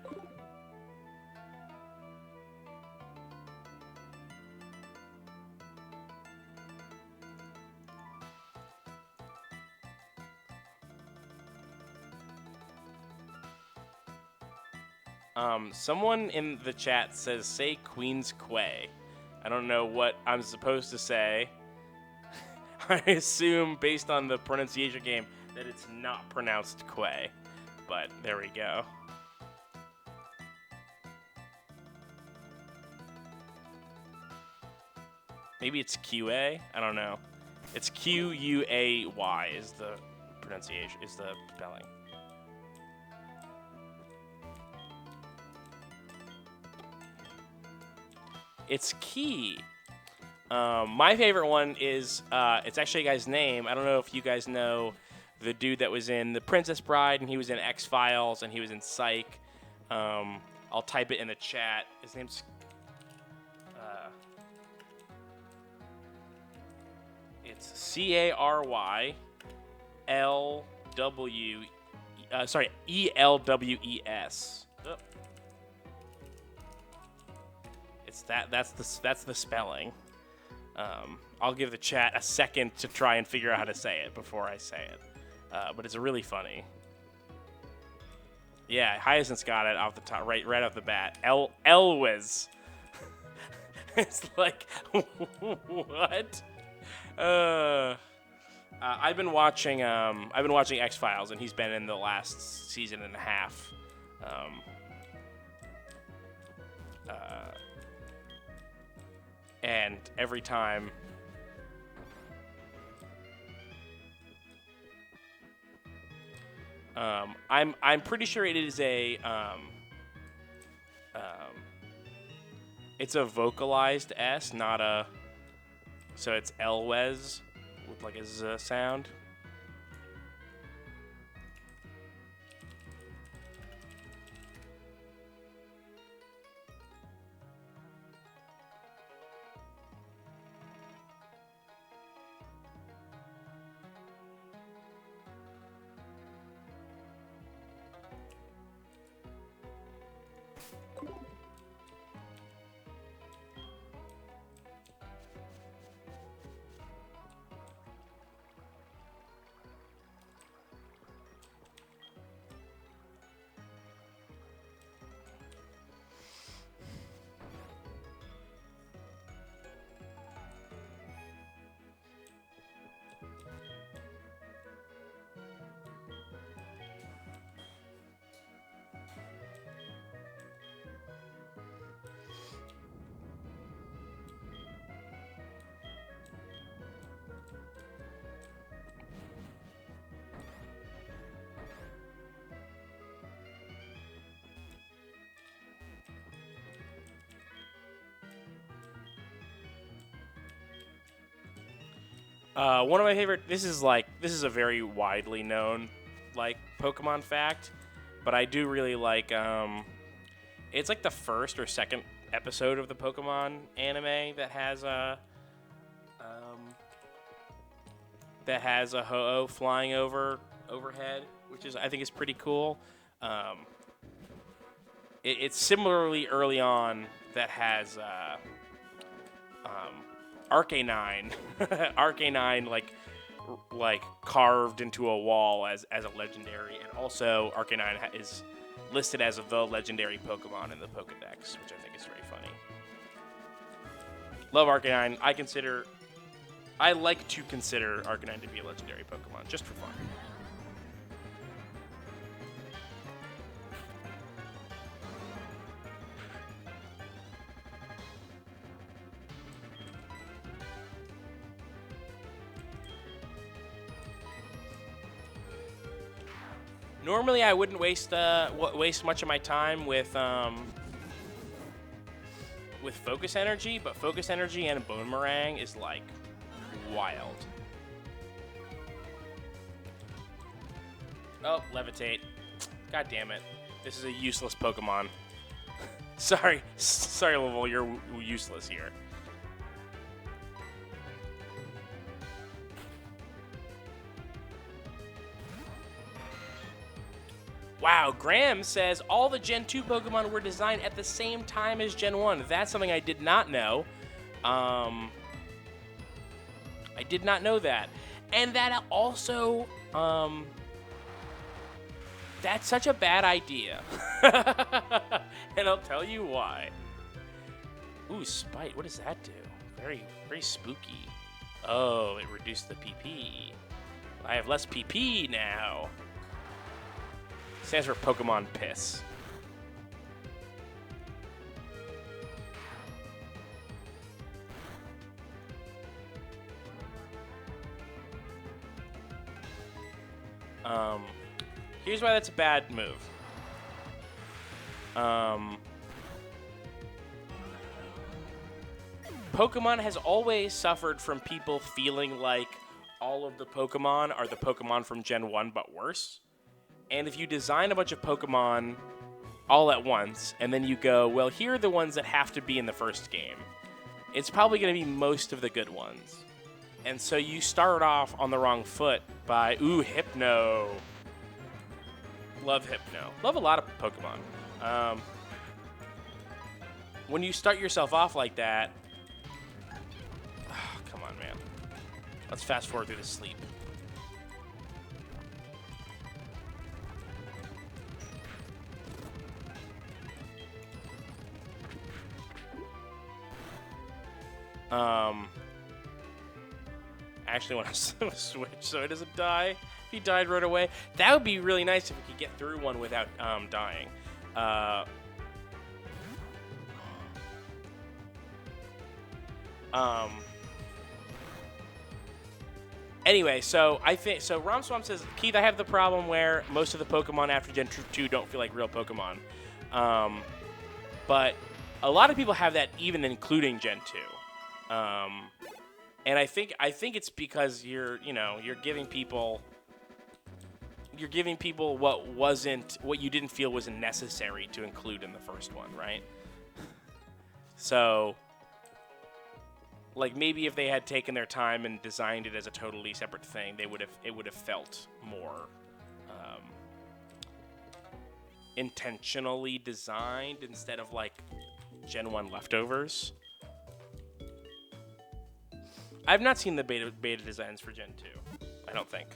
Someone in the chat says, say Queen's Quay. I don't know what I'm supposed to say. I assume, based on the pronunciation game, that it's not pronounced Quay. But there we go. Maybe it's QA? I don't know. It's Q-U-A-Y is the pronunciation, is the spelling. It's Key. My favorite one is, it's actually a guy's name. I don't know if you guys know the dude that was in The Princess Bride, and he was in X-Files, and he was in Psych. I'll type it in the chat. His name's... it's C-A-R-Y-L-W... E-L-W-E-S. Oh. That's the spelling. I'll give the chat a second to try and figure out how to say it before I say it. But it's really funny. Yeah, Hyacinth's got it off the top, right off the bat. Elwes. It's like, what? I've been watching X-Files, and he's been in the last season and a half. And every time I'm pretty sure it is it's a vocalized S, not a. So it's Elwes with like a Z sound. One of my favorite. This is a very widely known like Pokemon fact, but I do really like. It's like the first or second episode of the Pokemon anime that has a Ho-Oh flying overhead, which is I think is pretty cool. It's similarly early on that has Arcanine, Arcanine like carved into a wall as a legendary, and also Arcanine is listed as the legendary Pokemon in the Pokedex, which I think is very funny. Love Arcanine. I like to consider Arcanine to be a legendary Pokemon, just for fun. Normally, I wouldn't waste much of my time with Focus Energy, but Focus Energy and Boomerang is like wild. Oh, Levitate! God damn it! This is a useless Pokemon. sorry, Louisville, you're useless here. Wow, Graham says all the Gen 2 Pokemon were designed at the same time as Gen 1. That's something I did not know. I did not know that. And that also, that's such a bad idea. And I'll tell you why. Ooh, Spite, what does that do? Very, very spooky. Oh, it reduced the PP. I have less PP now. Stands for Pokemon Piss. Here's why that's a bad move. Pokemon has always suffered from people feeling like all of the Pokemon are the Pokemon from Gen 1 but worse. And if you design a bunch of Pokemon all at once, and then you go, well, here are the ones that have to be in the first game, it's probably going to be most of the good ones. And so you start off on the wrong foot by, ooh, Hypno. Love Hypno. Love a lot of Pokemon. When you start yourself off like that, oh, come on, man. Let's fast forward through the sleep. I actually want to switch so it doesn't die. If he died right away, that would be really nice if we could get through one without dying. Anyway, so I think so. Romswamp says, Keith, I have the problem where most of the Pokemon after Gen 2 don't feel like real Pokemon, but a lot of people have that even including Gen 2, and I think it's because you're giving people what you didn't feel was necessary to include in the first one, right? So. Like maybe if they had taken their time and designed it as a totally separate thing, it would have felt more intentionally designed instead of like Gen 1 leftovers. I've not seen the beta designs for Gen 2. I don't think.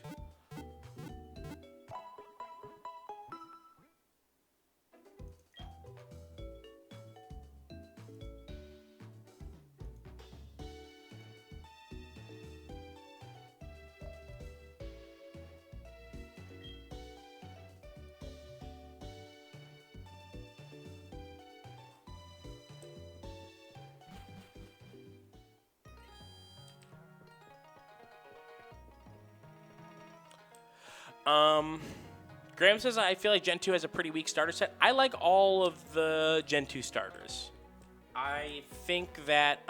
Graham says, I feel like Gen 2 has a pretty weak starter set. I like all of the Gen 2 starters. I think that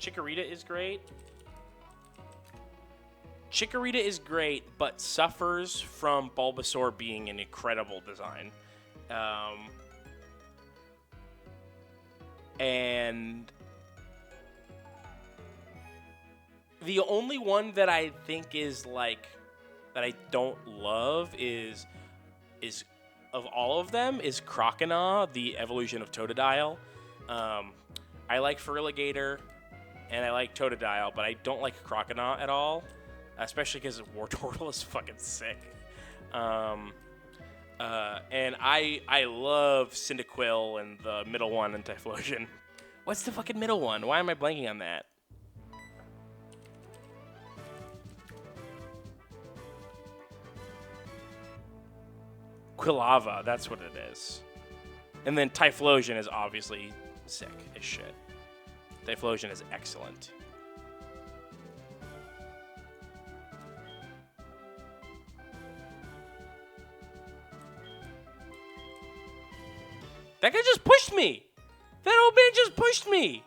Chikorita is great. Chikorita is great, but suffers from Bulbasaur being an incredible design. And the only one that I think is like that I don't love is of all of them is Croconaw, the evolution of Totodile. I like Feraligatr and I like Totodile, but I don't like Croconaw at all, especially because Wartortle is fucking sick. And I love Cyndaquil and the middle one in Typhlosion. What's the fucking middle one? Why am I blanking on that? Quilava, that's what it is. And then Typhlosion is obviously sick as shit. Typhlosion is excellent. That guy just pushed me! That old man just pushed me!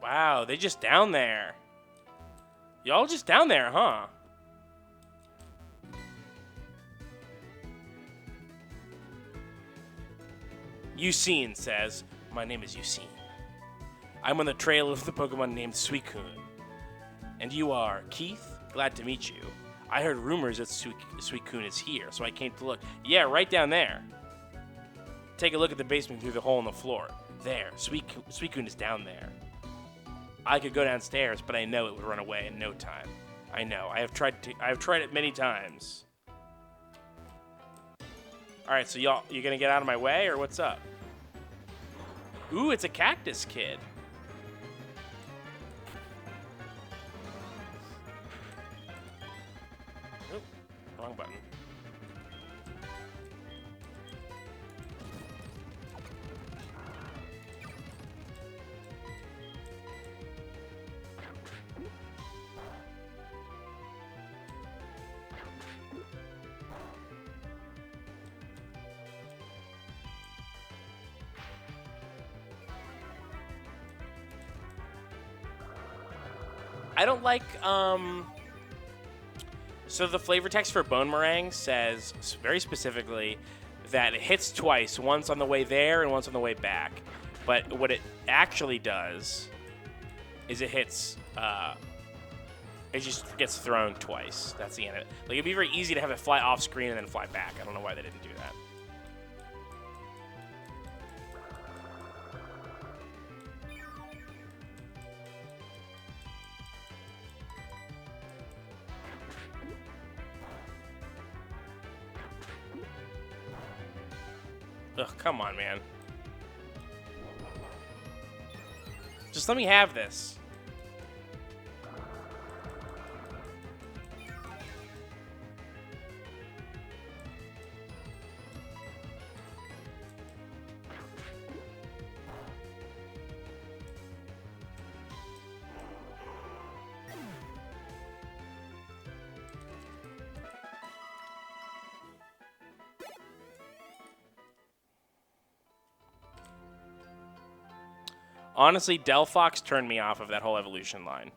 Wow, they just down there. Y'all just down there, huh? Yucine says, my name is Yucine. I'm on the trail of the Pokemon named Suicune. And you are Keith? Glad to meet you. I heard rumors that Suicune is here, so I came to look. Yeah, right down there. Take a look at the basement through the hole in the floor. There, Suicune is down there. I could go downstairs, but I know it would run away in no time. I know. I have tried it many times. All right, so you gonna get out of my way, or what's up? Ooh, it's a cactus kid. Oop, wrong button. I don't like, so the flavor text for Bone Meringue says very specifically that it hits twice, once on the way there and once on the way back. But what it actually does is it hits, it just gets thrown twice. That's the end of it. Like, it'd be very easy to have it fly off screen and then fly back. I don't know why they didn't do that. Ugh, come on, man. Just let me have this. Honestly, Delphox turned me off of that whole evolution line.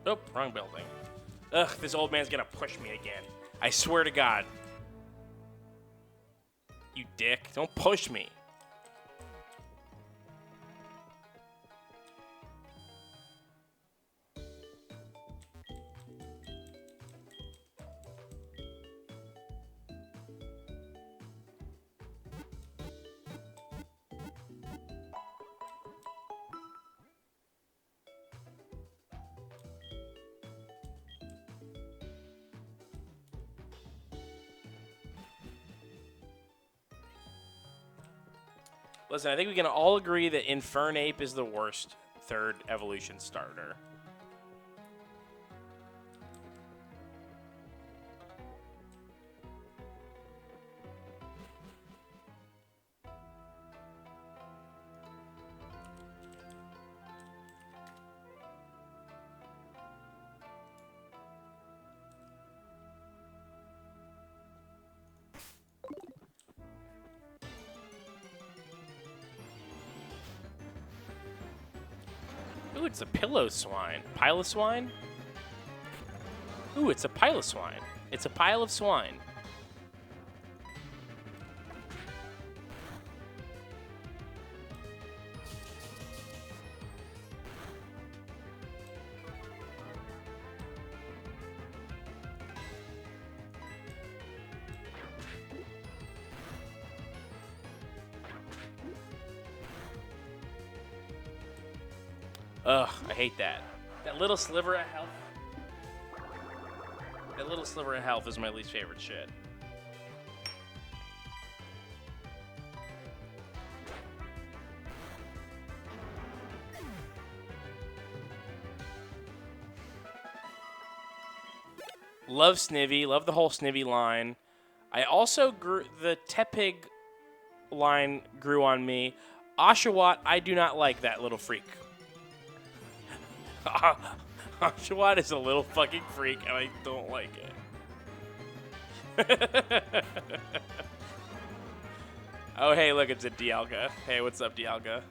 Oh, wrong building. Ugh, this old man's gonna push me again. I swear to God. You dick. Don't push me. Listen, I think we can all agree that Infernape is the worst third evolution starter. Ooh, it's a Piloswine. Piloswine? Ooh, it's a Piloswine. It's a pile of swine. Ugh, I hate that. That little sliver of health. That little sliver of health is my least favorite shit. Love Snivy. Love the whole Snivy line. I also grew... The Tepig line grew on me. Oshawott, I do not like that little freak. Oshawott is a little fucking freak, and I don't like it. Oh, hey, look, it's a Dialga. Hey, what's up, Dialga?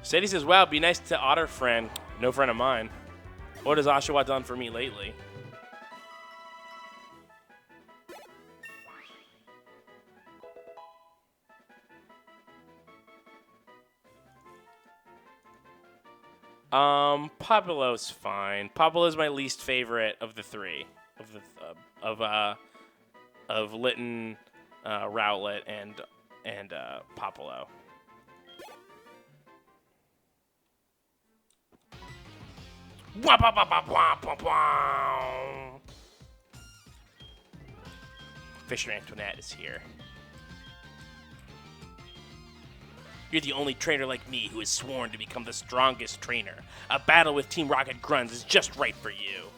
Sadie says, wow, be nice to Otter friend. No friend of mine. What has Oshawott done for me lately? Populo's fine. Populo's my least favorite of the three. Of Litten, Rowlet, and Populo. Fisher Antoinette is here. You're the only trainer like me who has sworn to become the strongest trainer. A battle with Team Rocket Grunts is just right for you.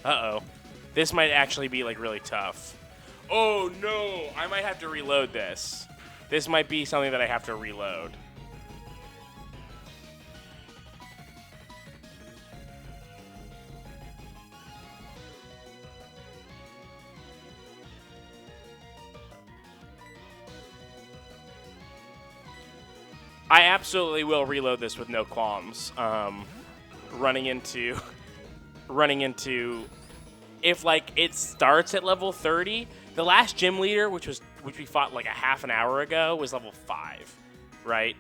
Uh-oh. This might actually be, like, really tough. Oh, no! I might have to reload this. This might be something that I have to reload. I absolutely will reload this with no qualms. Running into... if, like, it starts at level 30... The last gym leader, which was which we fought like a half an hour ago, was level 5, right?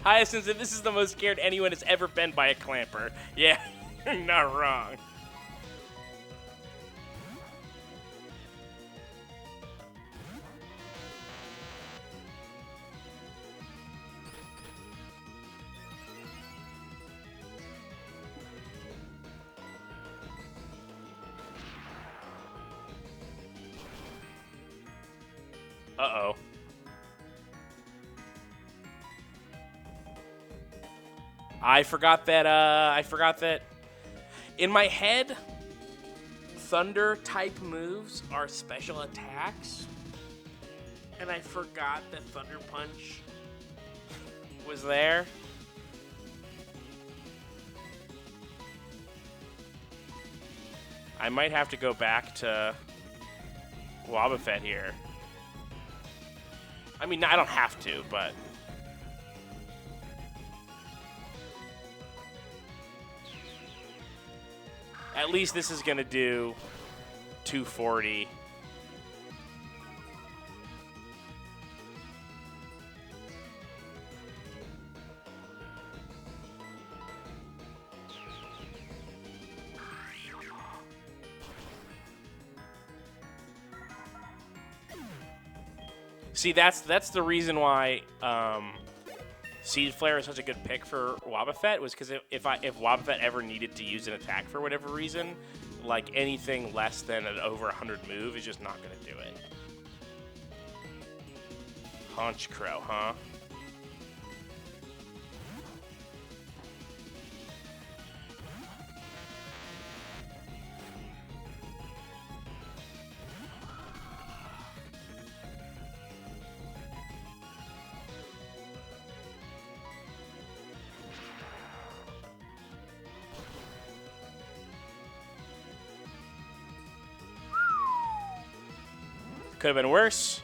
Hyacinth said this is the most scared anyone has ever been by a clamper. Yeah, you're not wrong. Uh-oh. I forgot that in my head, thunder type moves are special attacks. And I forgot that Thunder Punch was there. I might have to go back to Wobbuffet here. I mean, I don't have to, but... At least this is going to do 240. See, that's the reason why Seed Flare is such a good pick for Wobbuffet, was because if Wobbuffet ever needed to use an attack for whatever reason, like anything less than an over 100 move is just not going to do it. Haunch Crow, huh? Could have been worse.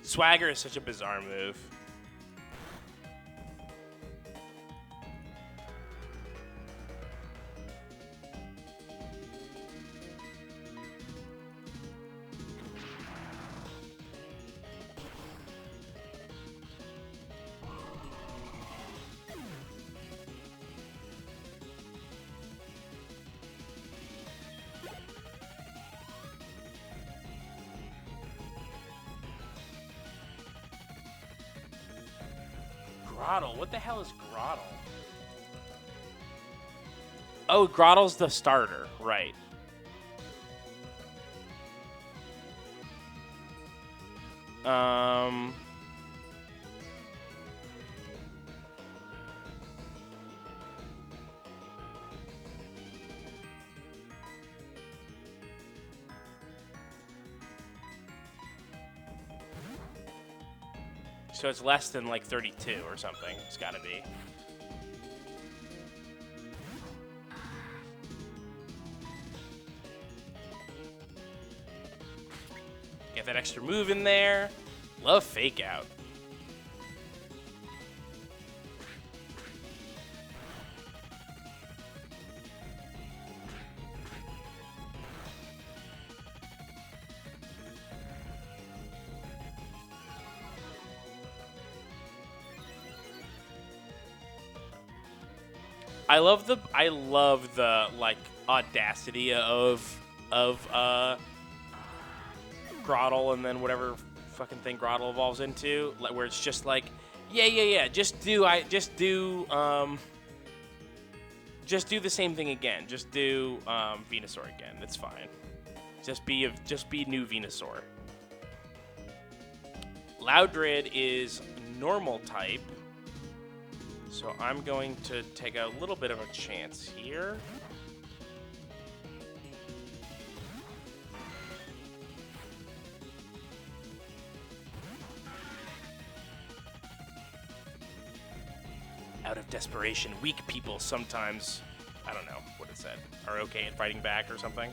Swagger is such a bizarre move. Grottle? What the hell is Grottle? Oh, Grottle's the starter, right. So it's less than like 32 or something. It's got to be. Get that extra move in there. Love Fake Out. I love the like audacity of Grottle and then whatever fucking thing Grottle evolves into, like where it's just like, yeah, just do the same thing again. Just do Venusaur again. It's fine. Just be new Venusaur. Loudred is normal type. So I'm going to take a little bit of a chance here. Out of desperation, weak people sometimes, I don't know what it said, are okay at fighting back or something.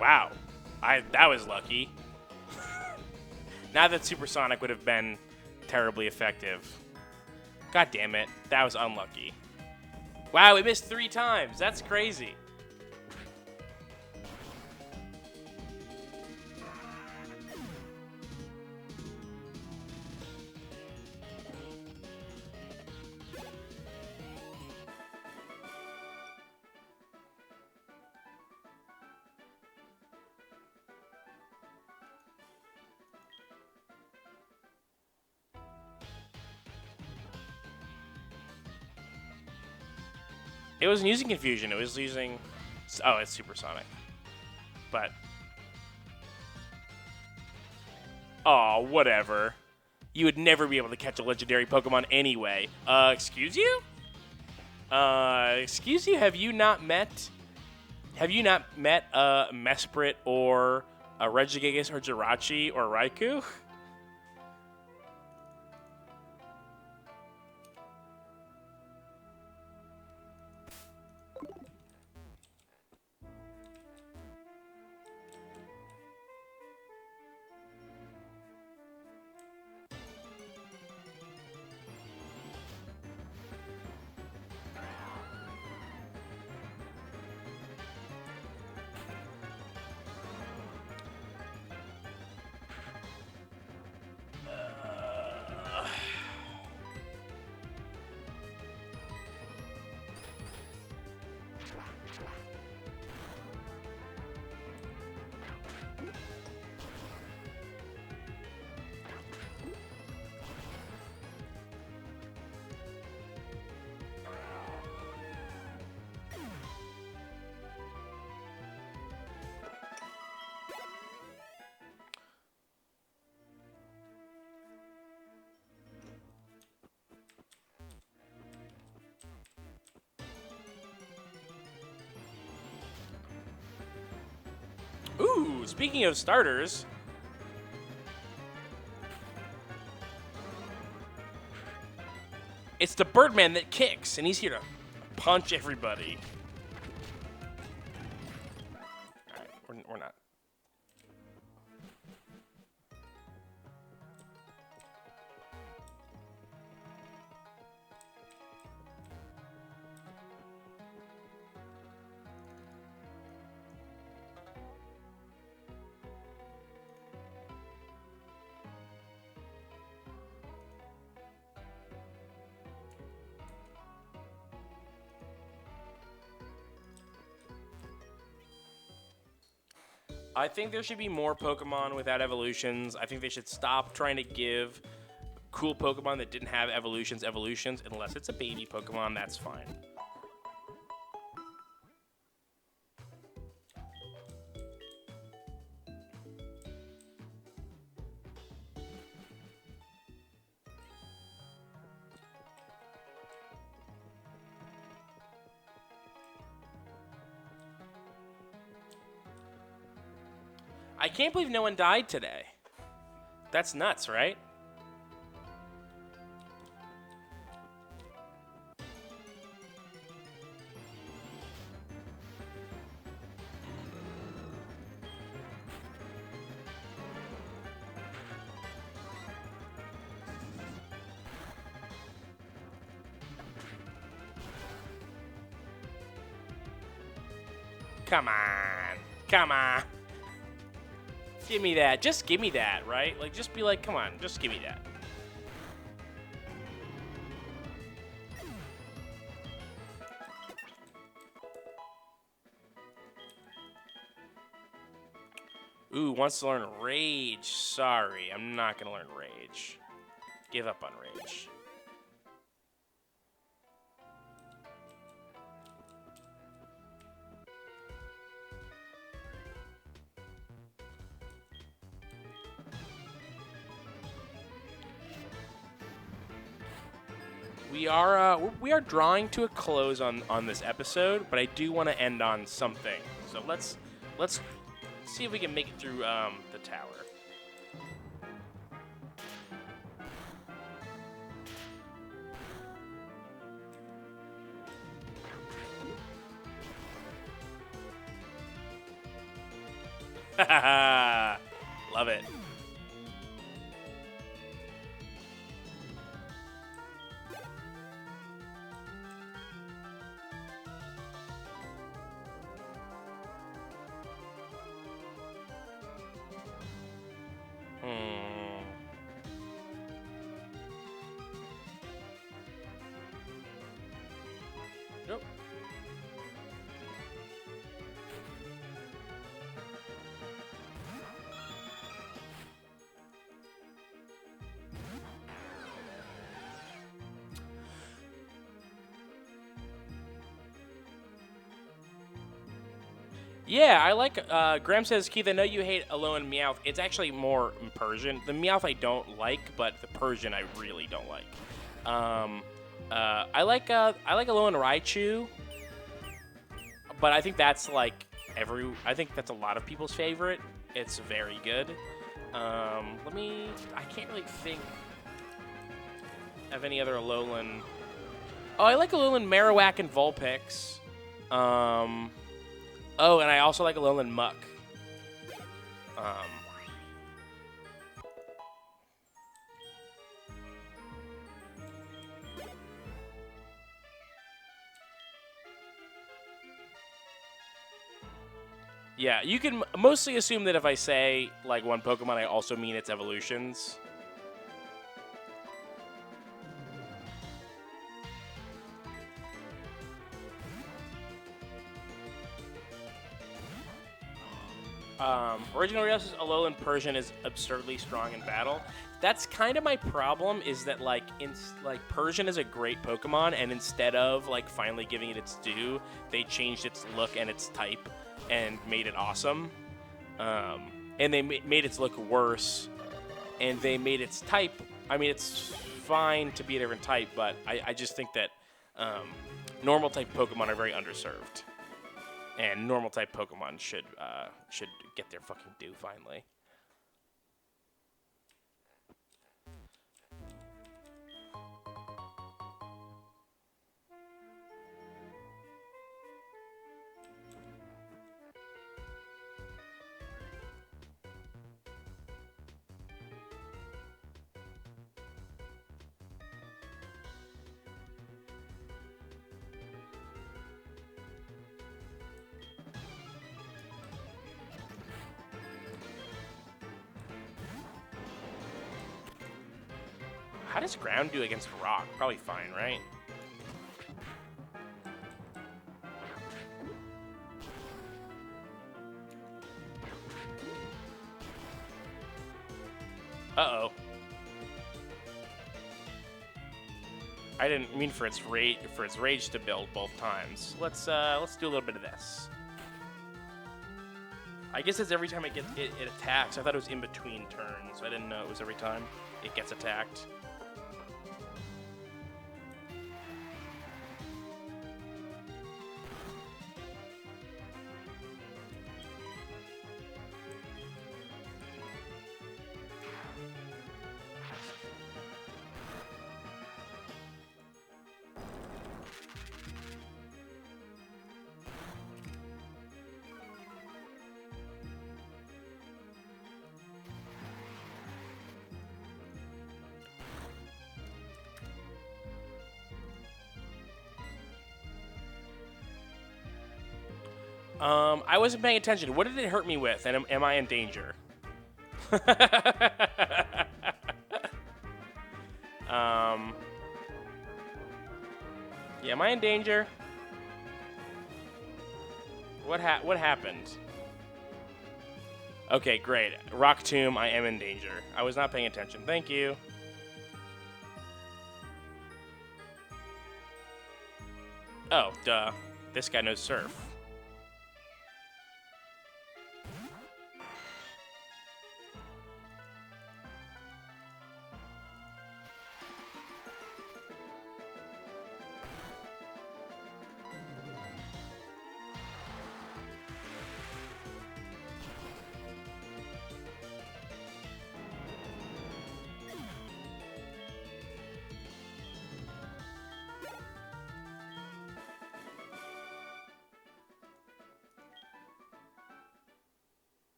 Wow, that was lucky. Not that Supersonic would have been terribly effective. God damn it, that was unlucky. Wow, we missed 3 times. That's crazy. It wasn't using Confusion. It was using... Oh, it's Supersonic. But... Oh, whatever. You would never be able to catch a legendary Pokemon anyway. Excuse you? Excuse you? Have you not met Mesprit or a Regigigas or Jirachi or Raikou? Ooh, speaking of starters... It's the Birdman that kicks, and he's here to punch everybody. Alright, we're not. I think there should be more Pokemon without evolutions. I think they should stop trying to give cool Pokemon that didn't have evolutions, unless it's a baby Pokemon, that's fine. I can't believe no one died today. That's nuts, right? Come on. Come on. Give me that. Just give me that, right? Like, just be like, come on, just give me that. Ooh, wants to learn Rage. Sorry, I'm not going to learn Rage. Give up on Rage. We are drawing to a close on this episode, but I do want to end on something. So let's see if we can make it through the tower. Love it. Nope. Yeah, I like. Graham says, Keith, I know you hate Alolan and Meowth. It's actually more Persian. The Meowth I don't like, but the Persian I really don't like. I like Alolan Raichu, but I think that's like I think that's a lot of people's favorite. It's very good. I can't really think of any other Alolan. Oh, I like Alolan Marowak and Vulpix. Oh, and I also like Alolan Muck. Yeah, you can mostly assume that if I say, like, one Pokemon, I also mean its evolutions. Original Rios' Alolan Persian is absurdly strong in battle. That's kind of my problem, is that, like, Persian is a great Pokemon, and instead of, like, finally giving it its due, they changed its look and its type and made it awesome. And they made its look worse, and they made its type, I mean, it's fine to be a different type, but I just think that normal type Pokemon are very underserved. And normal type Pokemon should get their fucking due finally. How does ground do against rock? Probably fine, right? Uh-oh. I didn't mean for its rage to build both times. Let's do a little bit of this. I guess it's every time it attacks. I thought it was in between turns. I didn't know it was every time it gets attacked. I wasn't paying attention. What did it hurt me with? And am I in danger? Yeah, am I in danger? What happened? Okay, great. Rock Tomb, I am in danger. I was not paying attention. Thank you. Oh, duh. This guy knows Surf.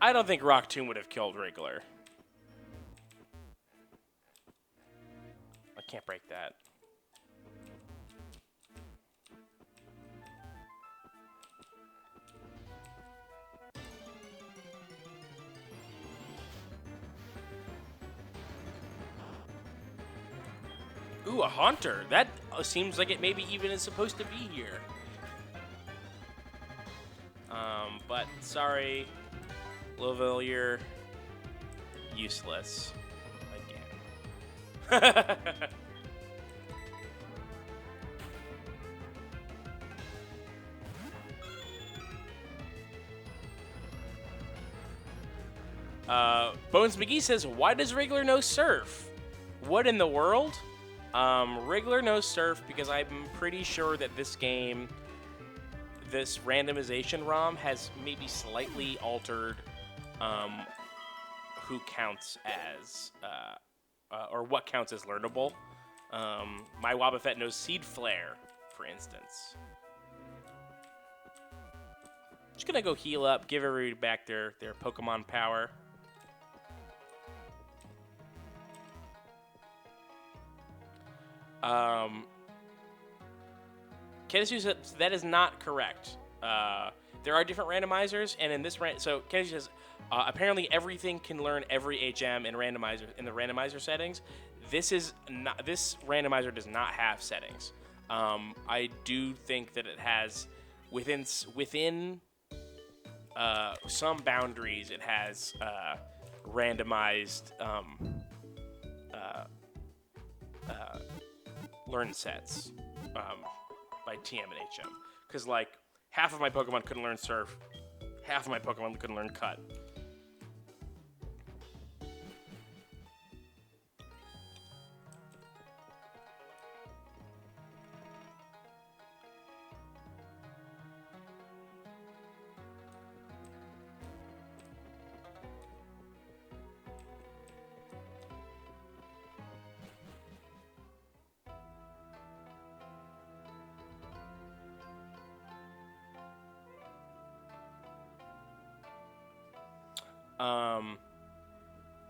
I don't think Rock Tomb would have killed Wriggler. I can't break that. Ooh, a Haunter. That seems like it maybe even is supposed to be here. But sorry, Louisville, you're useless again. Bones McGee says, why does Wriggler know Surf? What in the world? Wriggler knows Surf because I'm pretty sure that this game, this randomization ROM, has maybe slightly altered who counts as, or what counts as learnable. My Wobbuffet knows Seed Flare, for instance. Just gonna go heal up, give everybody back their Pokemon power. Kensu says that is not correct. There are different randomizers, and in this so Kensu says apparently everything can learn every HM in randomizer in the randomizer settings. This randomizer does not have settings. I do think that it has within some boundaries. It has randomized learn sets by TM and HM. Because, like, half of my Pokemon couldn't learn Surf, half of my Pokemon couldn't learn Cut.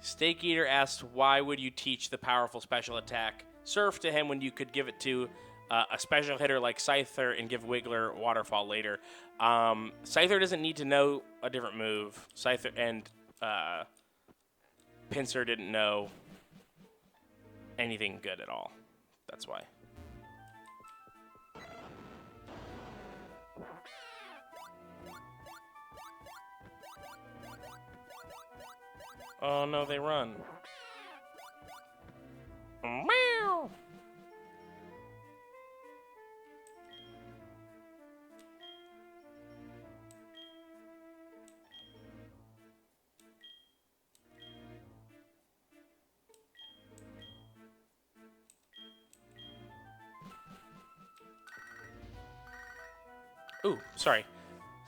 Steak Eater asked, why would you teach the powerful special attack Surf to him when you could give it to a special hitter like Scyther and give Wiggler Waterfall later? Scyther doesn't need to know a different move. Scyther and Pinsir didn't know anything good at all. That's why. Oh no, they run. Meow. Ooh, sorry.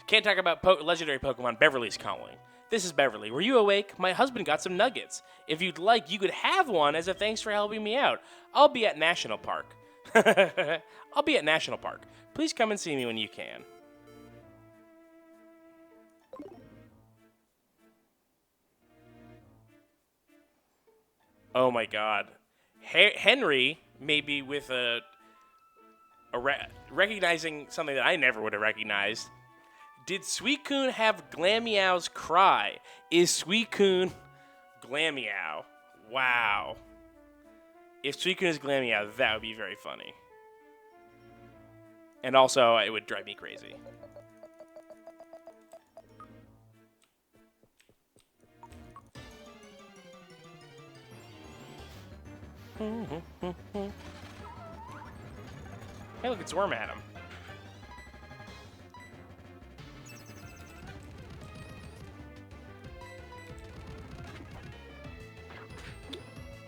Can't talk about legendary Pokemon. Beverly's calling. This is Beverly. Were you awake? My husband got some nuggets. If you'd like, you could have one as a thanks for helping me out. I'll be at National Park. I'll be at National Park. Please come and see me when you can. Oh my God. Henry, maybe with recognizing something that I never would have recognized. Did Suicune have Glameow's cry? Is Suicune Glameow? Wow. If Suicune is Glameow, that would be very funny. And also, it would drive me crazy. Hey, look, it's Wormadam.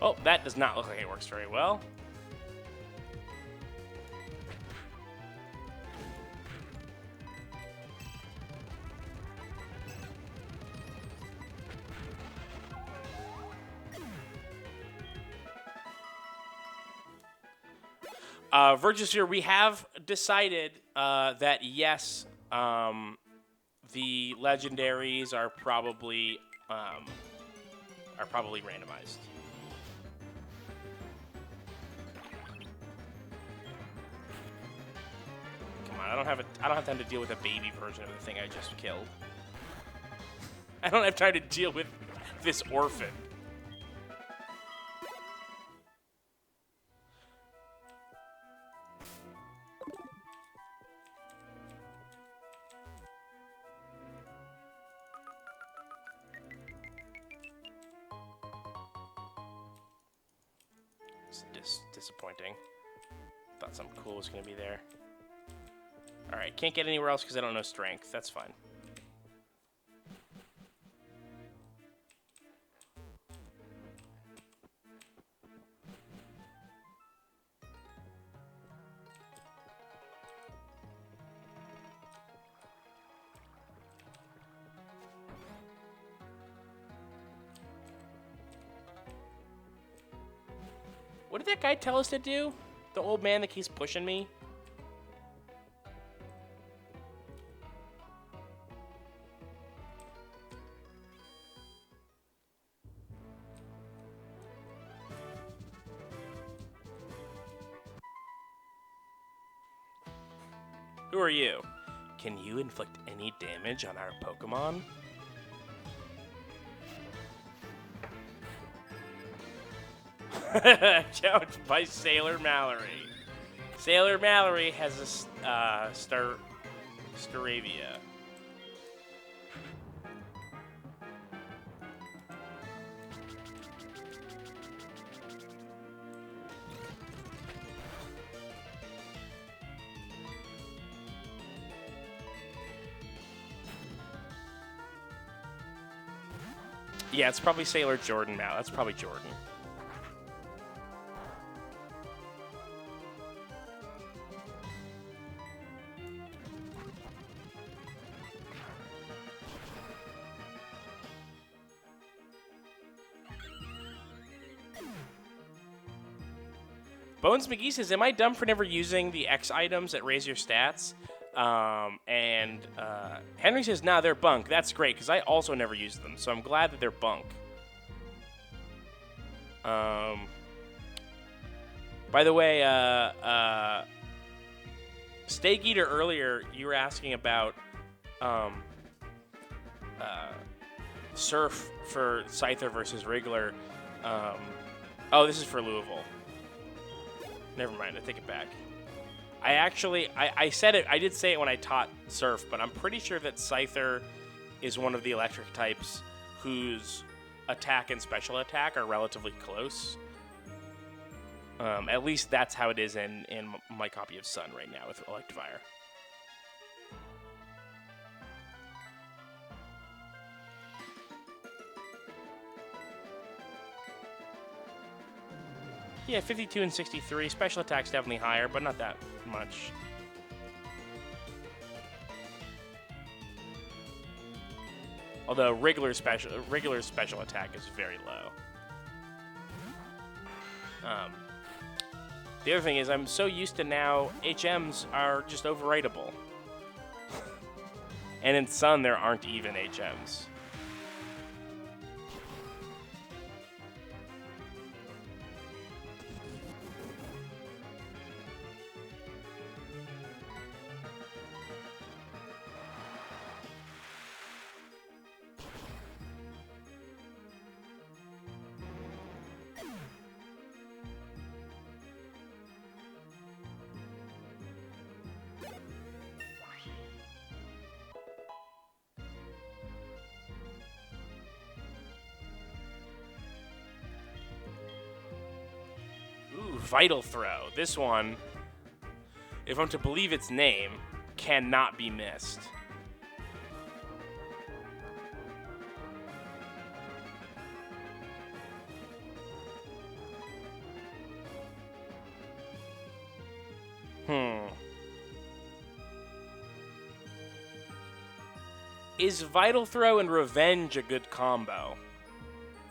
Oh, that does not look like it works very well. Virtuosphere, we have decided that yes, the legendaries are probably randomized. Come on, I don't have time to deal with a baby version of the thing I just killed. I don't have time to deal with this orphan. It's disappointing. Thought something cool was going to be there. Alright, can't get anywhere else because I don't know strength. That's fine. What did that guy tell us to do? The old man that keeps pushing me? Who are you? Can you inflict any damage on our Pokemon? Challenged by Sailor Mallory. Sailor Mallory has a Staravia. Yeah, it's probably Sailor Jordan now. That's probably Jordan. Bones McGee says, am I dumb for never using the X items that raise your stats? Henry says, nah, they're bunk. That's great, because I also never use them, so I'm glad that they're bunk. By the way, Steak Eater, earlier, you were asking about Surf for Scyther versus Wriggler. Oh, this is for Louisville. Never mind, I take it back. I said it, I did say it when I taught Surf, but I'm pretty sure that Scyther is one of the electric types whose attack and special attack are relatively close. At least that's how it is in my copy of Sun right now with Electivire. Yeah, 52 and 63. Special attack's definitely higher, but not that much. Although Wriggler's special attack is very low. The other thing is I'm so used to now HMs are just overwritable. And in Sun there aren't even HMs. Vital Throw. This one, if I'm to believe its name, cannot be missed. Is Vital Throw and Revenge a good combo?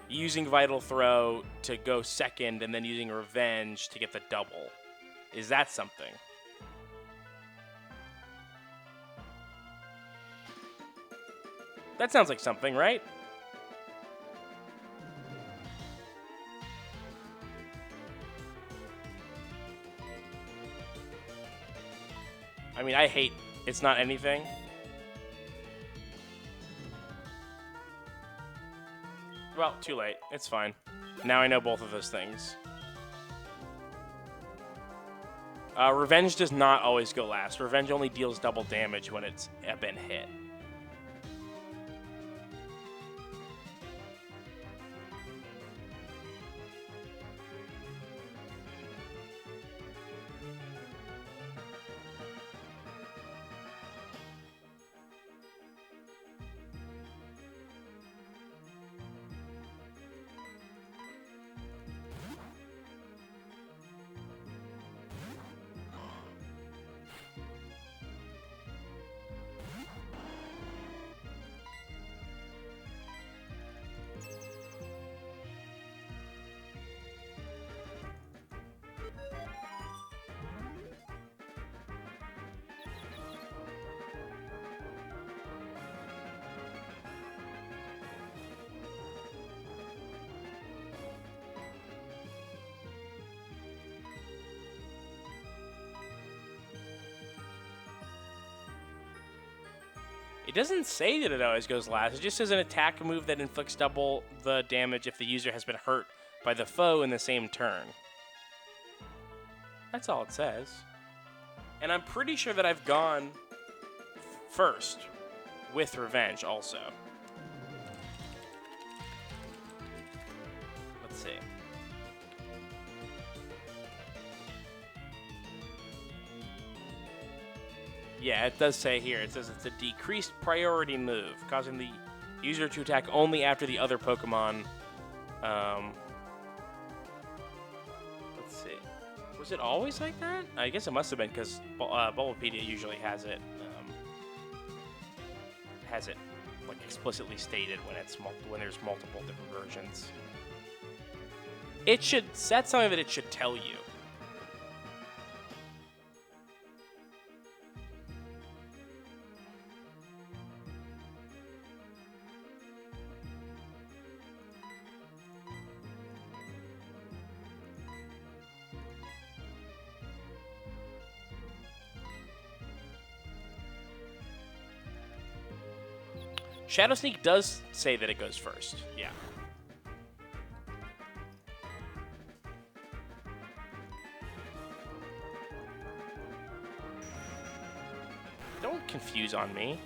Using Vital Throw to go second and then using Revenge to get the double. Is that something? That sounds like something, right? I mean, I hate it's not anything. Well, too late. It's fine. Now I know both of those things. Revenge does not always go last. Revenge only deals double damage when it's been hit. It doesn't say that it always goes last. It just says an attack move that inflicts double the damage if the user has been hurt by the foe in the same turn. That's all it says. And I'm pretty sure that I've gone first with Revenge also. Let's see. Yeah, it does say here. It says it's a decreased priority move, causing the user to attack only after the other Pokemon. Let's see. Was it always like that? I guess it must have been because Bulbapedia usually has it. Like explicitly stated when it's when there's multiple different versions. It should. That's something that it should tell you. Shadow Sneak does say that it goes first. Yeah. Don't confuse on me.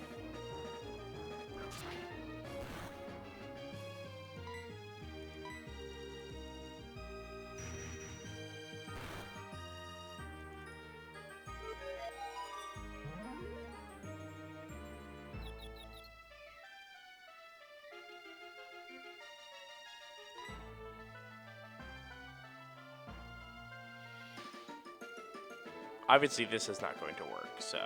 Obviously, this is not going to work, so...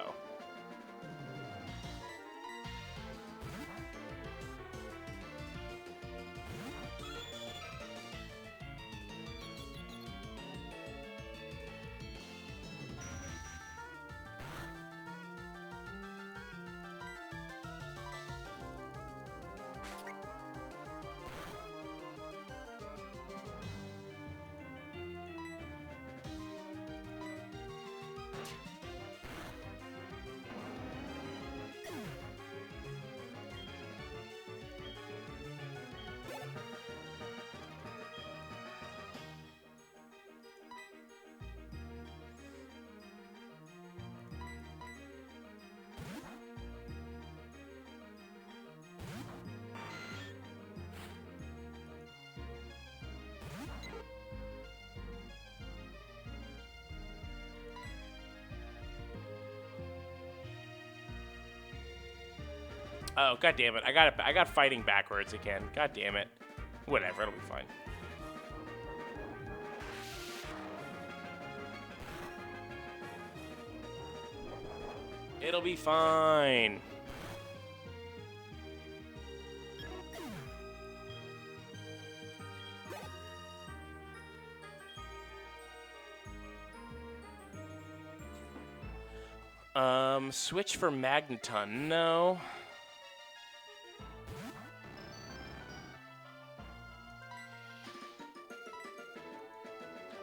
Oh, god damn it. I got fighting backwards again. God damn it. Whatever, it'll be fine. It'll be fine. Switch for Magneton. No.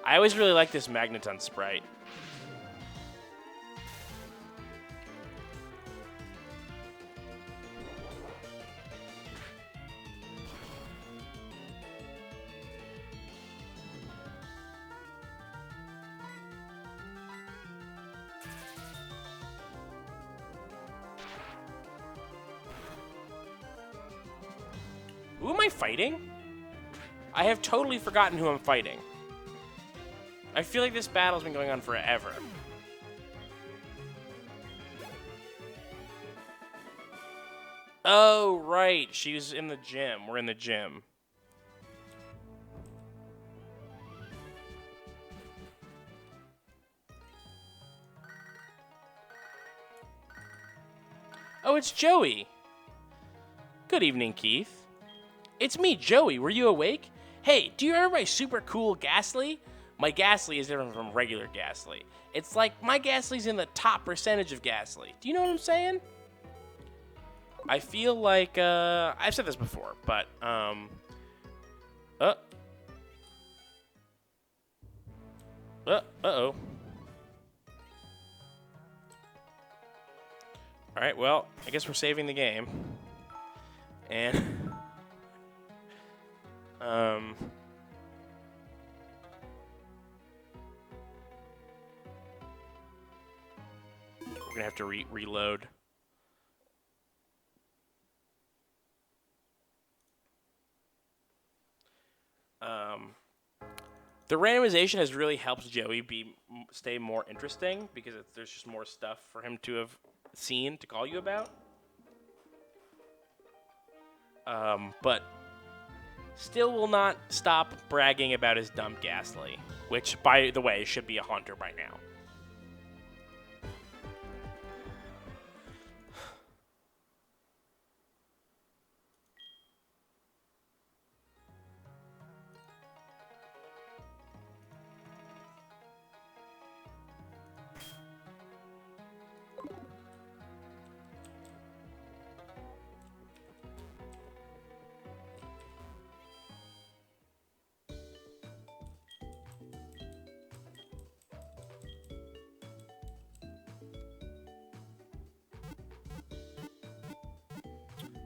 I always really like this Magneton sprite. Who am I fighting? I have totally forgotten who I'm fighting. I feel like this battle's been going on forever. Oh, right. She was in the gym. We're in the gym. Oh, it's Joey. Good evening, Keith. It's me, Joey. Were you awake? Hey, do you remember my super cool Ghastly? My Ghastly is different from regular Ghastly. It's like my Ghastly's in the top percentage of Ghastly. Do you know what I'm saying? I feel like, I've said this before, but, uh-oh. Alright, well, I guess we're saving the game. And... we're gonna have to reload. The randomization has really helped Joey stay more interesting because there's just more stuff for him to have seen to call you about. But still will not stop bragging about his dumb Ghastly, which, by the way, should be a Haunter by now.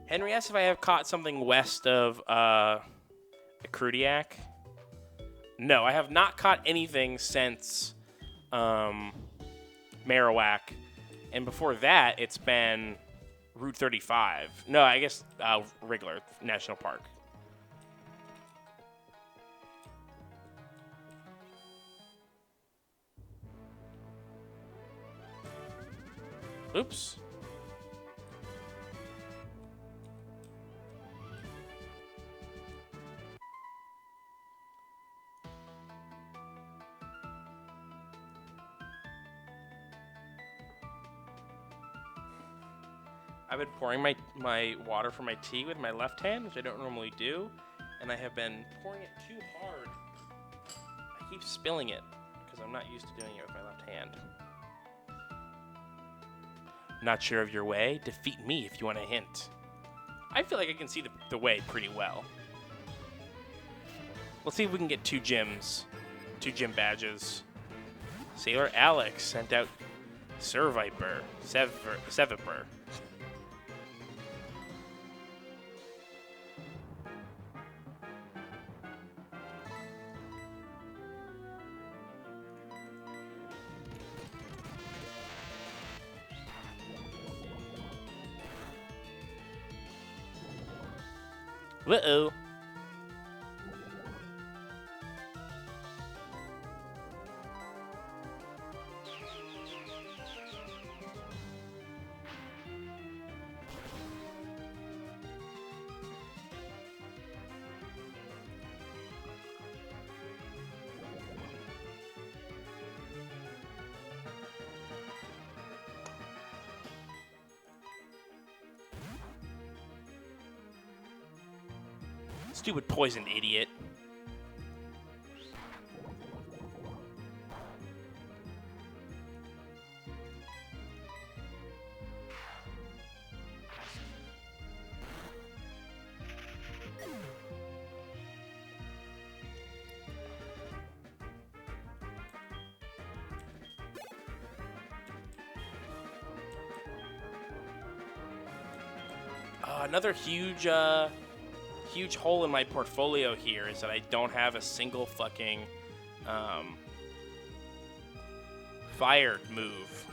Henry asks if I have caught something west of Acrudiac. No, I have not caught anything since Marowak. And before that, it's been Route 35. No, I guess Wriggler National Park. Oops. I've been pouring my water for my tea with my left hand, which I don't normally do, and I have been pouring it too hard. I keep spilling it because I'm not used to doing it with my left hand. Not sure of your way? Defeat me if you want a hint. I feel like I can see the way pretty well. Let's see if we can get 2 gyms. 2 gym badges. Sailor Alex sent out Seviper. Uh-oh. Stupid poison idiot. Another huge hole in my portfolio here is that I don't have a single fucking fire move.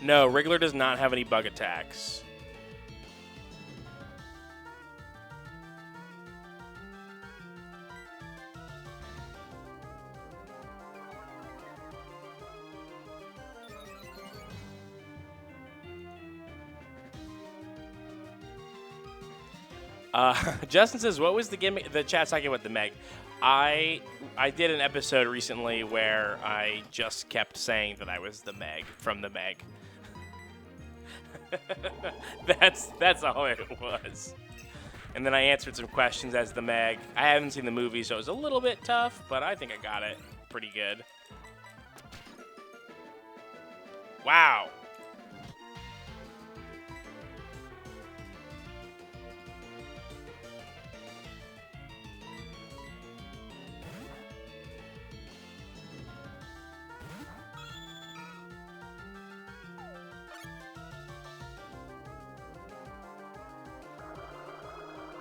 No, Wriggler does not have any bug attacks. Justin says, what was the gimmick? The chat's talking about the Meg. I did an episode recently where I just kept saying that I was the Meg from the Meg. That's all it was. And then I answered some questions as the Meg. I haven't seen the movie, so it was a little bit tough, but I think I got it pretty good. Wow.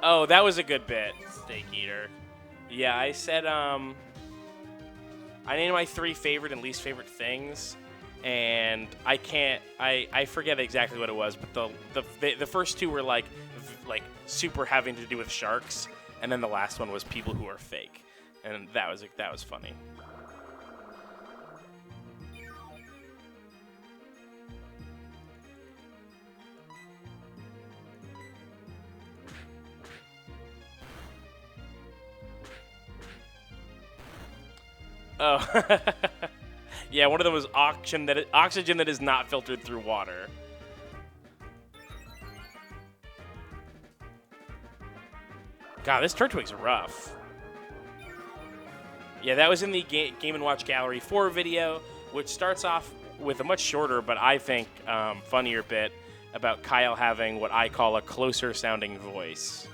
Oh, that was a good bit, Steak Eater. Yeah, I said, I named my 3 favorite and least favorite things, and I forget exactly what it was, but the first 2 were like super having to do with sharks, and then the last one was people who are fake, and that was funny. Oh, yeah. One of them was oxygen that is not filtered through water. God, this Turtwig's rough. Yeah, that was in the Game & Watch Gallery 4 video, which starts off with a much shorter, but I think funnier bit about Kyle having what I call a closer sounding voice.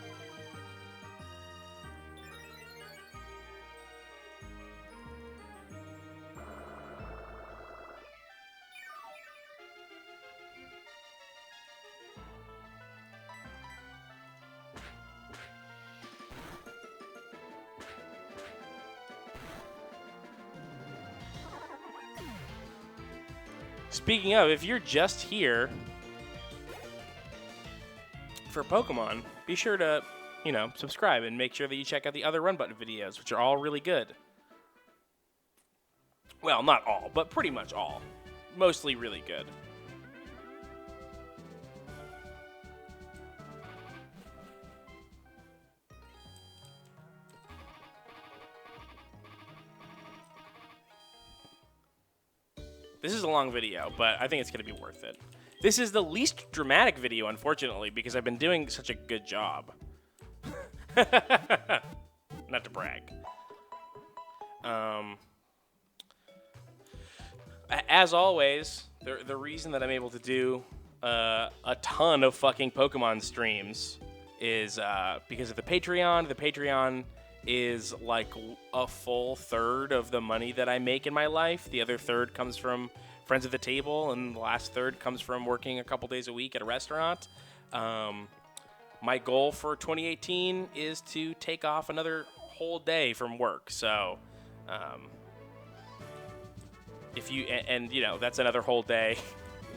Speaking of, if you're just here for Pokemon, be sure to, subscribe and make sure that you check out the other Run Button videos, which are all really good. Well, not all, but pretty much all. Mostly really good. This is a long video, but I think it's going to be worth it. This is the least dramatic video, unfortunately, because I've been doing such a good job. Not to brag. As always, the reason that I'm able to do a ton of fucking Pokemon streams is because of the Patreon. The Patreon is like a full third of the money that I make in my life. The other third comes from Friends of the Table, and the last third comes from working a couple days a week at a restaurant. My goal for 2018 is to take off another whole day from work. So, if you that's another whole day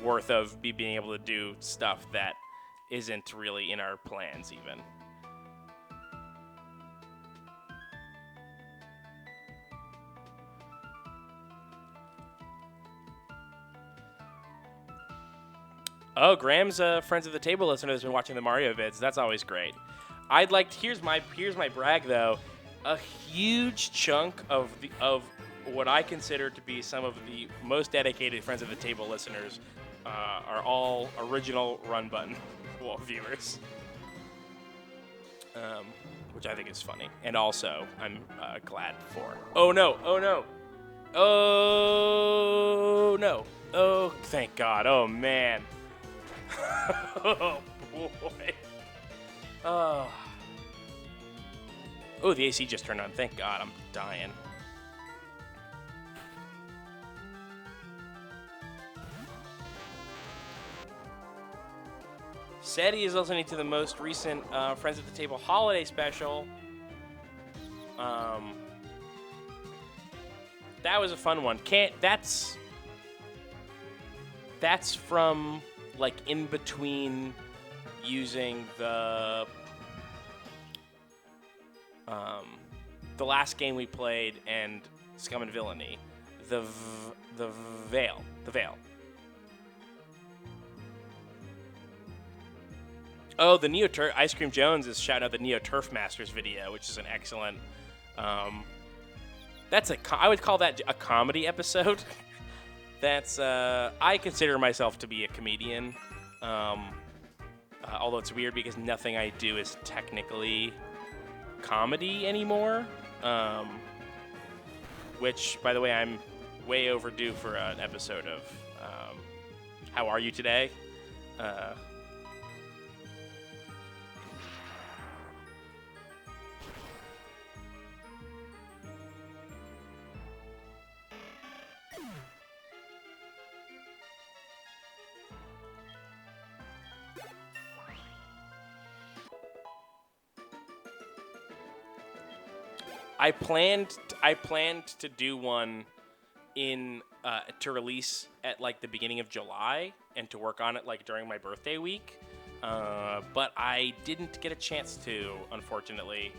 worth of me being able to do stuff that isn't really in our plans even. Oh, Graham's a Friends of the Table listener that's been watching the Mario vids. That's always great. Here's my brag though. A huge chunk of what I consider to be some of the most dedicated Friends of the Table listeners are all original Run Button viewers. which I think is funny. And also, I'm glad for. Oh, no. Oh, no. Oh, no. Oh, thank God. Oh, man. Oh, boy. Oh. Oh, the AC just turned on. Thank God. I'm dying. Sadie is listening to the most recent Friends at the Table holiday special. That was a fun one. That's from like in between using the last game we played and Scum and Villainy, the Veil. Oh, the Neo Turf. Ice Cream Jones is shouting out the Neo Turf Masters video, which is an excellent. I would call that a comedy episode. That's I consider myself to be a comedian, although it's weird because nothing I do is technically comedy anymore. Which, by the way, I'm way overdue for an episode of How Are You Today? I planned to do one to release at like the beginning of July and to work on it like during my birthday week, but I didn't get a chance to, unfortunately,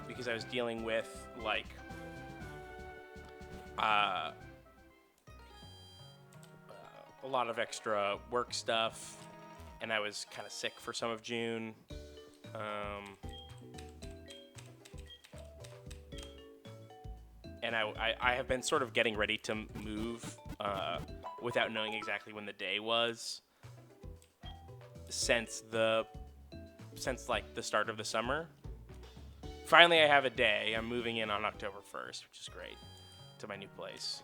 because I was dealing with like a lot of extra work stuff, and I was kind of sick for some of June. And I have been sort of getting ready to move without knowing exactly when the day was since like the start of the summer. Finally, I have a day. I'm moving in on October 1st, which is great, to my new place.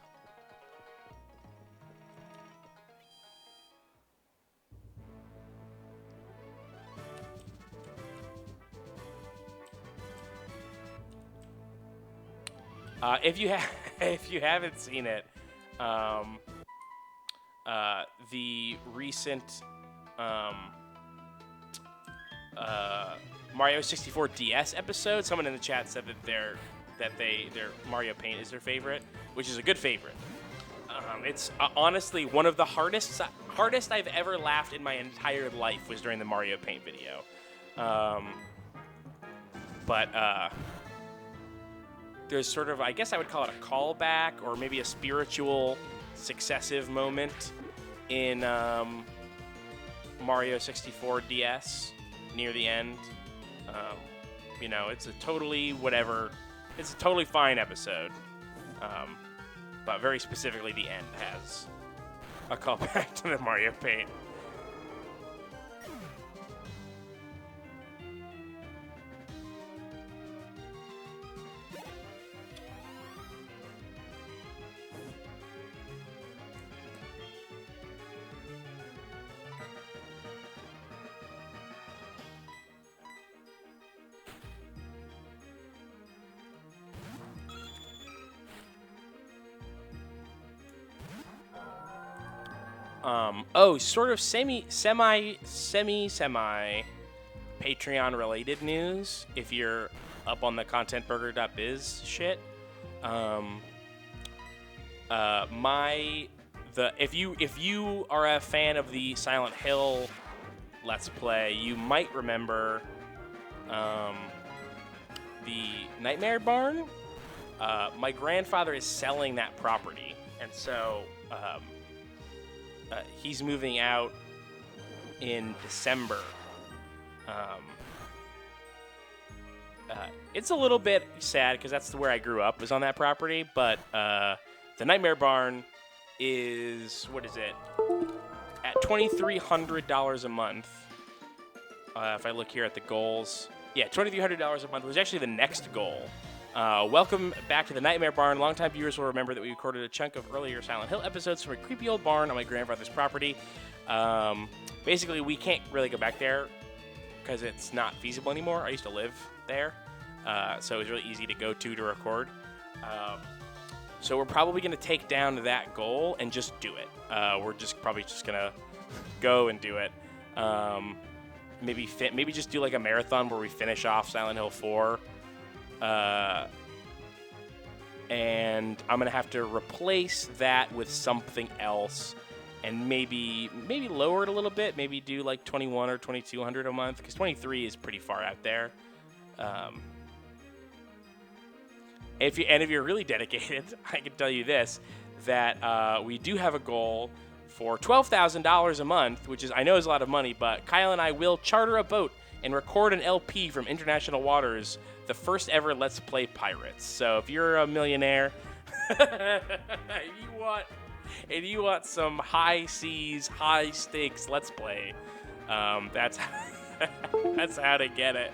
If you haven't seen it, the recent Mario 64 DS episode, someone in the chat said that their Mario Paint is their favorite, which is a good favorite. It's honestly one of the hardest I've ever laughed in my entire life was during the Mario Paint video. But there's sort of, I guess I would call it a callback or maybe a spiritual successive moment in Mario 64 DS near the end. It's a totally fine episode. But very specifically the end has a callback to the Mario Paint. Sort of semi Patreon related news. If you're up on the contentburger.biz shit, if you are a fan of the Silent Hill Let's Play, you might remember the Nightmare Barn. My grandfather is selling that property, and so he's moving out in December. It's a little bit sad because that's where I grew up, was on that property, but the Nightmare Barn is, what is it, at $2,300 a month, If I look here at the goals, yeah, $2,300 a month was actually the next goal. Welcome back to the Nightmare Barn. Longtime viewers will remember that we recorded a chunk of earlier Silent Hill episodes from a creepy old barn on my grandfather's property. Basically, we can't really go back there because it's not feasible anymore. I used to live there, so it was really easy to go to record. So we're probably going to take down that goal and just do it. We're probably just going to go and do it. Maybe just do like a marathon where we finish off Silent Hill 4. And I'm going to have to replace that with something else and maybe lower it a little bit. Maybe do like 21 or 2,200 a month because 23 is pretty far out there. If you're really dedicated, I can tell you this, that we do have a goal for $12,000 a month, which I know is a lot of money, but Kyle and I will charter a boat and record an LP from international waters, the first ever Let's Play Pirates. So if you're a millionaire, if you want some high seas, high stakes Let's Play, that's that's how to get it.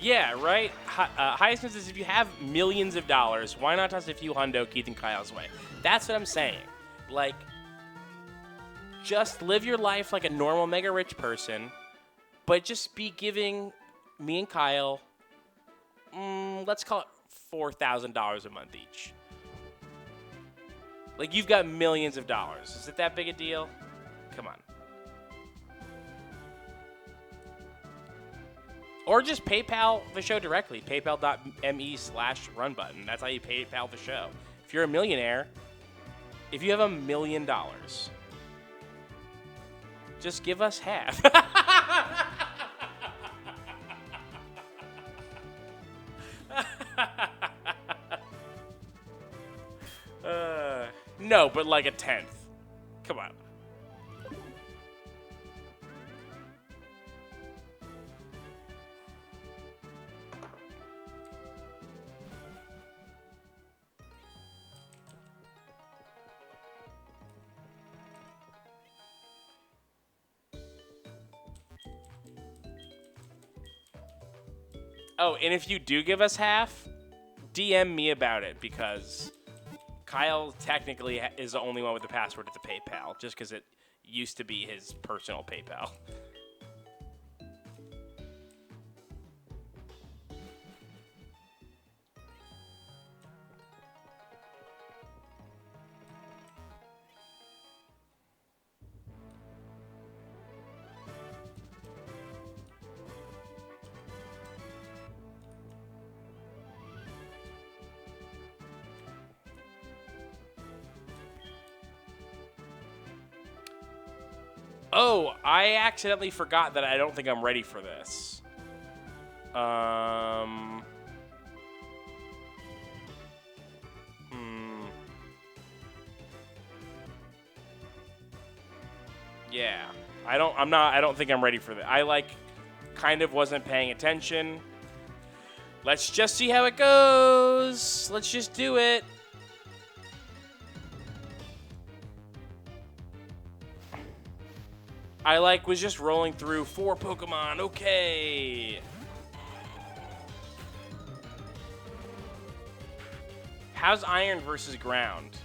Yeah, right? Highest is if you have millions of dollars, why not toss a few hundo Keith and Kyle's way? That's what I'm saying. Like, just live your life like a normal mega rich person, but just be giving me and Kyle, let's call it $4,000 a month each. Like, you've got millions of dollars. Is it that big a deal? Come on. Or just PayPal the show directly. PayPal.me/runbutton. That's how you PayPal the show. If you're a millionaire, if you have $1 million, just give us half. No, but like a tenth. Come on. Oh, and if you do give us half, DM me about it because Kyle technically is the only one with the password to PayPal, just because it used to be his personal PayPal. Oh, I accidentally forgot that I don't think I'm ready for this. Yeah. I don't think I'm ready for that. I kind of wasn't paying attention. Let's just see how it goes. Let's just do it. I was just rolling through 4 Pokemon. Okay. How's Iron versus Ground?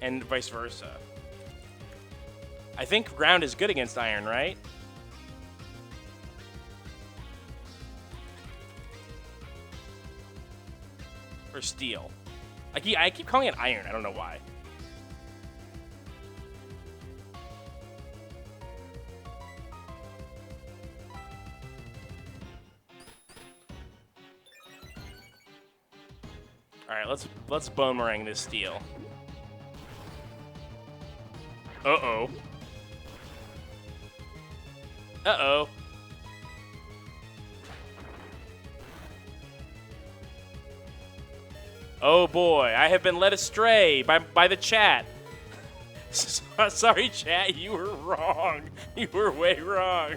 And vice versa. I think Ground is good against Iron, right? Or Steel. I keep calling it Iron. I don't know why. All right, let's Boomerang this Steel. Uh-oh. Uh-oh. Oh boy, I have been led astray by the chat. Sorry, chat, you were wrong. You were way wrong.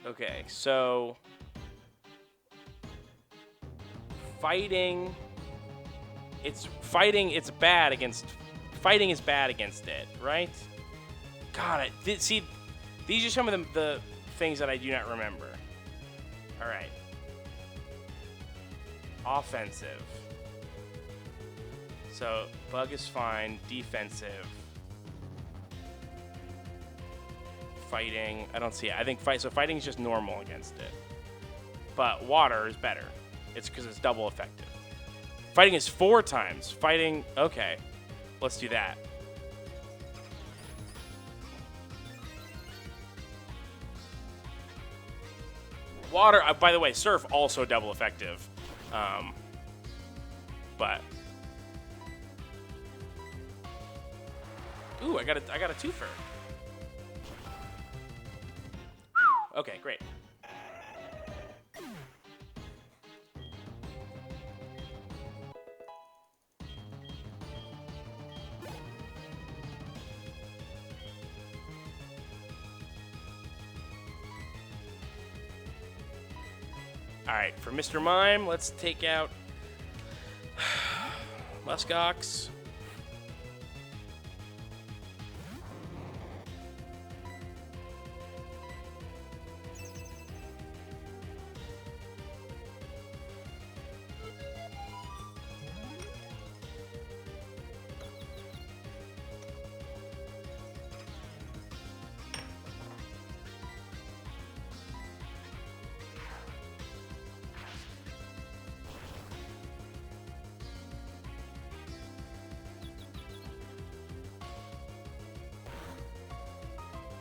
Okay, so fighting is bad against it, right? God, see, these are some of the things that I do not remember. All right. Offensive. So bug is fine. Defensive. Fighting, I don't see it. I think fighting is just normal against it. But water is better. It's because it's double effective. Fighting is 4 times. Fighting, okay. Let's do that. Water, by the way, surf also double effective. But ooh, I got a twofer. Okay, great. All right, for Mr. Mime, let's take out Muskox.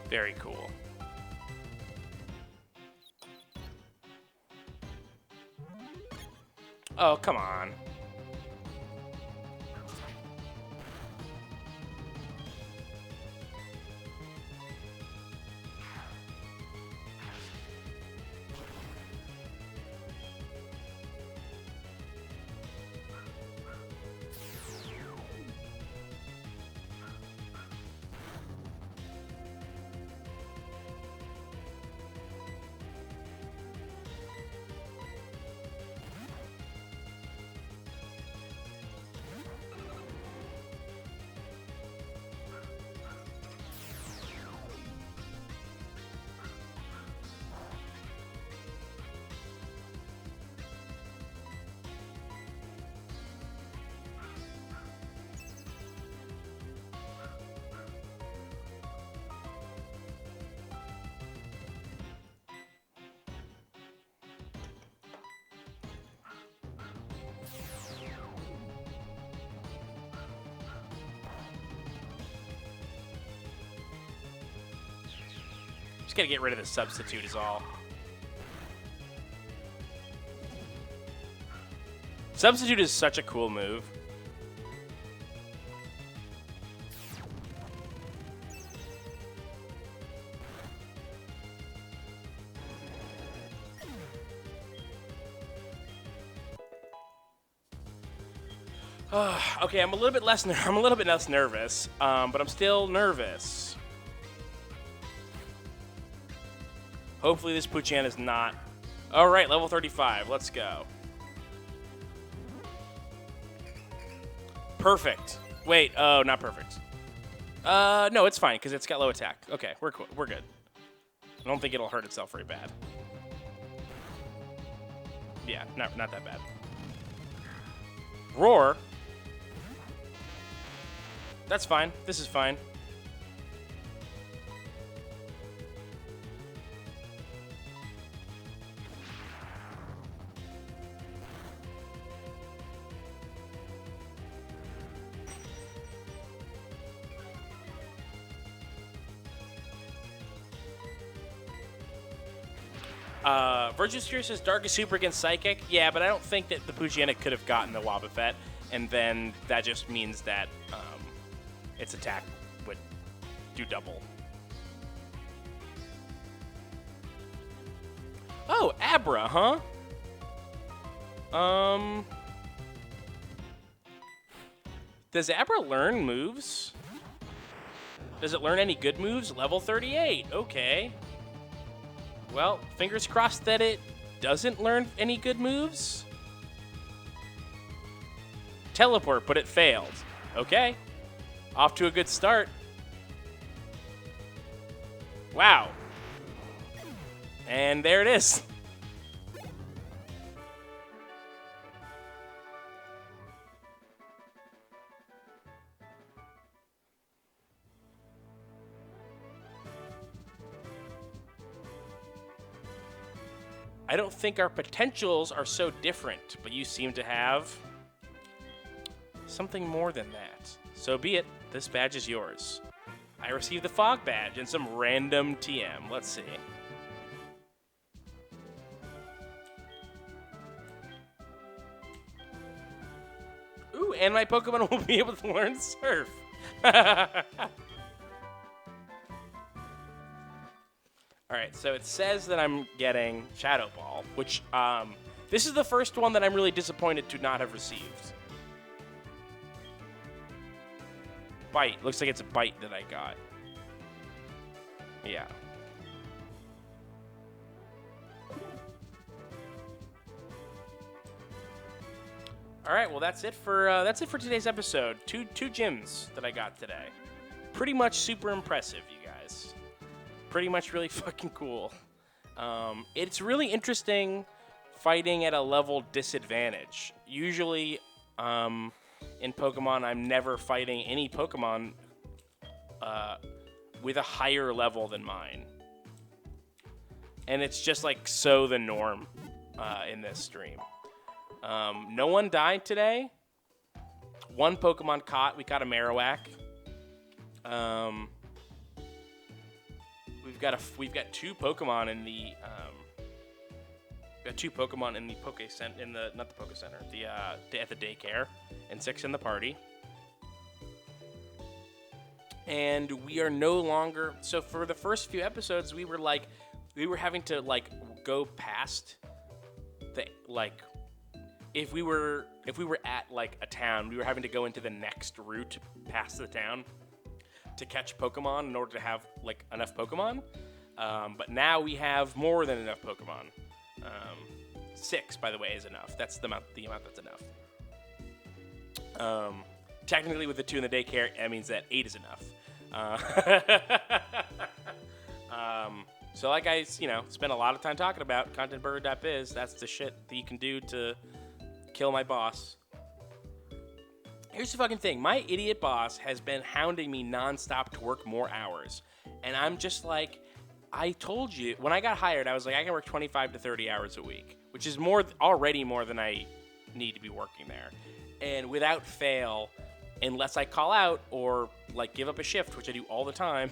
Very cool. Oh, come on. Just gotta get rid of the substitute is all. Substitute is such a cool move. Okay, I'm a little bit less nervous, but I'm still nervous. Hopefully this Puchan is not. All right, level 35. Let's go. Perfect. Wait. Oh, not perfect. No, it's fine because it's got low attack. Okay, we're cool. We're good. I don't think it'll hurt itself very bad. Yeah, not that bad. Roar. That's fine. This is fine. Virgin Sphere says Dark is super against Psychic. Yeah, but I don't think that the Poochyena could have gotten the Wobbuffet, and then that just means that its attack would do double. Oh, Abra, huh? Does Abra learn moves? Does it learn any good moves? Level 38. Okay. Well, fingers crossed that it doesn't learn any good moves. Teleport, but it failed. Okay. Off to a good start. Wow. And there it is. I don't think our potentials are so different, but you seem to have something more than that. So be it. This badge is yours. I received the Fog Badge and some random TM. Let's see. Ooh, and my Pokemon will be able to learn Surf. Alright, so it says that I'm getting Shadow Ball, which, this is the first one that I'm really disappointed to not have received. Bite. Looks like it's a Bite that I got. Yeah. Alright, well that's it for today's episode. Two gyms that I got today. Pretty much super impressive, you guys. Pretty much really fucking cool. It's really interesting fighting at a level disadvantage. Usually, in Pokemon, I'm never fighting any Pokemon with a higher level than mine. And it's just like so the norm in this stream. No one died today. One Pokemon caught. We caught a Marowak. We've got two Pokemon in the Poke Center, not the Poke Center, at the daycare, and 6 in the party. And we are no longer, so for the first few episodes we were having to go past the if we were at a town, we were having to go into the next route past the town to catch Pokemon in order to have enough Pokemon. But now we have more than enough Pokemon. 6, by the way, is enough. That's the amount that's enough. Technically, with the 2 in the daycare, that means that 8 is enough. So like I spent a lot of time talking about, contentburger.biz, that's the shit that you can do to kill my boss. Here's the fucking thing. My idiot boss has been hounding me nonstop to work more hours. And I'm just like, I told you, when I got hired, I was like, I can work 25 to 30 hours a week, which is already more than I need to be working there. And without fail, unless I call out or give up a shift, which I do all the time,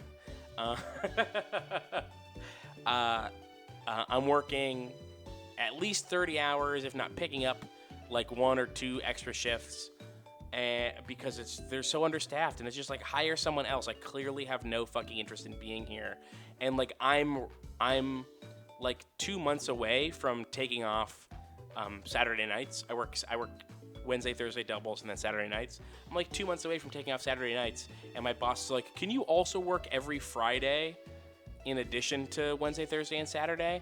I'm working at least 30 hours, if not picking up 1 or 2 extra shifts. Because they're so understaffed, and it's just hire someone else. I clearly have no fucking interest in being here, and I'm 2 months away from taking off Saturday nights. I work Wednesday, Thursday doubles, and then Saturday nights. I'm 2 months away from taking off Saturday nights, and my boss is like, "Can you also work every Friday in addition to Wednesday, Thursday, and Saturday?"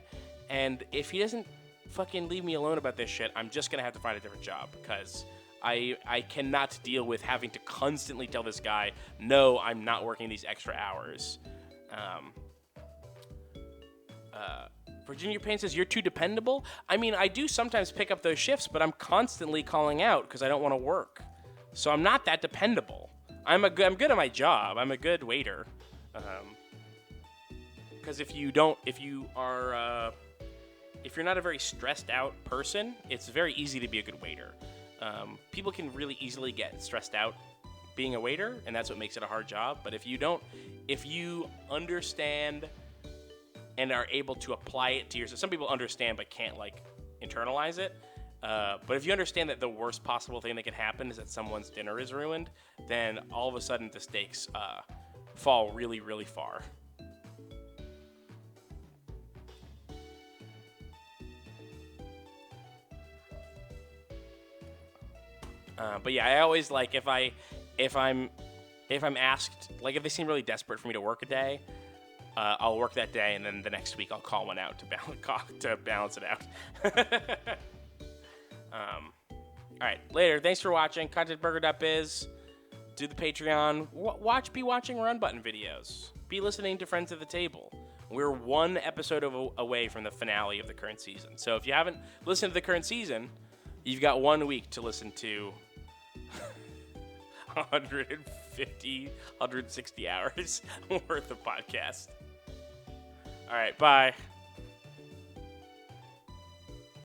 And if he doesn't fucking leave me alone about this shit, I'm just gonna have to find a different job, because I cannot deal with having to constantly tell this guy, no, I'm not working these extra hours. Virginia Payne says, you're too dependable? I mean, I do sometimes pick up those shifts, but I'm constantly calling out because I don't want to work. So I'm not that dependable. I'm good at my job. I'm a good waiter. Because if you're not a very stressed out person, it's very easy to be a good waiter. People can really easily get stressed out being a waiter, and that's what makes it a hard job. But if you understand and are able to apply it to yourself, some people understand but can't internalize it. But if you understand that the worst possible thing that can happen is that someone's dinner is ruined, then all of a sudden the stakes fall really, really far. But yeah, I always if I'm asked, if they seem really desperate for me to work a day, I'll work that day, and then the next week I'll call one out to balance it out. All right, later. Thanks for watching. ContentBurger.biz. Do the Patreon. Be watching Run Button videos. Be listening to Friends at the Table. We're one episode away from the finale of the current season. So if you haven't listened to the current season, you've got 1 week to listen to 160 hours worth of podcast. All right, bye.